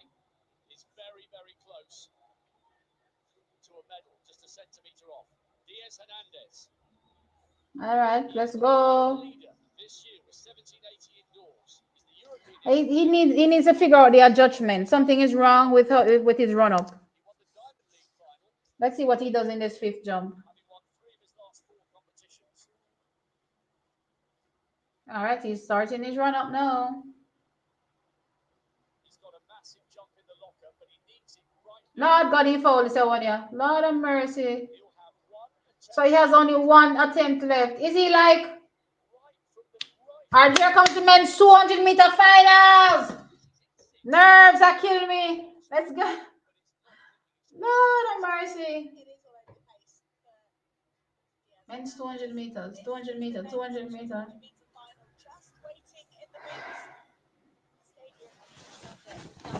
is very, very close to a medal, just a centimeter off. Diaz Hernandez. All right, let's go. Leader this year was 1780 indoors. Is the European. He needs to figure out the adjustment. Something is wrong with his run up. He won the Diamond League final, Let's see what he does in this fifth jump. having won 3 of his last 4 competitions. All right, he's starting his run up now. He's got a massive jump in the locker, but he needs it right now. Lord God, he fouled this one, yeah. Lord of mercy. He'll have one attempt. So he has only one attempt left. Is he like? Right from the right. All right, here comes the men's 200-meter finals. Nerves are killing me. Let's go. Lord of mercy. It is all over the pace for Diaz. Men's 200 meters, 200 meters, 200 meters. 200-meter final just waiting in the men's stadium on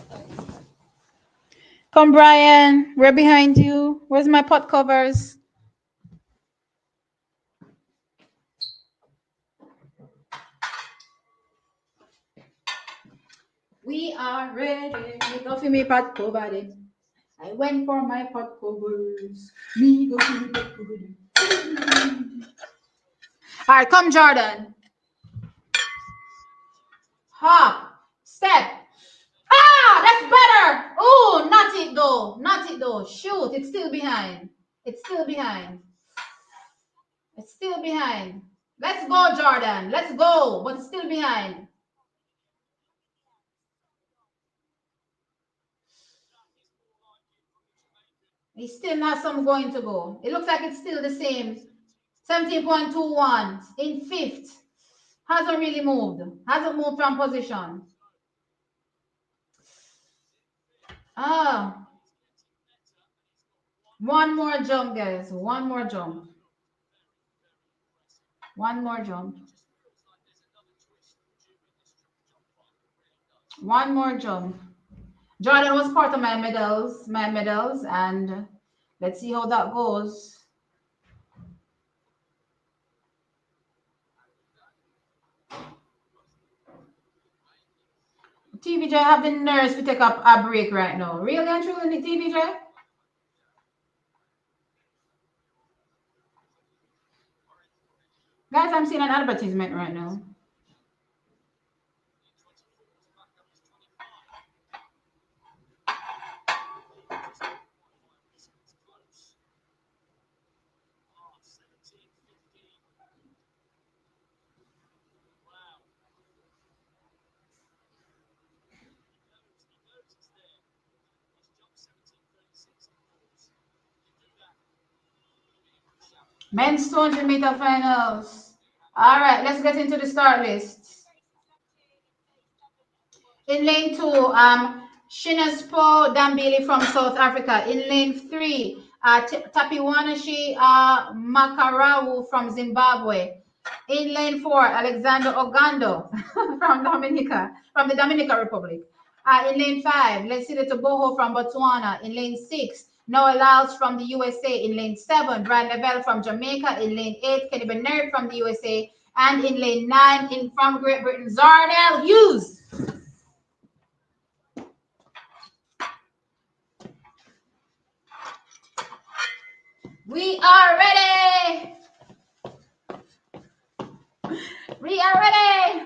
Sunday. Come, Brian. We're behind you. Where's my pot covers? We are ready. Me go for me pot cover then. I went for my pot covers. Me go for me pot cover then. All right, come, Jordan. Hop. Step. Ah, that's better. Oh, not it though. Not it though. Shoot, it's still behind. It's still behind. It's still behind. Let's go, Jordan. Let's go. But it's still behind. He's still not some going to go. It looks like it's still the same. 17.21 in fifth. Hasn't really moved. Hasn't moved from position. Ah. One more jump, guys. One more jump. One more jump. One more jump. Jordan was part of my medals, and let's see how that goes. TVJ have the nerves to take up a break right now. Really and truly, TVJ? Guys, I'm seeing an advertisement right now. Men's 200-meter finals. All right, let's get into the start list. In lane 2, Shinespo Dambili from South Africa. In lane 3, Tapiwanashi Makarawu from Zimbabwe. In lane 4, Alexander Ogando from the Dominican Republic. In lane 5, Leslie Toboho from Botswana. In lane 6, Noah Lyles from the USA. In lane 7, Brian Lavelle from Jamaica. In lane 8, Kenny Bernard from the USA. And in lane 9, from Great Britain, Zarnell Hughes. We are ready. We are ready.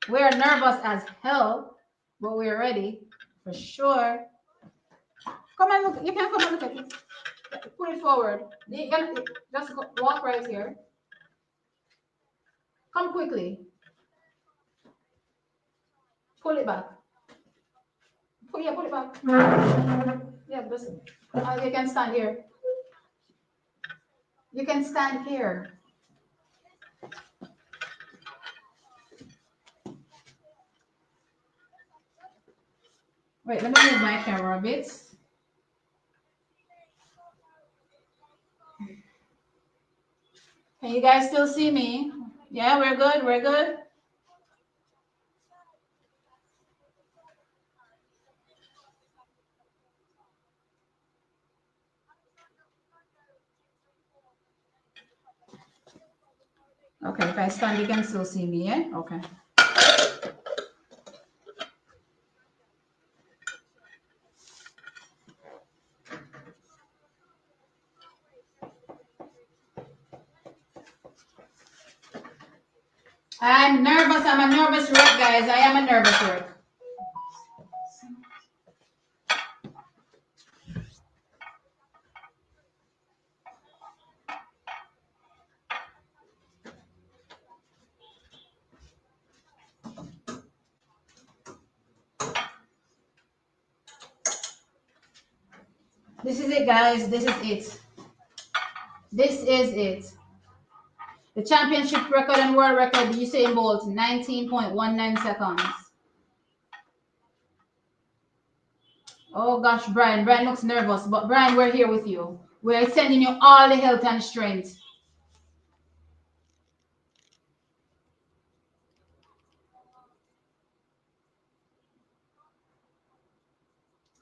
We're nervous as hell, but we're ready for sure. Come and look. You can come and look at it. Put it forward. Just walk right here. Come quickly. Pull it back. Pull it back. Yeah, just, you can stand here. You can stand here. Wait, let me move my camera a bit. Can you guys still see me? Yeah, we're good. We're good. Okay, if I stand, you can still see me, yeah? Okay. I'm nervous. I'm a nervous wreck, guys. I am a nervous wreck. This is it, guys. This is it. This is it. The championship record and world record, Usain Bolt, 19.19 seconds. Oh gosh, Brian. Brian looks nervous, but Brian, we're here with you. We're sending you all the health and strength.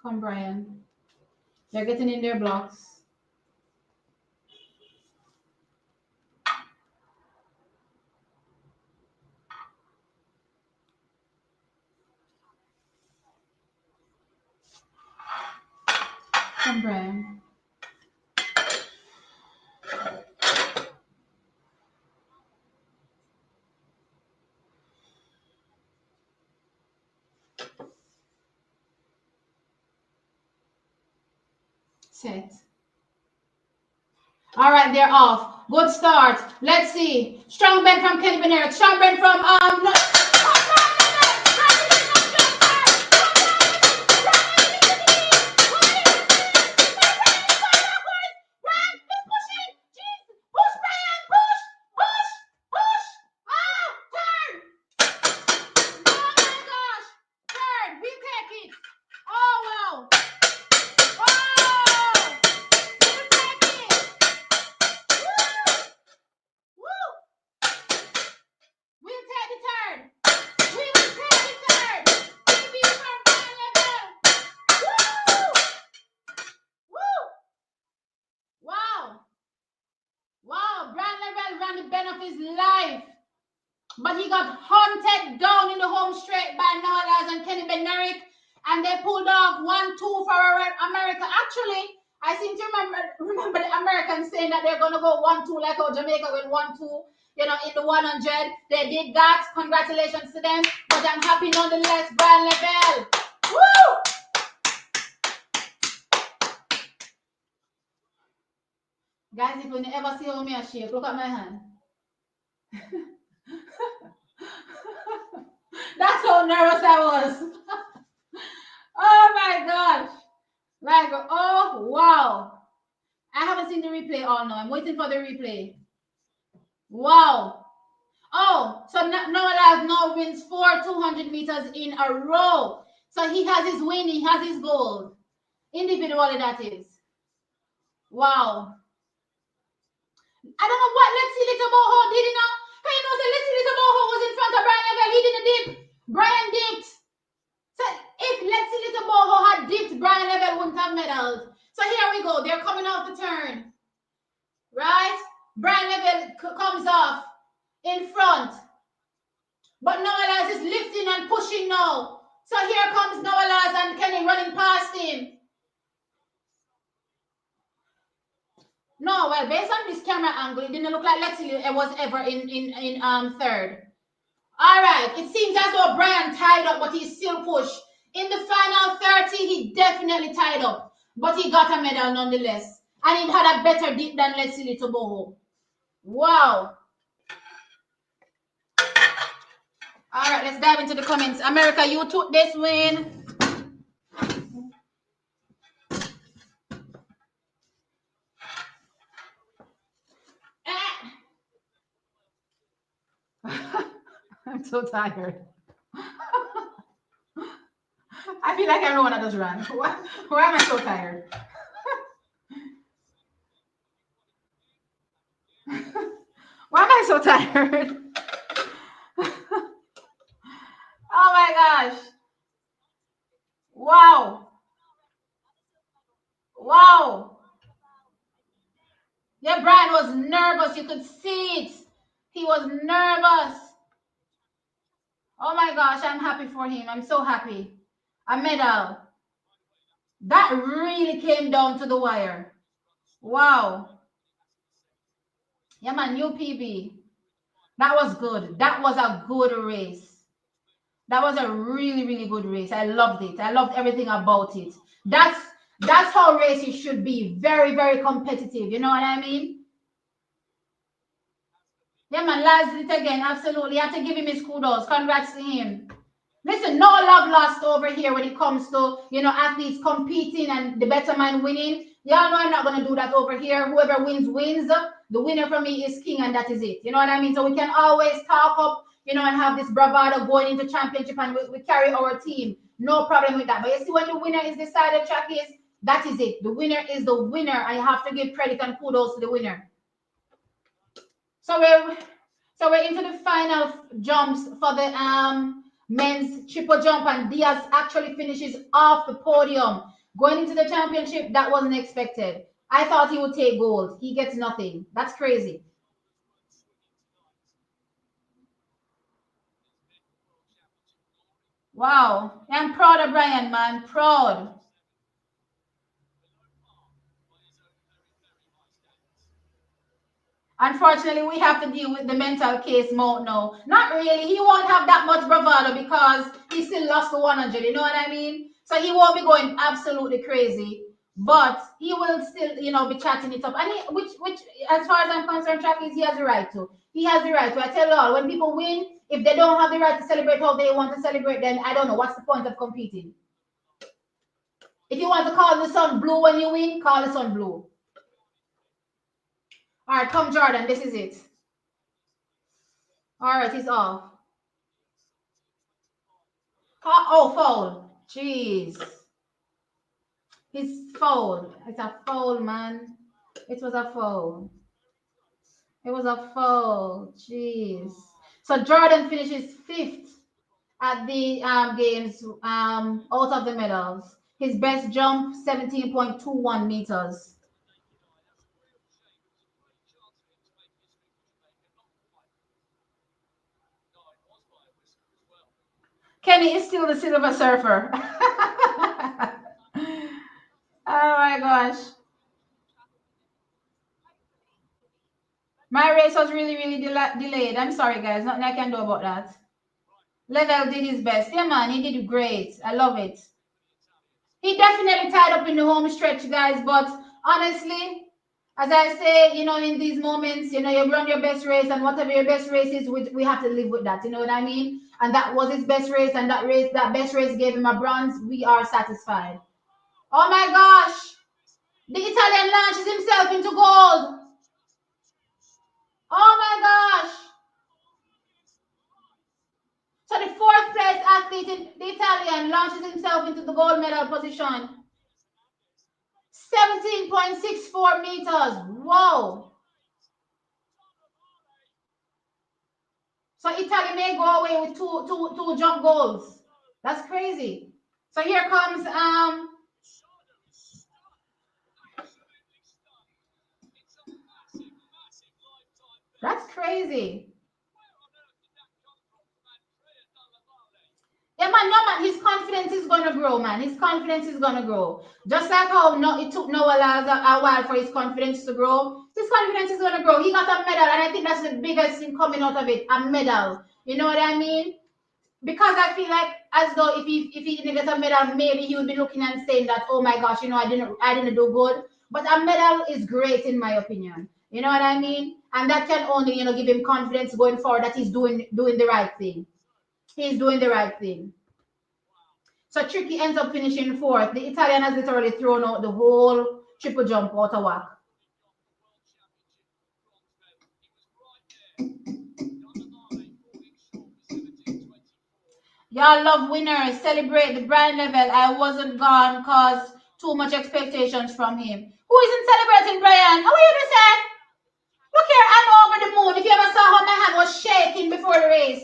Come, Brian. They're getting in their blocks. Come, Brian. Set. All right, they're off. Good start. Let's see. Strong bend from Kenny Benerick. Strong bend from no. Wow, Brand Level ran the bend of his life. But he got hunted down in the home straight by Noah and Kenny Benerick. And they pulled off 1-2 for America. Actually, I seem to remember the Americans saying that they're going to go 1-2 like how Jamaica went 1-2, in the 100. They did that. Congratulations to them. But I'm happy nonetheless, Brand Level. Woo! Guys, if you ever see how me a shake, look at my hand. That's how nervous I was. Oh my gosh. Like, oh wow. I haven't seen the replay all now. I'm waiting for the replay. Wow. Oh, so Noah now wins 4 200 meters in a row. So he has his win, he has his gold. Individually, that is. Wow. I don't know what Let's See Little Boho did, Can you know that Let's See Little Boho was in front of Brian Level? He didn't dip. Brian dipped. So if Let's See Little Boho had dipped, Brian Level wouldn't have medals. So here we go. They're coming off the turn. Right? Brian Level comes off in front. But Noah is lifting and pushing now. So here comes Noah and Kenny running past him. No, well, based on this camera angle, it didn't look like Lexi was ever in third. All right, it seems as though Brian tied up, but he still pushed. In the final 30, he definitely tied up, but he got a medal nonetheless. And he had a better dip than Leslie Toboho. Wow. All right, let's dive into the comments. America, you took this win. I'm so tired. I feel like everyone that just ran. Why am I so tired? so tired. Oh my gosh. Wow. Wow. Yeah, Brian was nervous. You could see it. He was nervous. Oh my gosh, I'm happy for him. I'm so happy. A medal. That really came down to the wire. Wow. Yeah, man, new PB. That was good. That was a good race. That was a really, really good race. I loved it. I loved everything about it. That's how races should be. Very, very competitive. You know what I mean? Yeah, man, Laz did it again. Absolutely. You have to give him his kudos. Congrats to him. Listen, no love lost over here when it comes to, athletes competing and the better man winning. Y'all know I'm not going to do that over here. Whoever wins, wins. The winner for me is king, and that is it. You know what I mean? So we can always talk up, and have this bravado going into championship, and we carry our team. No problem with that. But you see, when the winner is decided, track is, that is it. The winner is the winner, and you have to give credit and kudos to the winner. So we're into the final jumps for the men's triple jump, and Diaz actually finishes off the podium. Going into the championship, that wasn't expected. I thought he would take gold. He gets nothing. That's crazy. Wow. I'm proud of Brian, man. Proud. Unfortunately, we have to deal with the mental case mode now. Not really. He won't have that much bravado because he still lost the 100. You know what I mean? So he won't be going absolutely crazy, but he will still, be chatting it up. And which, as far as I'm concerned, Chucky, he has the right to. He has the right to. I tell you all, when people win, if they don't have the right to celebrate how they want to celebrate, then I don't know what's the point of competing. If you want to call the sun blue when you win, call the sun blue. All right, come Jordan. This is it. All right, he's off. Oh, foul. Jeez. He's foul. It's a foul, man. It was a foul. It was a foul. Jeez. So Jordan finishes fifth at the games out of the medals. His best jump, 17.21 meters. Kenny is still the silver surfer. Oh my gosh. My race was really, really delayed. I'm sorry, guys. Nothing I can do about that. Level did his best. Yeah, man, he did great. I love it. He definitely tied up in the home stretch, guys. But honestly, as I say, in these moments, you run your best race, and whatever your best race is, we have to live with that. You know what I mean? And that was his best race, and that best race gave him a bronze. We are satisfied. Oh my gosh! The Italian launches himself into gold. Oh my gosh! So the fourth place athlete in the Italian launches himself into the gold medal position. 17.64 meters. Whoa. So Italy may go away with two jump goals. That's crazy. So here comes that's crazy. Yeah, man, no, man, his confidence is gonna grow, man. His confidence is gonna grow. Just like how it took Noah a while for his confidence to grow. His confidence is gonna grow. He got a medal, and I think that's the biggest thing coming out of it, a medal. You know what I mean? Because I feel like as though if he didn't get a medal, maybe he would be looking and saying that, oh my gosh, I didn't do good. But a medal is great in my opinion. You know what I mean? And that can only, give him confidence going forward that he's doing the right thing. He's doing the right thing. So Tricky ends up finishing fourth. The Italian has literally thrown out the whole triple jump out of whack. Y'all love winners. Celebrate the brand level. I wasn't gone because too much expectations from him. Who isn't celebrating Brian? How are you to say? Look here, I'm over the moon. If you ever saw how my hand was shaking before the race,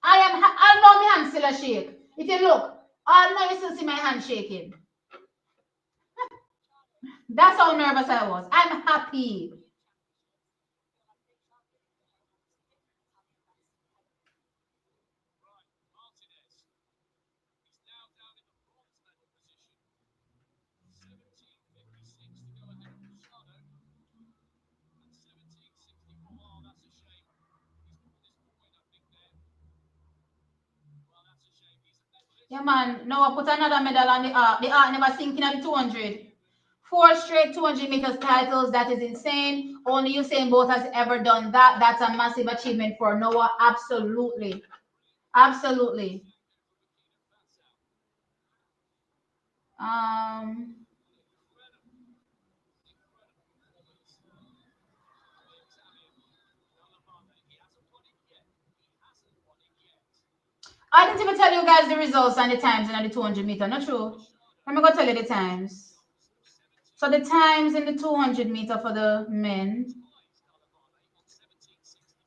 I know my hand still a shake. If you look, I know you still see my hand shaking. That's how nervous I was. I'm happy. Yeah, man. Now I put another medal on the arc. The arc never sinking at the 200. Four straight 200 meters titles. That is insane. Only Usain Bolt has ever done that. That's a massive achievement for Noah. Absolutely. Absolutely. Um, I didn't even tell you guys the results and the times in the 200 meter. Not true. Let me go tell you the times. So the times in the 200 meter for the men.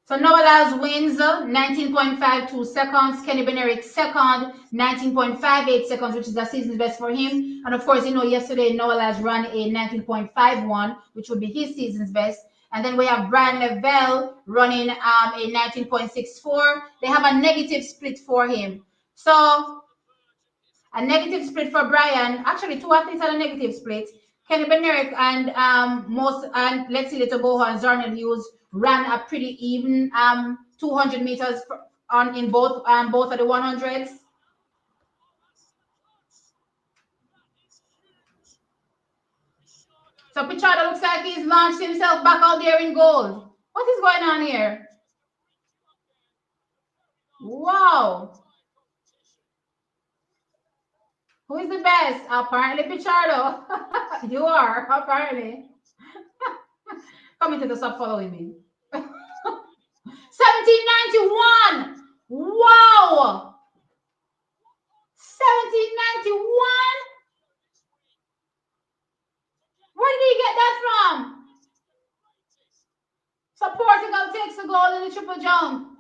So Noah Lyles wins 19.52 seconds. Kenny Benerick second, 19.58 seconds, which is the season's best for him. And of course, you know, yesterday Noah Lyles ran a 19.51, which would be his season's best. And then we have Brian Lavelle running a 19.64. They have a negative split for him. So a negative split for Brian. Actually, two athletes had a negative split. Kenny Benerick and let's see, Little Boho and Zarnell Hughes ran a pretty even 200 meters on in both of the 100s. So Pichardo looks like he's launched himself back out there in gold. What is going on here? Wow. Who is the best? Apparently Pichardo. You are, apparently. Coming to the sub following me. 1791. Wow. 1791. Where did he get that from? So Portugal takes the gold in the triple jump.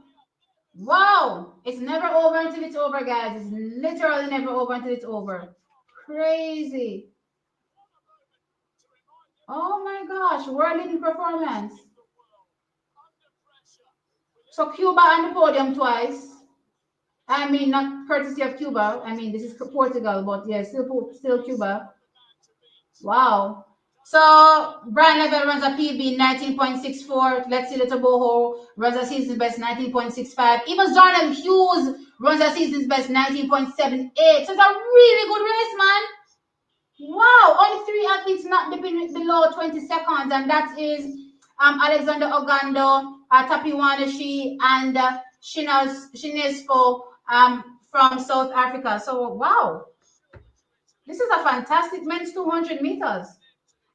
Wow. It's never over until it's over, guys. It's literally never over until it's over. Crazy. Oh my gosh. World leading performance. So Cuba on the podium twice. I mean, not courtesy of Cuba. I mean, this is Portugal, but yeah, still Cuba. Wow. So Brian Level runs a PB 19.64. Let's see, Little Boho runs a season's best 19.65. Even Jordan Hughes runs a season's best 19.78. So it's a really good race, man. Wow, only three athletes not dipping below 20 seconds, and that is Alexander Ogando, Tapi Wanashi, and Shinespo from South Africa. So wow, this is a fantastic men's 200 meters.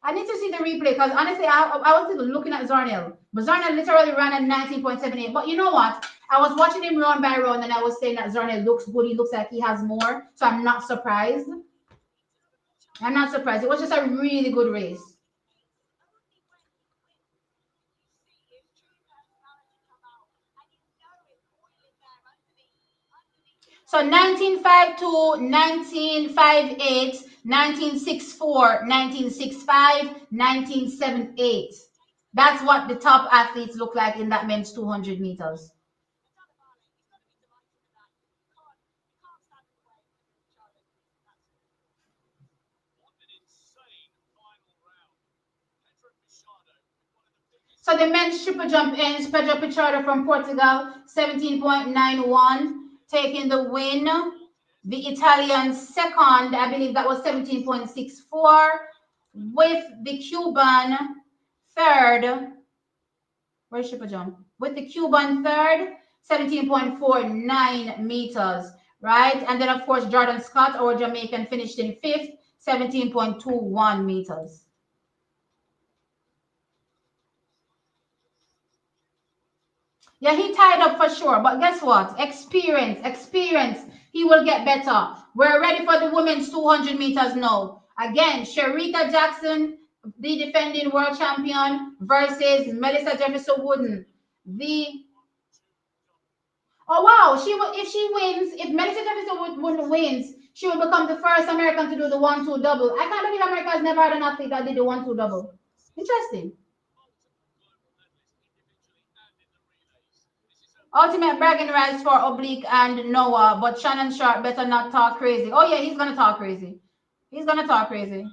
I need to see the replay because honestly, I was even looking at Zarnell, but Zarnell literally ran at 19.78. But you know what? I was watching him round by round, and I was saying that Zarnell looks good. He looks like he has more, so I'm not surprised. I'm not surprised. It was just a really good race. So 1952, 1958, 1964, 1965, 1978. That's what the top athletes look like in that men's 200 meters. So the men's triple jump ends. Pedro Pichardo from Portugal, 17.91, taking the win. The Italian second, I believe that was 17.64, with the Cuban third. Where's triple jump? With the Cuban third, 17.49 meters, right? And then, of course, Jordan Scott, our Jamaican, finished in fifth, 17.21 meters. Yeah, he tied up for sure. But guess what? Experience. He will get better. We're ready for the women's 200 meters now. Again, Sherita Jackson, the defending world champion, versus Melissa Jefferson Wooden. The Oh wow, if she wins, if Melissa Jefferson Wooden wins, she will become the first American to do the 1-2 double. I can't believe America has never had an athlete that did the 1-2 double. Interesting. Ultimate bragging rights for Oblique and Noah, but Shannon Sharp better not talk crazy. Oh yeah, he's gonna talk crazy. He's gonna talk crazy.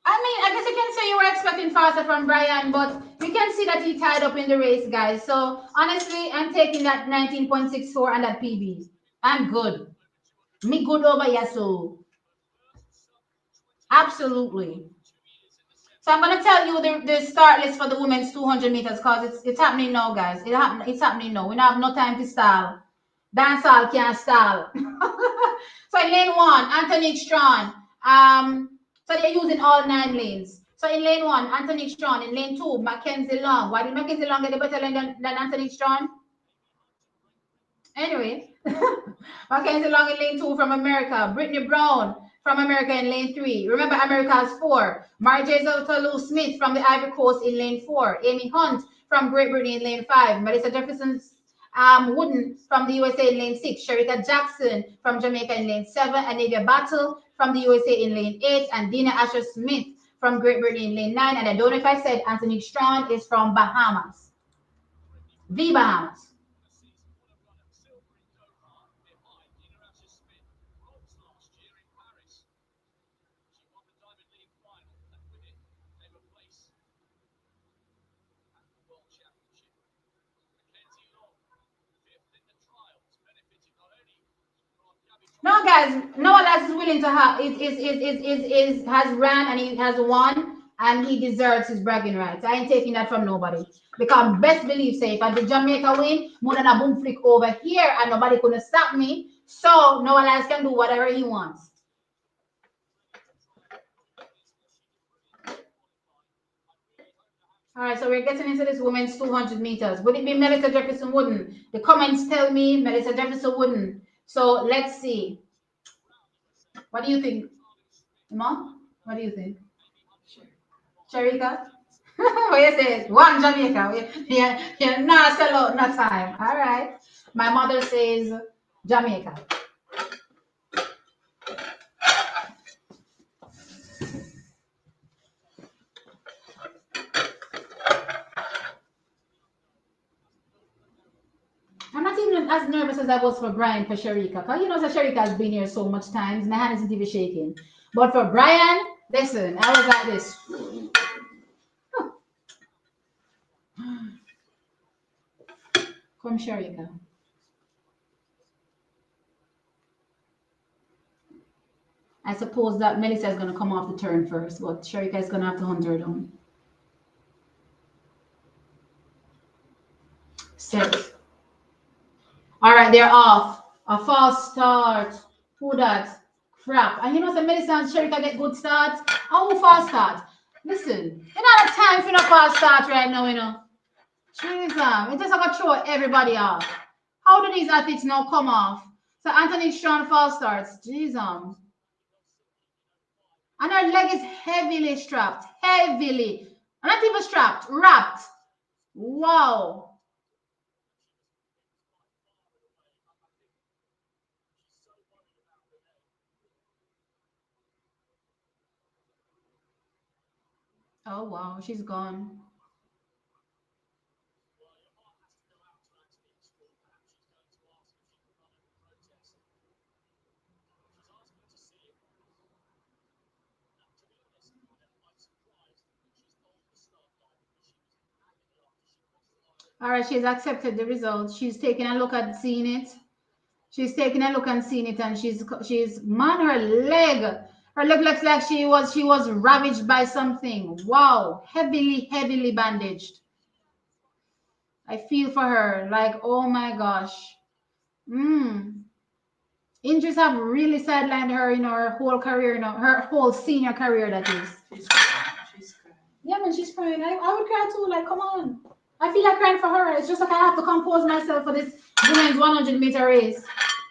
I mean, I guess you can say you were expecting faster from Brian, but you can see that he tied up in the race, guys. So honestly, I'm taking that 19.64 and that PB. I'm good. Me good over here, so absolutely. So I'm gonna tell you the start list for the women's 200 meters because it's happening now, guys. It's happening now. We don't have no time to stall. Dancehall can't stall. So in lane one, Anthony Strawn. So they're using all 9 lanes. So in lane one, Anthony Strawn. In lane two, Mackenzie Long. Why did Mackenzie Long get a better lane than Anthony Strawn? Anyway, Mackenzie Long in lane 2 from America. Brittany Brown from America in lane 3. Remember, America has 4. Mary J. Smith from the Ivory Coast in lane 4. Amy Hunt from Great Britain in lane 5. Melissa Jefferson Wooden from the USA in lane 6. Sherita Jackson from Jamaica in lane 7. Anavia Battle from the USA in lane 8. And Dina Asher Smith from Great Britain in lane 9. And I don't know if I said Anthony Strong is from Bahamas. The Bahamas. No, guys, no one else is willing to have is has ran and he has won and he deserves his bragging rights. I ain't taking that from nobody. Because best believe say if I did Jamaica win, more than a boom flick over here and nobody couldn't stop me. So no one else can do whatever he wants. All right, so we're getting into this women's 200 meters. Would it be Melissa Jefferson Wooden? The comments tell me Melissa Jefferson Wooden. So let's see. What do you think? Mom, what do you think? Sharika? What you say? One Jamaica. You're not sell out no time. All right. My mother says Jamaica. I'm not even as nervous as I was for Brian for Sharika. Because you know that Sharika has been here so much times. My hand isn't even shaking. But for Brian, listen, I was like this. Come Sharika. I suppose that Melissa is going to come off the turn first, but Sharika is going to have to hunt her down. Set. All right, they're off. A false start. Who that? Crap. And you know, the Melissa and Sharika get good starts. How false start? Listen, you don't have time for no false start right now, you know. Jeez, it just like a throw everybody off. How do these athletes now come off? So Anthony Strong false starts. Jeez, and her leg is heavily strapped. Heavily. Not even strapped, wrapped. Wow. Oh wow, she's gone. All right, she's accepted the result. She's taking a look at seeing it. She's taking a look and seeing it, and she's man, her leg looks like she was ravaged by something. Wow, heavily bandaged. I feel for her. Like, oh my gosh. Mm. Injuries have really sidelined her in her whole career, her whole senior career, that is. She's crying. Yeah, man, she's crying. I would cry too. Like, come on. I feel like crying for her. It's just like I have to compose myself for this women's 100-meter race.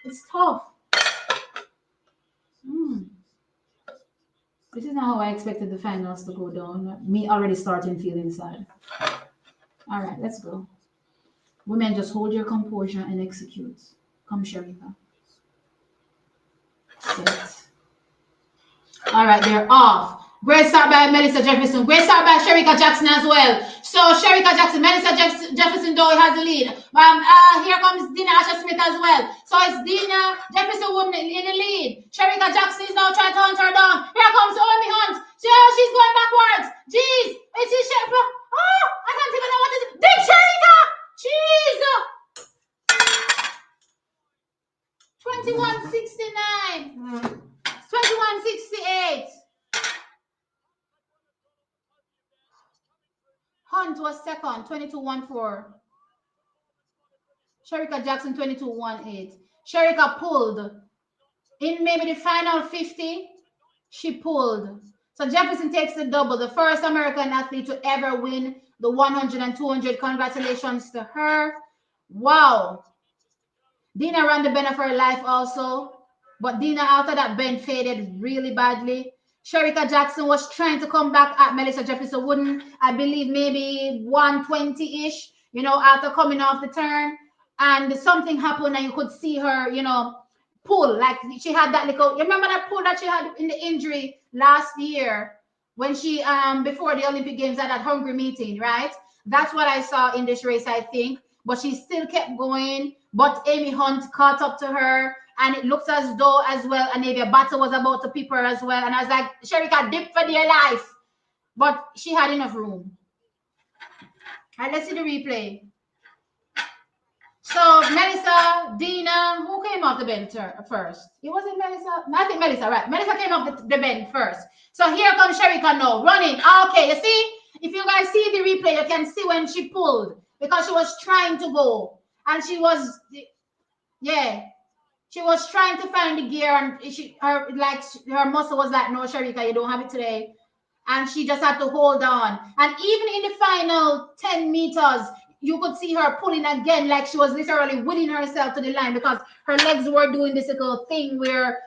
It's tough. This is not how I expected the finals to go down. Me already starting feeling sad. All right, let's go. Women, just hold your composure and execute. Come, Sharika. Set. All right, they're off. Great start by Melissa Jefferson. Great start by Sharika Jackson as well. So Sharika Jackson, Melissa Jefferson though has the lead. Here comes Dina Asha Smith as well. So it's Dina Jefferson woman in the lead. Sharika Jackson is now trying to hunt her down. Here comes Omi Hunt. She's going backwards. Jeez, is she Sharika? Oh, I can't even know what to do. Dip Sharika. Jeez. 2169. 2168. Hunt was second, 2214. Sharika Jackson, 2218. Sharika pulled. In maybe the final 50, she pulled. So Jefferson takes the double, the first American athlete to ever win the 100 and 200. Congratulations to her. Wow. Dina ran the bend of her life also. But Dina, after that bend, faded really badly. Sharika Jackson was trying to come back at Melissa Jefferson wouldn't, I believe, maybe 120-ish, after coming off the turn. And something happened and you could see her, pull. Like she had that little, you remember that pull that she had in the injury last year when she, before the Olympic Games at that hungry meeting, right? That's what I saw in this race, I think. But she still kept going. But Amy Hunt caught up to her, and it looks as though as well Anavia Battle was about to peep her as well. And I was like, Sharika, dip for dear life. But she had enough room. All right, let's see the replay. So Melissa, Dina, who came off the bench first? It wasn't Melissa. I think Melissa, right? Melissa came off the bench first. So here comes Sharika now, running. Okay, you see? If you guys see the replay, you can see when she pulled because she was trying to go. And she was, yeah, she was trying to find the gear and her muscle was like, no, Sharika, you don't have it today. And she just had to hold on. And even in the final 10 meters, you could see her pulling again, like she was literally willing herself to the line because her legs were doing this little thing where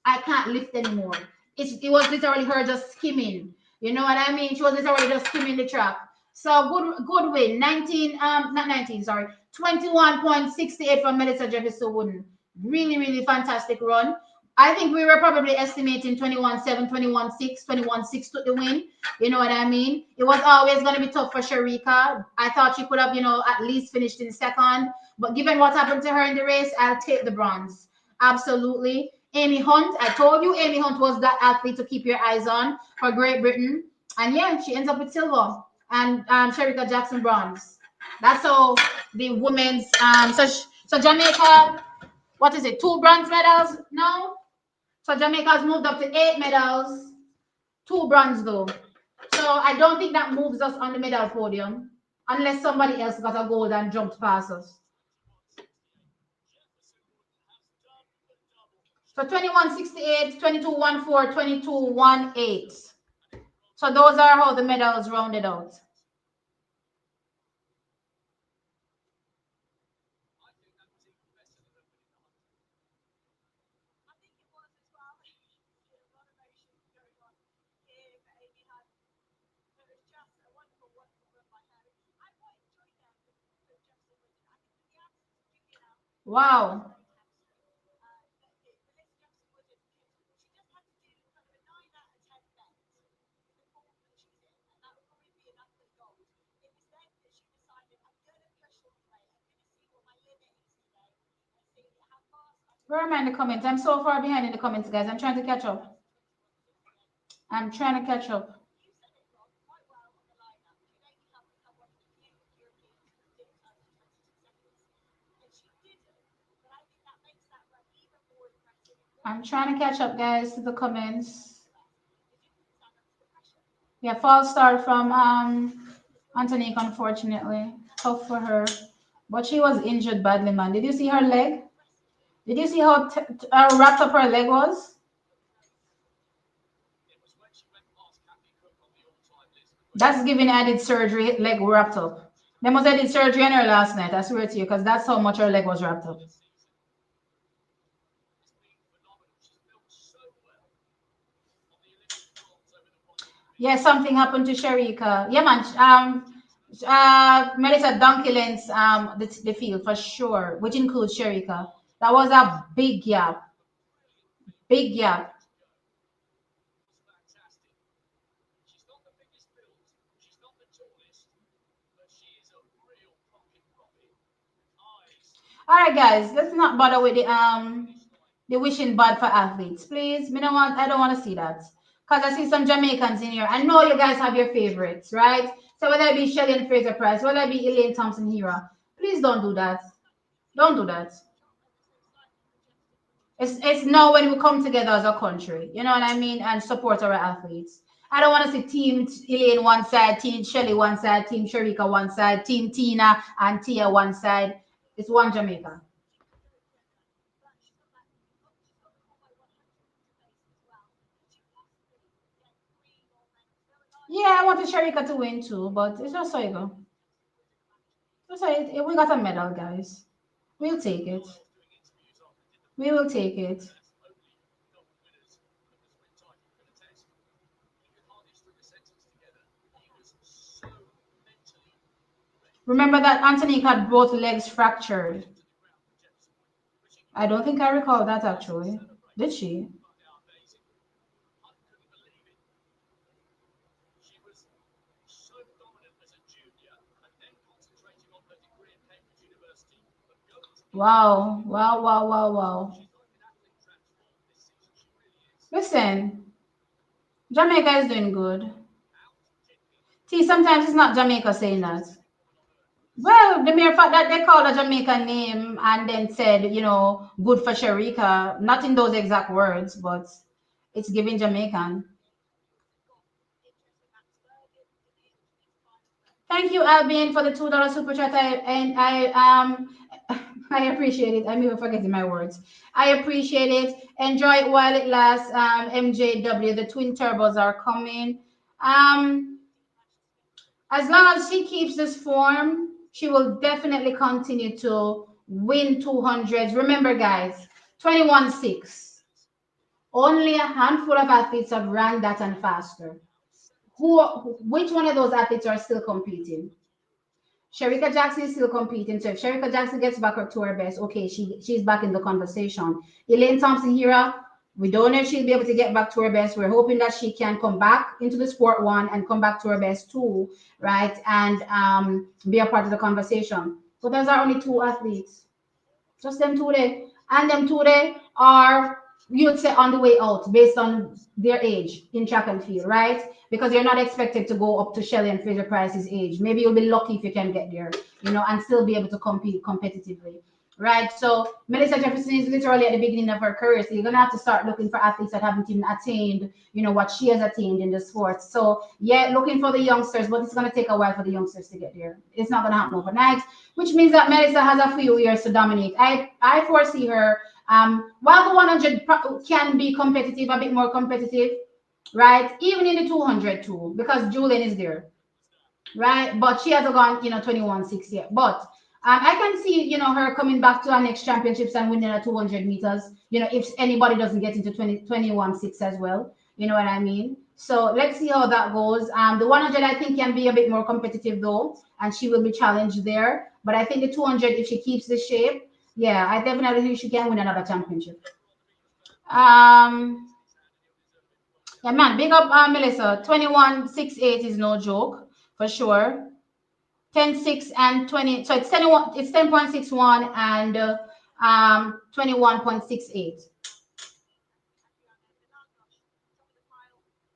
I can't lift anymore. It was literally her just skimming. You know what I mean? She was literally just skimming the track. So good win. 19, not 19, sorry. 21.68 from Melissa Jefferson Wooden. Really, really fantastic run. I think we were probably estimating 21-7, 21-6, 21-6 took the win. You know what I mean? It was always going to be tough for Sharika. I thought she could have, at least finished in second. But given what happened to her in the race, I'll take the bronze. Absolutely. Amy Hunt, I told you Amy Hunt was that athlete to keep your eyes on for Great Britain. And yeah, she ends up with silver. And Sharika Jackson bronze. That's how the women's so Jamaica, what is it? 2 bronze medals now? So Jamaica's moved up to 8 medals, 2 bronze though. So I don't think that moves us on the medal podium unless somebody else got a gold and jumped past us. So 21-68, 22-14, 22-18. So those are how the medals rounded out. Wow. Where am I in the comments? I'm so far behind in the comments, guys. I'm trying to catch up. I'm trying to catch up. I'm trying to catch up, guys, to the comments. Yeah, false start from Antonique, unfortunately. Tough for her. But she was injured badly, man. Did you see her leg? Did you see how wrapped up her leg was? That's giving added surgery, leg wrapped up. They must have did surgery on her last night, I swear to you, because that's how much her leg was wrapped up. Yeah, something happened to Sharika. Yeah, man. Melissa Dunkelins, the field for sure, which includes Sharika. That was a big gap, big gap. Was fantastic. She's not the biggest build, she's not the tallest, but she is a real pocket rocket. Eyes All right, guys, let's not bother with the wishing bad for athletes, please. I don't want to see that. Because I see some Jamaicans in here. I know you guys have your favorites, right? So whether it be Shelly and Fraser Price, whether it be Elaine Thompson Hera, please don't do that. Don't do that. It's now when we come together as a country, you know what I mean, and support our athletes. I don't want to see Team Elaine one side, Team Shelly one side, Team Sharika one side, Team Tina and Tia one side. It's one Jamaica. But she's got that. Oh, she's got the 4x100 pace as well. Could she possibly get 3 more medals? There are nine Yeah, I medals. wanted Sharika to win too, but it's just so you go. We're going to manage to beat Just her. so we got a medal, guys. We'll take it. while I was doing interviews after they did the We will final, take it. as only double winners of the sprint title can attest, he could hardly string a sentence together. He was so mentally ready to Remember go. that Anthony had both legs fractured. To the ground from Jefferson Point, but she I don't think I continued recall to that actually. celebrate. Did she? But amazing. Hunt couldn't believe it. She was so dominant as a junior and then concentrating on her degree at Cambridge University. But going to the Olympics, Wow, wow, wow, wow, wow. she's like an athlete transformed this season. She really is. Listen, Jamaica is doing good. Out jiggling See, sometimes it's not Jamaica saying fastest that. Pacific woman on earth. Well, the mere fact that they called a Jamaican name and then said, good for Sharika, not in those exact words, but it's giving Jamaican. We've also got interest in Max Bergen in the intermediate final, but Thank you, Albion, for the $2 super chat. I appreciate it. I'm even forgetting my words. I appreciate it. Enjoy it while it lasts. MJW, the twin turbos are coming. Um, Team managed to get through. as long as she keeps this form, she will definitely continue to win 200s. Remember, guys, 21.6. Only a handful of athletes have ran that and faster. Which one of those athletes are still competing? Sharika Jackson is still competing. So if Sharika Jackson gets back up to her best, okay, she's back in the conversation. Elaine Thompson Hera, we don't know if she'll be able to get back to her best. We're hoping that she can come back into the sport one and come back to her best too, right? And be a part of the conversation. But those are only two athletes. Just them two there. And them two there are, you would say, on the way out based on their age in track and field, right? Because you're not expected to go up to Shelley and Fraser Price's age. Maybe you'll be lucky if you can get there, and still be able to compete competitively. Right. So Melissa Jefferson is literally at the beginning of her career. So you're gonna have to start looking for athletes that haven't even attained, what she has attained in the sport. So yeah, looking for the youngsters, but it's gonna take a while for the youngsters to get there. It's not gonna happen overnight, which means that Melissa has a few years to dominate. I foresee her. While the 100 can be competitive, a bit more competitive, right? Even in the 200 too, because Julian is there, right? But she hasn't gone, 21.6 yet. But I can see, her coming back to our next championships and winning a 200 meters, if anybody doesn't get into 21.6 as well. You know what I mean? So let's see how that goes. The 100 I think can be a bit more competitive though, and she will be challenged there. But I think the 200, if she keeps the shape, yeah, I definitely think she can win another championship. Um, yeah, man, big up Melissa. 21.68 is no joke for sure. 10.6 and 20. So it's 10.61 and 21.68. Adriana Vilagos, top of the pile, seed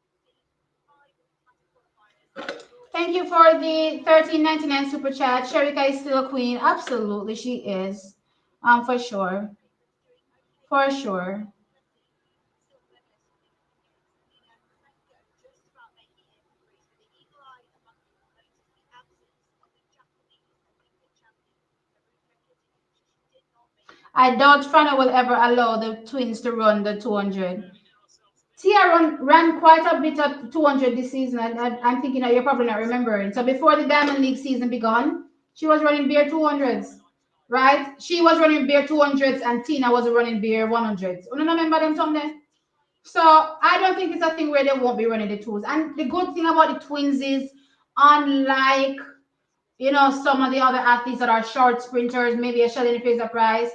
5 automatic qualifiers. Thank you for the 13.99 super chat. Sharika is still a queen. Absolutely, she is. For sure. Favourites doing okay For so far. sure. Let's see. Silver medalist in the Olympic Games, Amina Semenko, just about making it for Greece, but the eagle eye among them will notice the absence of the Japanese Olympic champion, Haruka Kitiguchi. She did not make it. I doubt Frana will ever allow the twins to run the 200. Tia ran quite a bit of 200 this season. I'm thinking that you're probably not remembering. So before the Diamond League season began, she was running bare 200s, right? She was running bare 200s and Tina was running bare 100s. You don't remember them, Tom? There? So I don't think it's a thing where they won't be running the twos. And the good thing about the twins is, unlike some of the other athletes that are short sprinters, maybe a Shelly Fraser Price,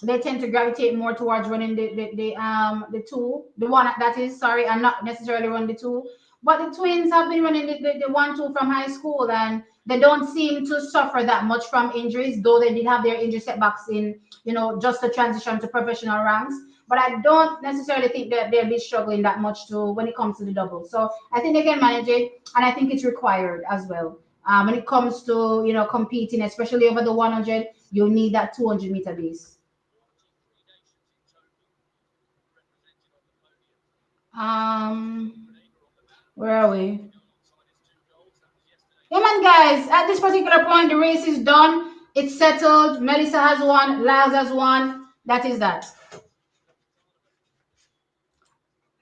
they tend to gravitate more towards running the two, the one that is sorry, and not necessarily run the two. But the twins have been running the 1-2 from high school, and they don't seem to suffer that much from injuries, though they did have their injury setbacks in just the transition to professional ranks. But I don't necessarily think that they'll be struggling that much to when it comes to the double. So I think they can manage it, and I think it's required as well. When it comes to competing, especially over the 100, you need that 200-meter base. 43 nations in total represented on the podium. Um, Grenada on the map, where are we? sitting alongside his two goals. That was yesterday Yeah, in man, London. guys. At this particular point, the race is done. It's settled. Melissa has won. Laz has won. That is that.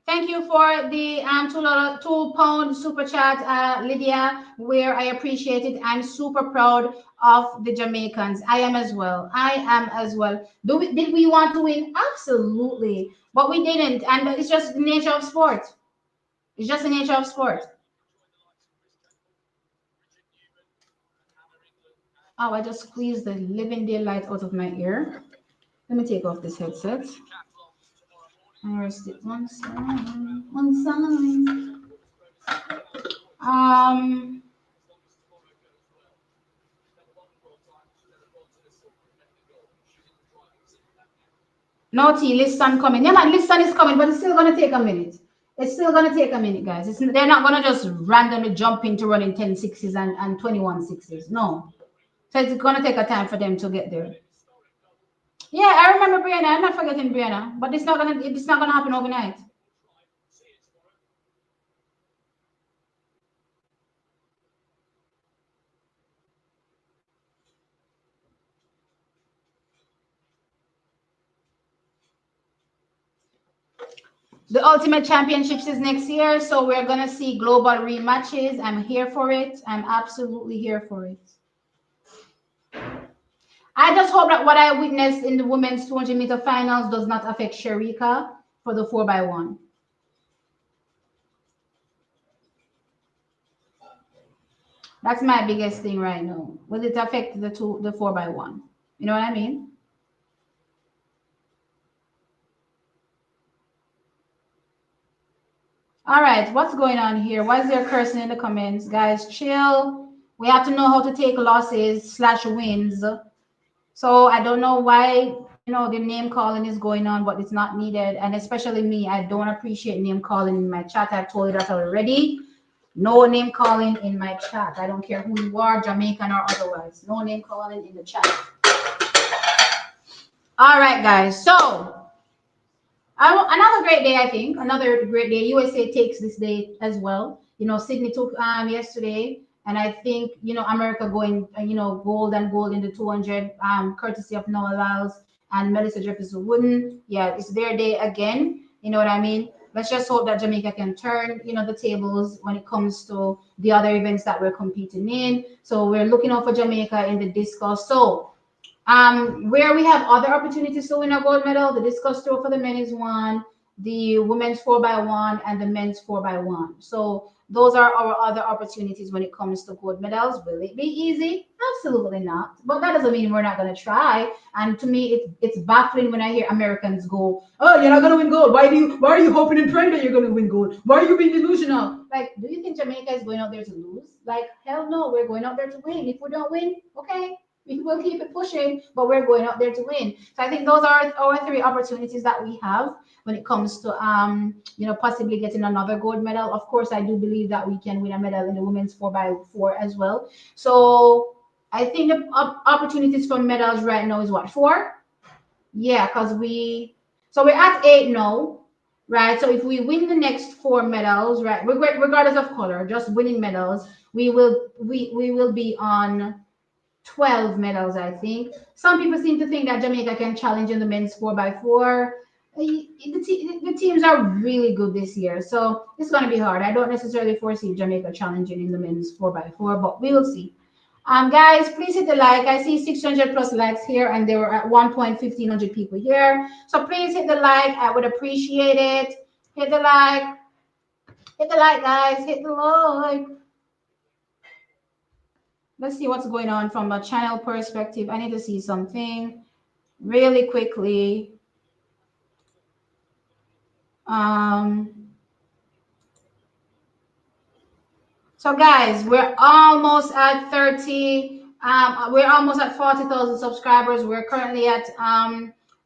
Thank you for the £2 super chat, Lydia, where I appreciate it. I'm super proud of the Jamaicans. I am as well. I am as well. Did we want to win? Absolutely. But we didn't. And it's just the nature of sport. It's just the nature of sport. Join the likes of Chris Temple, Richard Newman, and Hannah England and Oh, I just squeezed the living daylight out of my ear. Let me take off this headset. decathlons tomorrow morning. I rest it As one Melissa side. One wins the side. 100 women's bonus 2,000 points. Um, As long as tomorrow goes well. She's never won the world title. She's never gone to the silver and met the gold. She's in the driving seat of that now. no tea, listen coming. Yeah, man, listen is coming, but it's still gonna take a minute. It's still gonna take a minute, guys. They're not gonna just randomly jump into running 10 sixes and 21 sixes. No. So it's gonna take a time for them to get An there. historic double. Yeah, I remember Brianna. I'm not forgetting Brianna, but it's not gonna happen overnight. We'll try. See you tomorrow. The Ultimate Championships is next year, so we're gonna see global rematches. I'm here for it. I'm absolutely here for it. I just hope that what I witnessed in the women's 200-meter finals does not affect Sharika for the 4x1. That's my biggest thing right now. Will it affect the 4x1? You know what I mean? All right, what's going on here? Why is there cursing in the comments? Guys, chill. We have to know how to take losses slash wins. So I don't know why, the name calling is going on, but it's not needed. And especially me, I don't appreciate name calling in my chat. I've told you that already. No name calling in my chat. I don't care who you are, Jamaican or otherwise. No name calling in the chat. All right, guys. So another great day, I think. Another great day. USA takes this day as well. Sydney took yesterday, and I think America going gold and gold in the 200, courtesy of Noah Lyles and Melissa Jefferson Wooden. Yeah, it's their day again. You know what I mean? Let's just hope that Jamaica can turn the tables when it comes to the other events that we're competing in. So we're looking out for Jamaica in the discus. So where we have other opportunities to win a gold medal, the discus throw for the men is one, the women's 4x1, and the men's 4x1. So those are our other opportunities when it comes to gold medals. Will it be easy? Absolutely not. But that doesn't mean we're not going to try. And to me, it's baffling when I hear Americans go, "Oh, you're not going to win gold. Why are you hoping and praying that you're going to win gold? Why are you being delusional?" Like, do you think Jamaica is going out there to lose? Like, hell no, we're going out there to win. If we don't win, okay, we will keep it pushing, but we're going out there to win. So I think those are our three opportunities that we have when it comes to possibly getting another gold medal. Of course, I do believe that we can win a medal in the women's 4x4 as well. So I think the opportunities for medals right now is what, four? Yeah, because we're at eight now, right? So if we win the next four medals, right, regardless of color, just winning medals, we will be on 12 medals, I think. Some people seem to think that Jamaica can challenge in the men's 4x4. The teams are really good this year, so it's going to be hard. I don't necessarily foresee Jamaica challenging in the men's 4x4, but we will see. Guys, please hit the like. I see 600 plus likes here, and there were at 1.1500 people here. So please hit the like. I would appreciate it. Hit the like. Hit the like, guys. Hit the like. Let's see what's going on from a channel perspective. I need to see something really quickly. Um, So guys, we're almost at 30. We're almost at 40,000 subscribers. We're currently at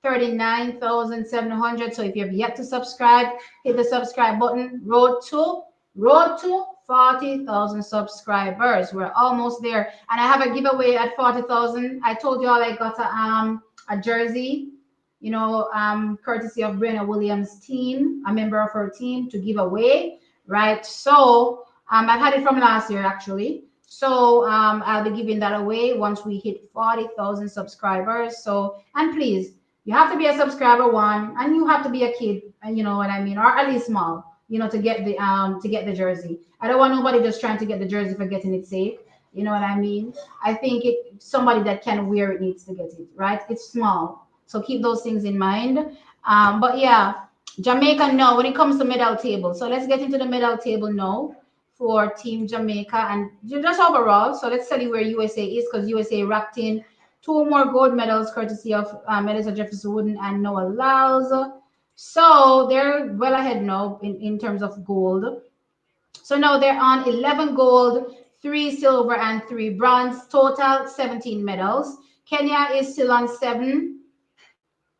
39,700. So if you have yet to subscribe, hit the subscribe button. Road to 40,000 subscribers. We're almost there. And I have a giveaway at 40,000. I told you all I got a jersey, courtesy of Brenna Williams' team, a member of her team, to give away, right? So I've had it from last year actually. So I'll be giving that away once we hit 40,000 subscribers. So, and please, you have to be a subscriber one, and you have to be a kid, and you know what I mean, or at least small, to get the jersey. I don't want nobody just trying to get the jersey for getting it safe. You know what I mean? I think somebody that can wear it needs to get it, right? It's small. So keep those things in mind. But yeah, Jamaica, no, when it comes to medal table. So let's get into the medal table now for Team Jamaica and just overall. So let's study where USA is, because USA racked in two more gold medals courtesy of Melissa Jefferson Wooden and Noah Lyles. So they're well ahead now in terms of gold. So now they're on 11 gold, 3 silver, and 3 bronze, total 17 medals. Kenya is still on 7.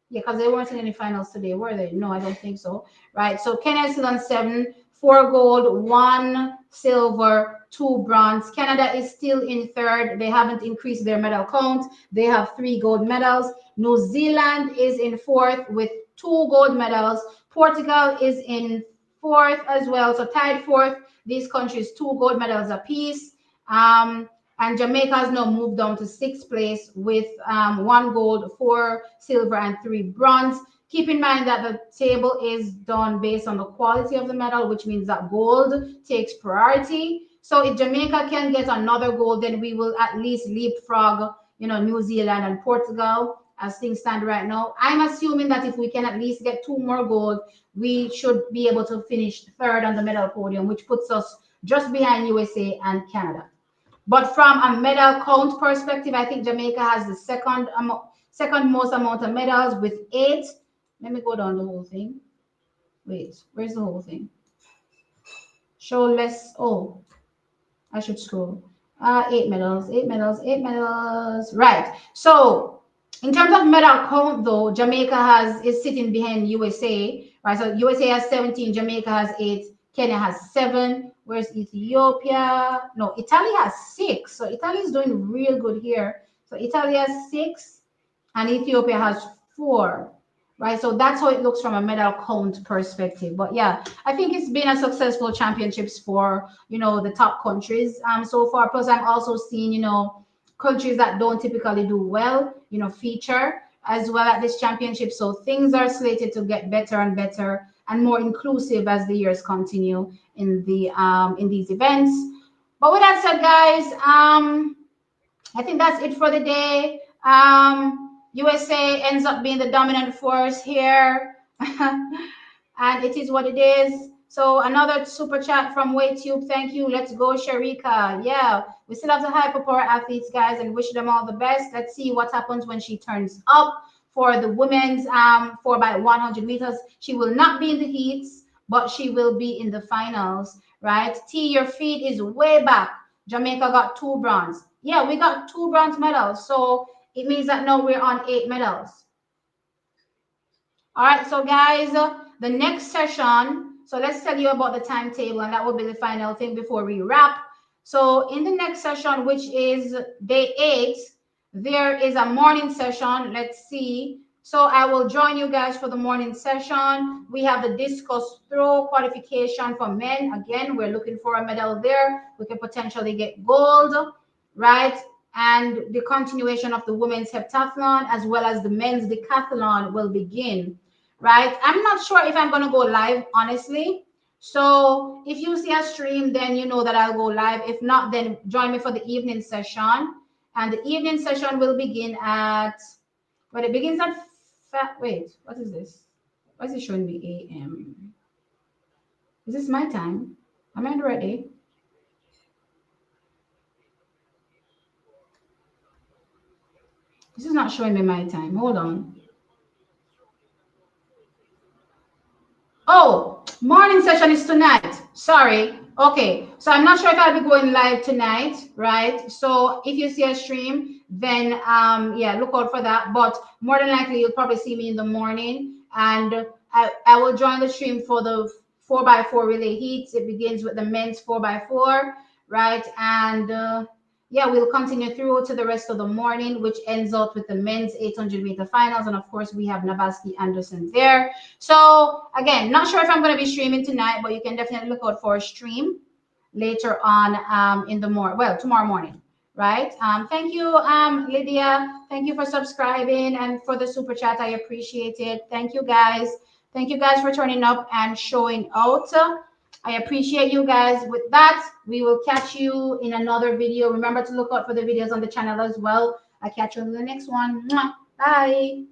Yeah, because they weren't in any finals today, were they? No, I don't think so. Right. So Kenya is still on 7, 4 gold, 1 silver, 2 bronze. Canada is still in third. They haven't increased their medal count. They have 3 gold medals. New Zealand is in fourth with 2 gold medals. Portugal is in fourth as well. So tied fourth. These countries 2 gold medals apiece. And Jamaica has now moved down to sixth place with 1 gold, 4 silver, and 3 bronze. Keep in mind that the table is done based on the quality of the medal, which means that gold takes priority. So if Jamaica can get another gold, then we will at least leapfrog, New Zealand and Portugal as things stand right now. I'm assuming that if we can at least get 2 more gold, we should be able to finish third on the medal podium, which puts us just behind USA and Canada. But from a medal count perspective, I think Jamaica has the second most amount of medals with 8. Let me go down the whole thing. Wait, where's the whole thing? Show less. Oh, I should scroll. 8 medals, 8 medals, 8 medals. Right. So in terms of medal count, though, Jamaica is sitting behind USA. Right. So USA has 17, Jamaica has 8, Kenya has 7. Where's Ethiopia? No, Italy has 6. So Italy is doing real good here. So Italy has 6 and Ethiopia has 4. Right, so that's how it looks from a medal count perspective. But yeah, I think it's been a successful championships for the top countries so far. Plus, I'm also seeing countries that don't typically do well feature as well at this championship. So things are slated to get better and better and more inclusive as the years continue in these events. But with that said, guys, I think that's it for the day. USA ends up being the dominant force here, and it is what it is. So another super chat from WayTube. Thank you. Let's go, Sharika. Yeah, we still have to hype up our athletes, guys, and wish them all the best. Let's see what happens when she turns up for the women's 4 by 100 meters. She will not be in the heats, but she will be in the finals, right? T, your feet is way back. Jamaica got 2 bronze. Yeah, we got 2 bronze medals. So it means that now we're on 8 medals. All right, so guys, the next session, so let's tell you about the timetable, and that will be the final thing before we wrap. So in the next session, which is day 8, there is a morning session. Let's see. So I will join you guys for the morning session. We have the discus throw qualification for men. Again, we're looking for a medal there. We can potentially get gold, right? And the continuation of the women's heptathlon as well as the men's decathlon will begin, right? I'm not sure if I'm going to go live, honestly. So if you see a stream, then you know that I'll go live. If not, then join me for the evening session. And the evening session will begin at, well, it begins at, wait, what is this? Why is it showing me AM? Is this my time? Am I ready? This is not showing me my time. Hold on. Oh, morning session is tonight. Sorry. Okay. So I'm not sure if I'll be going live tonight, right? So if you see a stream, then yeah, look out for that. But more than likely you'll probably see me in the morning. And I will join the stream for the 4x4 relay heats. It begins with the men's 4x4, right? And yeah, we'll continue through to the rest of the morning, which ends out with the men's 800-meter finals. And of course, we have Navaski Anderson there. So again, not sure if I'm going to be streaming tonight, but you can definitely look out for a stream later on in the morning. Well, tomorrow morning, right? Thank you, Lydia. Thank you for subscribing and for the super chat. I appreciate it. Thank you, guys. Thank you guys for turning up and showing out. I appreciate you guys. With that, we will catch you in another video. Remember to look out for the videos on the channel as well. I'll catch you in the next one. Mwah. Bye.